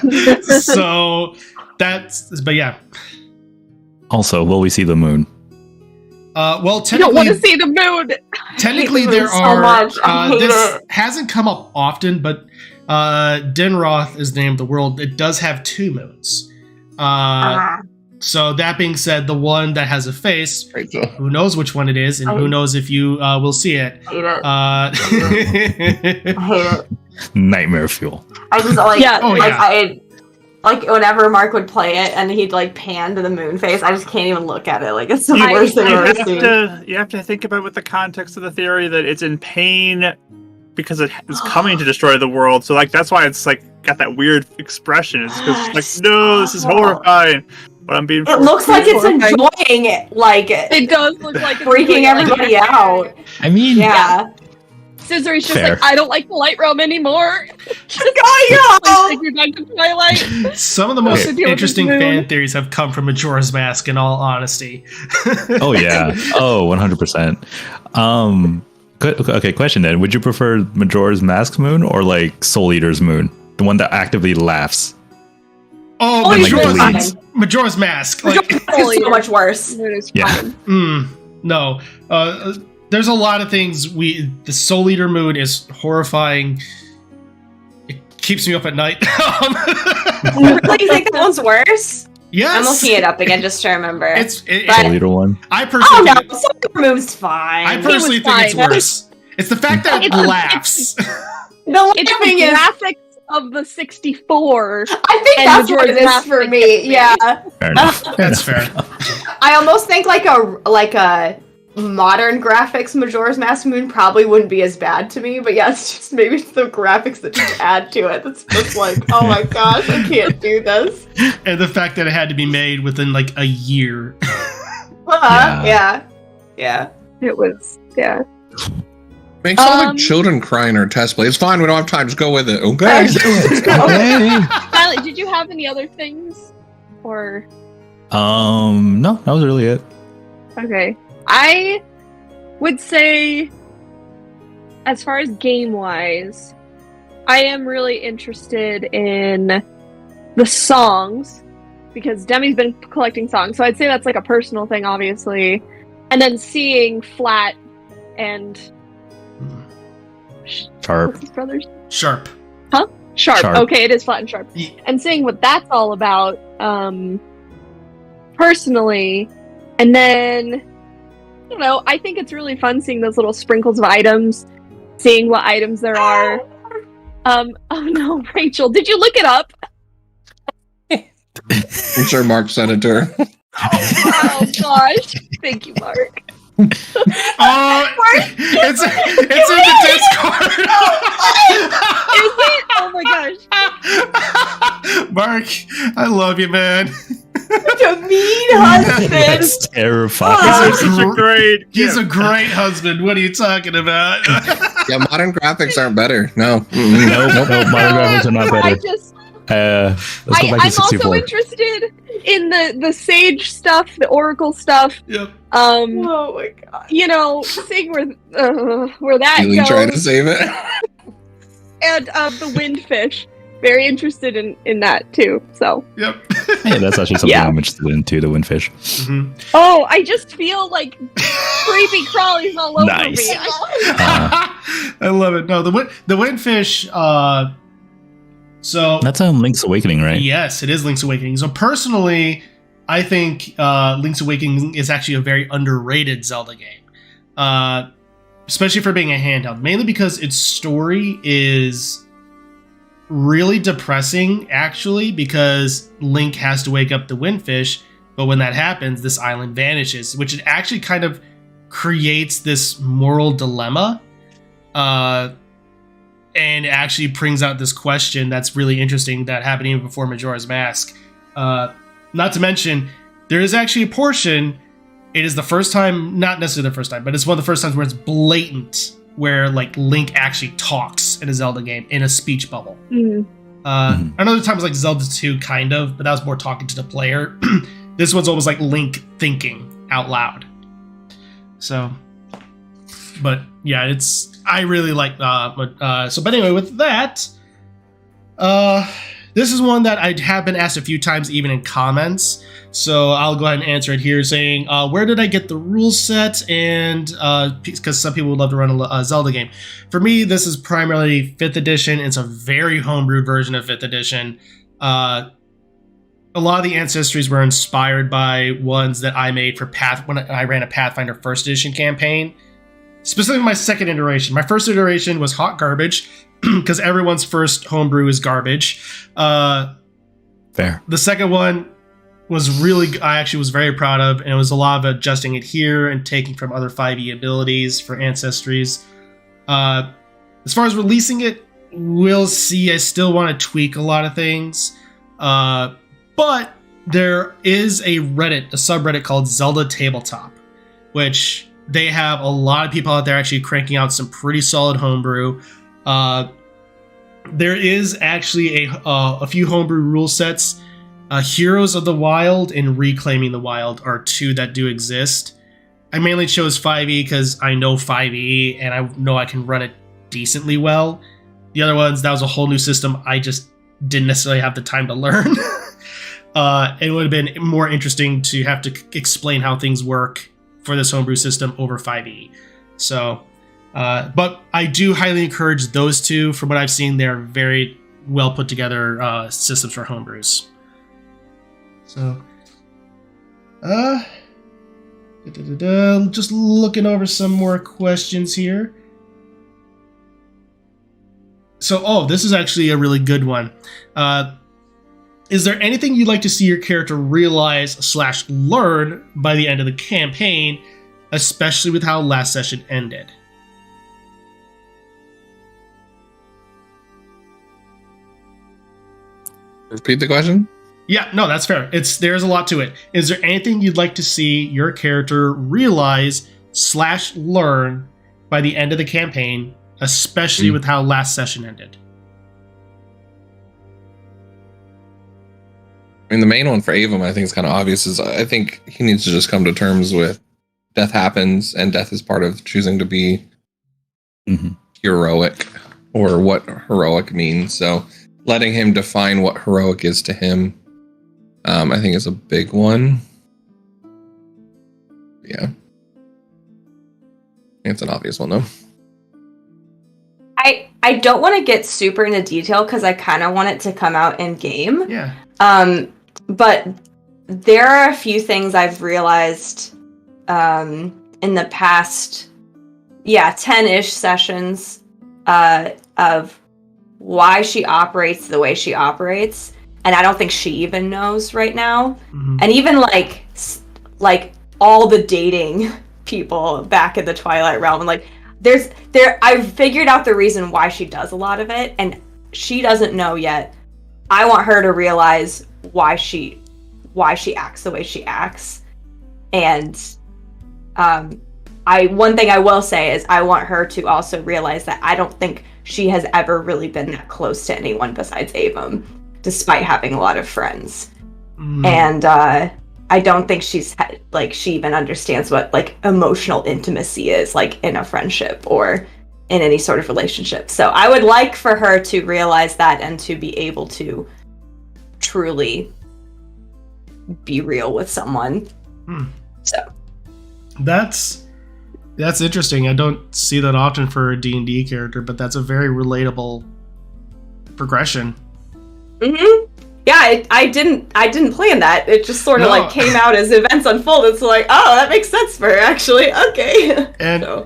So but yeah. Also, will we see the moon? Well, You don't want to technically, see the moon. technically I hate there moons so are. much. I hate This it. hasn't come up often, but Dinroth is the name of the world. It does have 2 moons. So that being said, the one that has a face, Rachel. who knows which one it is, and who knows if you will see it. I hate it. Uh, I hate it. Nightmare fuel. I just like, Yeah. Oh, like yeah. I like whenever Mark would play it and he'd like pan to the moon face, I just can't even look at it. Like it's the You, worst thing I've ever seen. you have to think about it with the context of the theory that it's in pain because it is coming to destroy the world. So like that's why it's like got that weird expression. It's because like no, this is horrifying. But I'm being. It looks like it's enjoying it, like It does look like it's freaking really, like, everybody out. I mean, Yeah. Scissory's just Fair. like, I don't like the light realm anymore. I Like, you're back to Twilight. some of the most Okay. Deal with interesting this moon. fan theories have come from Majora's Mask, in all honesty. oh yeah, 100%. Okay, question then: would you prefer Majora's Mask moon or like Soul Eater's moon, the one that actively laughs? Oh, Oh, Majora's Mask. Like, It's so much worse. Moon is Yeah. fine. no. There's a lot of things. The Soul Eater moon is horrifying. It keeps me up at night. Really, you think that one's worse? Yes. I'm looking it up again just to remember. But Soul Eater one. I Oh personally, no, think, Solar Moon's fine. I personally was think it's fine. worse. It's the fact that it It's the- laughs. the It's laughing the is. graphics of the 64. I think and that's what it Majora's is Mask for makes me. it Yeah, Fair enough. That's fair. I almost think like a modern graphics Majora's Mask Moon probably wouldn't be as bad to me. But yeah, it's just maybe it's the graphics that just add to it. That's just like, oh my gosh, I can't do this. And the fact that it had to be made within like a year. Yeah. It was, yeah. Makes all like children crying or test play. It's fine. We don't have time. Just go with it. Okay. Violet, did you have any other things? Or, No, that was really it. okay. I would say, as far as game-wise, I am really interested in the songs, because Demi's been collecting songs, so I'd say that's like a personal thing, obviously. And then seeing Flat and Sharp. what's his brother's? Sharp. Sharp. Sharp. Okay, it is Flat and Sharp. Yeah. And seeing what that's all about, personally. And then, you know, I think it's really fun seeing those little sprinkles of items, seeing what items there are. Oh no, Rachel, did you look it up? I'm sure Mark sent it to her. Oh gosh. Thank you, Mark. Oh, it's in the Discord. Is it? Oh my gosh. Mark, I love you, man. Such a mean husband. That's terrifying. Oh. He's such a great. He's a gift. great husband. What are you talking about? Yeah, modern graphics aren't better. No. No, modern graphics are not I better. just Let's go back to I'm also 64. interested in the sage stuff, the oracle stuff. Yep. Oh my god. You know, seeing where that Really goes, trying to save it. and the windfish. Very interested in that too. So, Yep. Yeah, that's actually something Yeah. I'm interested in too, the windfish. Mhm. oh, I just feel like creepy crawlies all over Nice. me. I love it. No, the windfish. So That's Link's Awakening, right? yes, it is Link's Awakening. So personally, I think Link's Awakening is actually a very underrated Zelda game, especially for being a handheld. Mainly because its story is really depressing, actually, because Link has to wake up the windfish, but when that happens, this island vanishes, which it actually kind of creates this moral dilemma. And it actually brings out this question that's really interesting that happened even before Majora's Mask. Not to mention, there is actually a portion, it is the first time, not necessarily the first time, but it's one of the first times where it's blatant, where like Link actually talks in a Zelda game in a speech bubble. Mhm. Another time was like Zelda 2, kind of, but that was more talking to the player. This one's almost like Link thinking out loud. So, but yeah, it's, I really like, but anyway, with that, this is one that I have been asked a few times, even in comments. So I'll go ahead and answer it here, saying, where did I get the rule set? And because some people would love to run a Zelda game. For me, this is primarily 5th edition. It's a very homebrewed version of 5th edition. A lot of the ancestries were inspired by ones that I made for when I ran a Pathfinder 1st edition campaign. Specifically my 2nd iteration. My 1st iteration was hot garbage, because everyone's first homebrew is garbage. Fair. The 2nd one was I actually was very proud of, and it was a lot of adjusting it here and taking from other 5e abilities for ancestries. As far as releasing it, we'll see. I still want to tweak a lot of things. But there is a subreddit called Zelda Tabletop, which they have a lot of people out there actually cranking out some pretty solid homebrew. There is actually a few homebrew rule sets. Heroes of the Wild and Reclaiming the Wild are 2 that do exist. I mainly chose 5e because I know 5e and I know I can run it decently well. The other ones, that was a whole new system I just didn't necessarily have the time to learn. It would have been more interesting to have to explain how things work for this homebrew system over 5e. So, but I do highly encourage those 2. From what I've seen, they're very well put together systems for homebrews. So, just looking over some more questions here. So, this is actually a really good one. Is there anything you'd like to see your character realize/learn by the end of the campaign, especially with how last session ended? Repeat the question? Yeah, no, that's fair. There's a lot to it. Is there anything you'd like to see your character realize/learn by the end of the campaign, especially with how last session ended? I mean, the main one for Avum, I think is kind of obvious, is I think he needs to just come to terms with death happens, and death is part of choosing to be heroic, or what heroic means. So letting him define what heroic is to him, I think is a big one. Yeah. It's an obvious one, though. I don't want to get super into detail because I kind of want it to come out in game. Yeah. But there are a few things I've realized in the past, 10-ish sessions of why she operates the way she operates, and I don't think she even knows right now. Mm-hmm. And even like all the dating people back in the Twilight Realm, and I've figured out the reason why she does a lot of it, and she doesn't know yet. I want her to realize why she acts the way she acts. And one thing I will say is I want her to also realize that I don't think she has ever really been that close to anyone besides Avum, despite having a lot of friends. And I don't think she even understands what emotional intimacy is in a friendship or in any sort of relationship. So I would like for her to realize that and to be able to truly be real with someone. So that's interesting. I don't see that often for a D&D character, but that's a very relatable progression. Yeah, I didn't plan that. It just sort of came out as events unfolded. So that makes sense for her, actually. Okay. And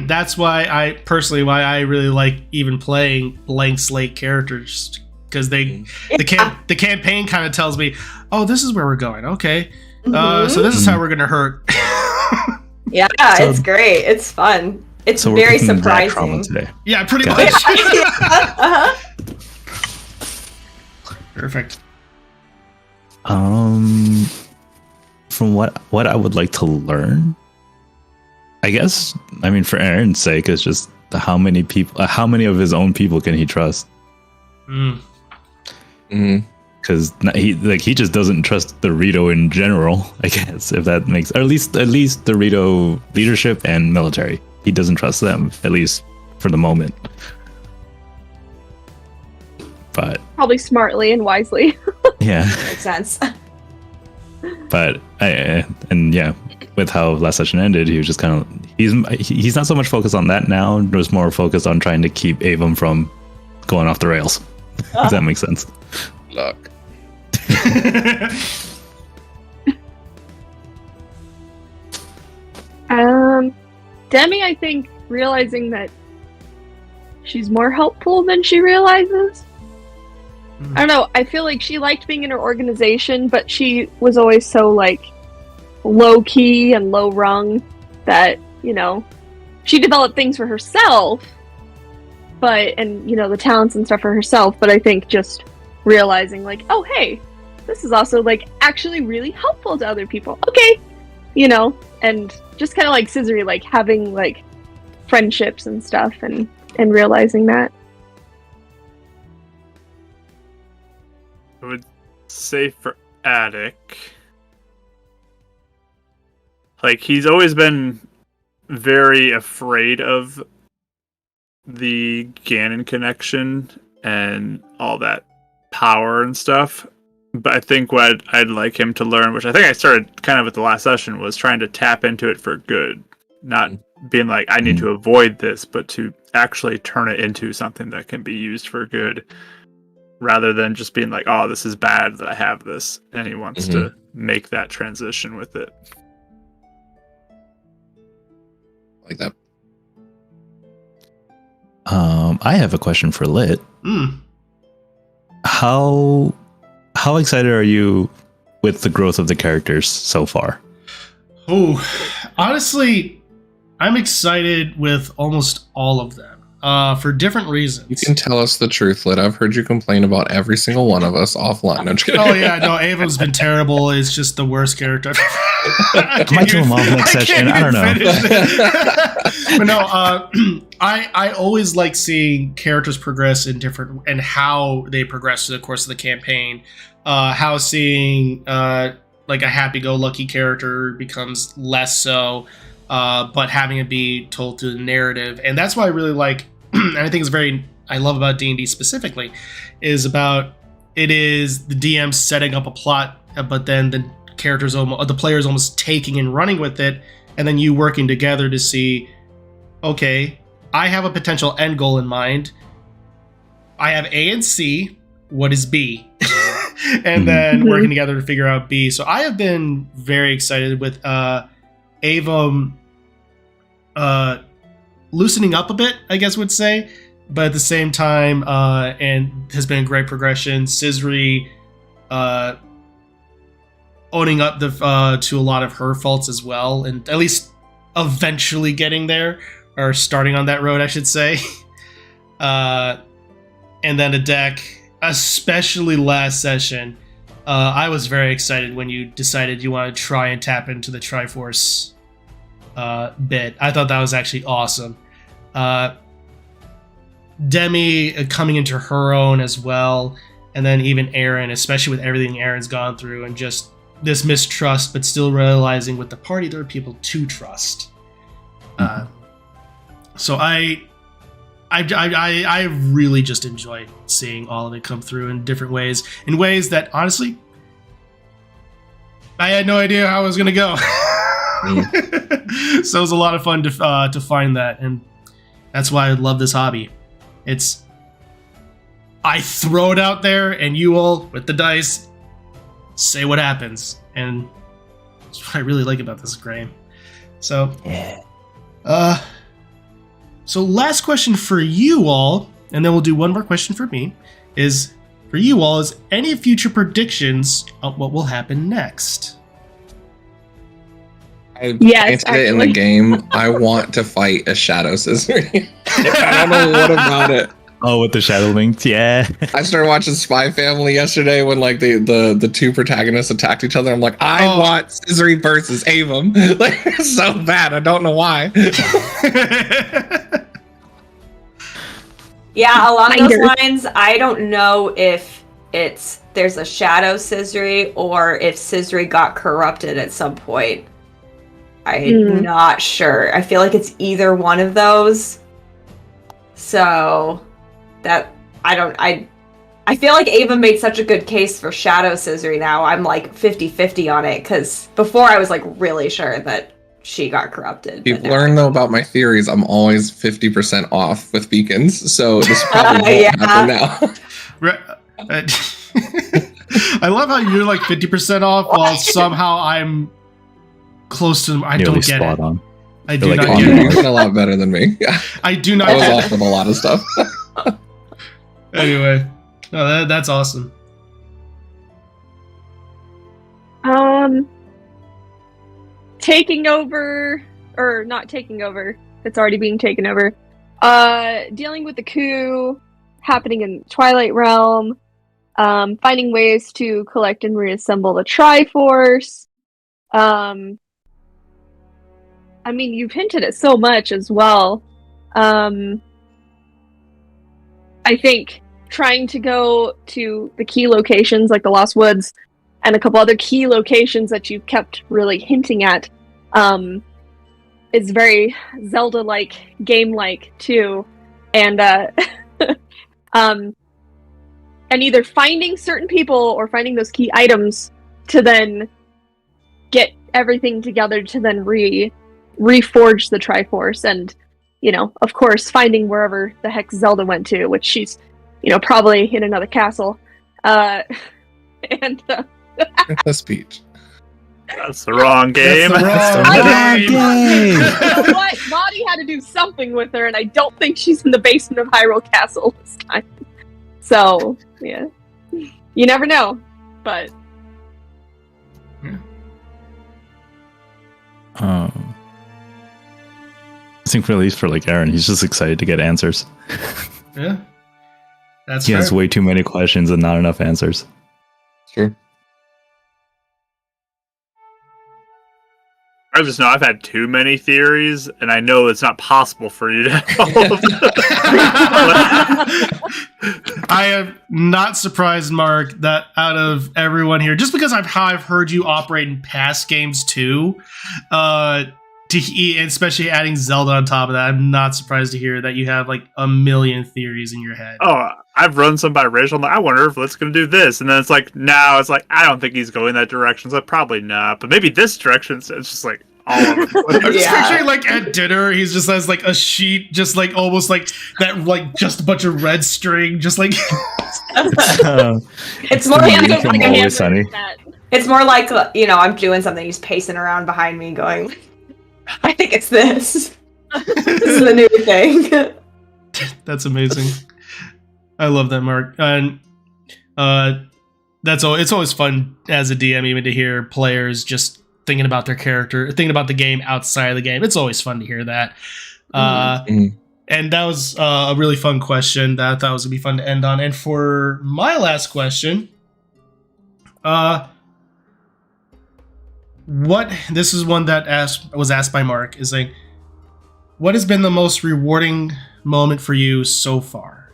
that's why I really like even playing blank slate characters, because the campaign kind of tells me, this is where we're going. Okay. So this is how we're gonna hurt. Yeah, so, it's great. It's fun. It's very surprising. Today. Yeah, pretty much. Yeah. Perfect. From what I would like to learn, I guess, for Aaron's sake, it's just how many of his own people can he trust? Because he just doesn't trust the Rito in general, I guess, if that makes, or at least the Rito leadership and military. He doesn't trust them, at least for the moment. but Probably smartly and wisely. yeah. Makes sense. But with how last session ended, he was just kind of he's not so much focused on that now. There's more focused on trying to keep Avon from going off the rails. If that makes sense. Look. Demi, I think, realizing that she's more helpful than she realizes. I don't know. I feel like she liked being in her organization, but she was always so like low key and low rung that, you know, she developed things for herself, and the talents and stuff for herself. But I think just realizing like, oh hey, this is also like actually really helpful to other people. Okay, and just kind of like Scissory, like having like friendships and stuff, and realizing that. I would say for Attic, like he's always been very afraid of the Ganon connection and all that power and stuff. But I think what I'd like him to learn, which I think I started kind of at the last session, was trying to tap into it for good. Not being like, I need to avoid this, but to actually turn it into something that can be used for good. Rather than just being like, oh, this is bad that I have this. And he wants to make that transition with it. Like that. I have a question for Lit. How excited are you with the growth of the characters so far? Oh, honestly, I'm excited with almost all of them for different reasons. You can tell us the truth, Lit. I've heard you complain about every single one of us offline. No, I'm just kidding. Oh yeah, no, Ava's been terrible. It's just the worst character. I might do them all next session. I don't know. But no, I always like seeing characters progress and how they progress through the course of the campaign. How seeing like a happy-go-lucky character becomes less so, but having it be told through the narrative, and that's why I really like. And I think I love about D&D specifically, is the DM setting up a plot, but then the players almost taking and running with it, and then you working together to see, okay, I have a potential end goal in mind. I have A and C. What is B? And then working together to figure out B. So I have been very excited with Ava loosening up a bit, I guess would say, but at the same time, and has been a great progression. Scissory owning up to a lot of her faults as well, and at least eventually getting there, or starting on that road, I should say. And then a deck, especially last session, I was very excited when you decided you want to try and tap into the Triforce bit. I thought that was actually awesome. Demi coming into her own as well, and then even Aaron, especially with everything Aaron's gone through, and just this mistrust, but still realizing with the party there are people to trust. So I really just enjoyed seeing all of it come through in different ways, in ways that honestly I had no idea how it was going to go. So it was a lot of fun to find that, and that's why I love this hobby. I throw it out there, and you all with the dice say what happens, and that's what I really like about this game. So yeah. So last question for you all, and then we'll do one more question for me, is for you all, is any future predictions of what will happen next? I planted it in the game. I want to fight a Shadow Scissory. I don't know what about it. Oh, with the Shadow Links, yeah. I started watching Spy Family yesterday when like the two protagonists attacked each other. I'm like, I want Scissory versus Avon. Like, it's so bad. I don't know why. Yeah, along those lines, I don't know if there's a Shadow Scissory or if Scissory got corrupted at some point. I'm not sure. I feel like it's either one of those. So that I I feel like Ava made such a good case for Shadow Scissory now. I'm like 50-50 on it, because before I was like really sure that she got corrupted. You've learned though about my theories. I'm always 50% off with beacons, so this probably won't happen now. I love how you're like 50% off while somehow I'm close to. I don't get it. On. I do like, not Oh, get you're it. doing a lot better than me. Yeah, I do not I was get off it. with a lot of stuff. Anyway, no, that's awesome. Taking over, or not taking over, it's already being taken over. Dealing with the coup happening in Twilight Realm, finding ways to collect and reassemble the Triforce. I mean, you've hinted at so much as well. I think trying to go to the key locations like the Lost Woods and a couple other key locations that you kept really hinting at is very Zelda-like, game-like too. And and either finding certain people or finding those key items to then get everything together to then reforge the Triforce, and of course finding wherever the heck Zelda went to, which she's probably in another castle, and The speech. That's the wrong game. That's the I wrong game. you know what? Lottie had to do something with her, and I don't think she's in the basement of Hyrule Castle this time. So, yeah. You never know, but... I think for at least for like Aaron, he's just excited to get answers. Yeah, that's He has fair. way too many questions and not enough answers. Sure. I just know I've had too many theories, and I know it's not possible for you to have all of them. I am not surprised, Mark, that out of everyone here, just because I've heard you operate in past games too, and especially adding Zelda on top of that, I'm not surprised to hear that you have like a million theories in your head. Oh, I've run some by Rachel. I'm like, I wonder if Let's gonna do this, and then it's like, now it's like, I don't think he's going that direction. So probably not, but maybe this direction. So it's just like all of it. I'm just Yeah. picturing like at dinner, he's just has like a sheet, just like almost like that, like just a bunch of red string, just like. It's more the like, movie from Always Sunny. it's more like I'm doing something, he's pacing around behind me going, I think it's this. This is the new thing. That's amazing. I love that, Mark. And it's always fun as a DM even to hear players just thinking about their character, thinking about the game outside of the game. It's always fun to hear that. And that was a really fun question that I thought was gonna be fun to end on. And for my last question, this is one that was asked by Mark, is like, what has been the most rewarding moment for you so far?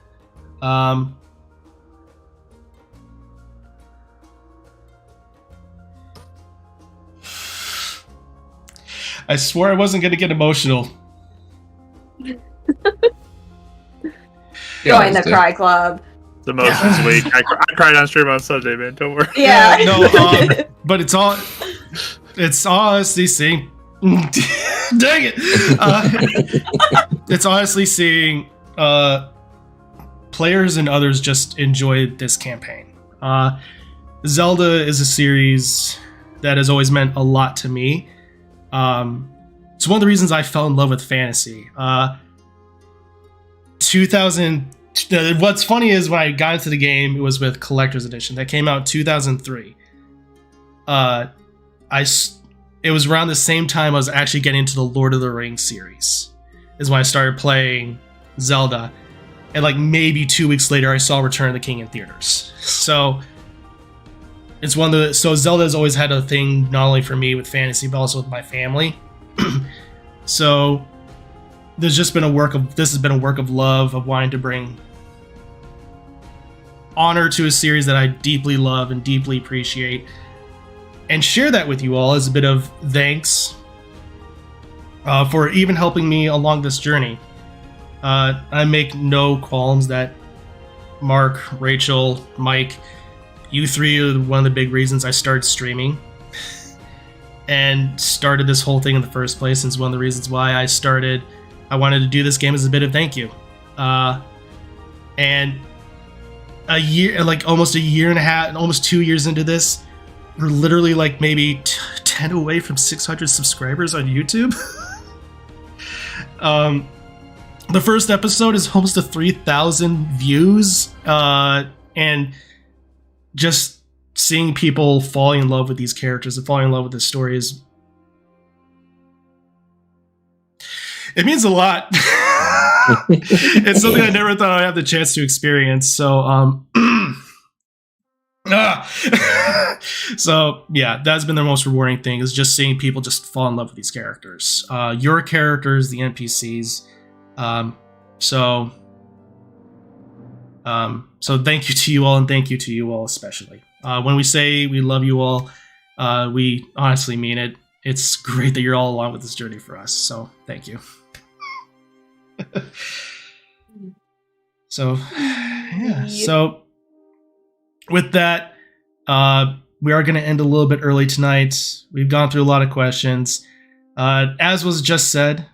I swore I wasn't going to get emotional. Join the Cry Club. The emotions week. I cried on stream on Sunday, man. Don't worry. Yeah. But it's honestly seeing. Dang it! It's honestly seeing players and others just enjoy this campaign. Zelda is a series that has always meant a lot to me. It's one of the reasons I fell in love with fantasy. 2000. What's funny is when I got into the game, it was with Collector's Edition that came out in 2003. It was around the same time I was actually getting into the Lord of the Rings series. Is when I started playing Zelda, and like maybe 2 weeks later, I saw Return of the King in theaters. So it's so Zelda has always had a thing not only for me with fantasy, but also with my family. So this has been a work of love, of wanting to bring honor to a series that I deeply love and deeply appreciate, and share that with you all as a bit of thanks for even helping me along this journey. I make no qualms that Mark, Rachel, Mike, you three are one of the big reasons I started streaming and started this whole thing in the first place. And it's one of the reasons why I wanted to do this game as a bit of thank you. And a year, like almost a year and a half, almost 2 years into this, we're literally like maybe 10 away from 600 subscribers on YouTube. The first episode is almost to 3,000 views, and just seeing people falling in love with these characters and falling in love with this story it means a lot. It's something I never thought I'd have the chance to experience. So, so yeah, that's been the most rewarding thing, is just seeing people just fall in love with these characters. Your characters, the NPCs. So thank you to you all, and thank you to you all especially. When we say we love you all, we honestly mean it. It's great that you're all along with this journey for us. So thank you. So yeah. So with that, we are going to end a little bit early tonight. We've gone through a lot of questions. As was just said,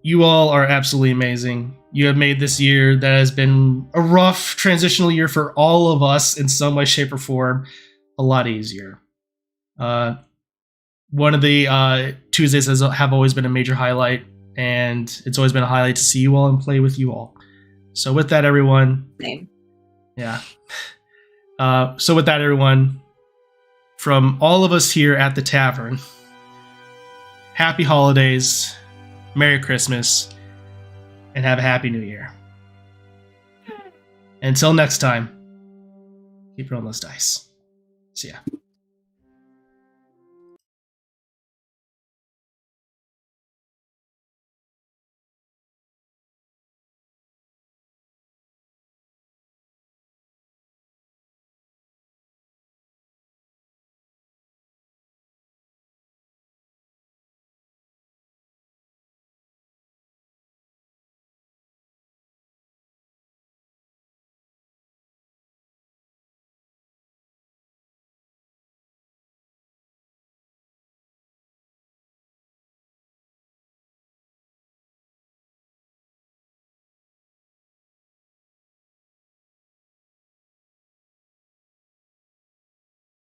you all are absolutely amazing. You have made this year that has been a rough transitional year for all of us in some way, shape, or form a lot easier. One of the Tuesdays have always been a major highlight, and it's always been a highlight to see you all and play with you all. So with that, everyone. Same. Yeah. So with that, everyone, from all of us here at the tavern, happy holidays, Merry Christmas, and have a Happy New Year. Until next time, keep rolling those dice. See ya.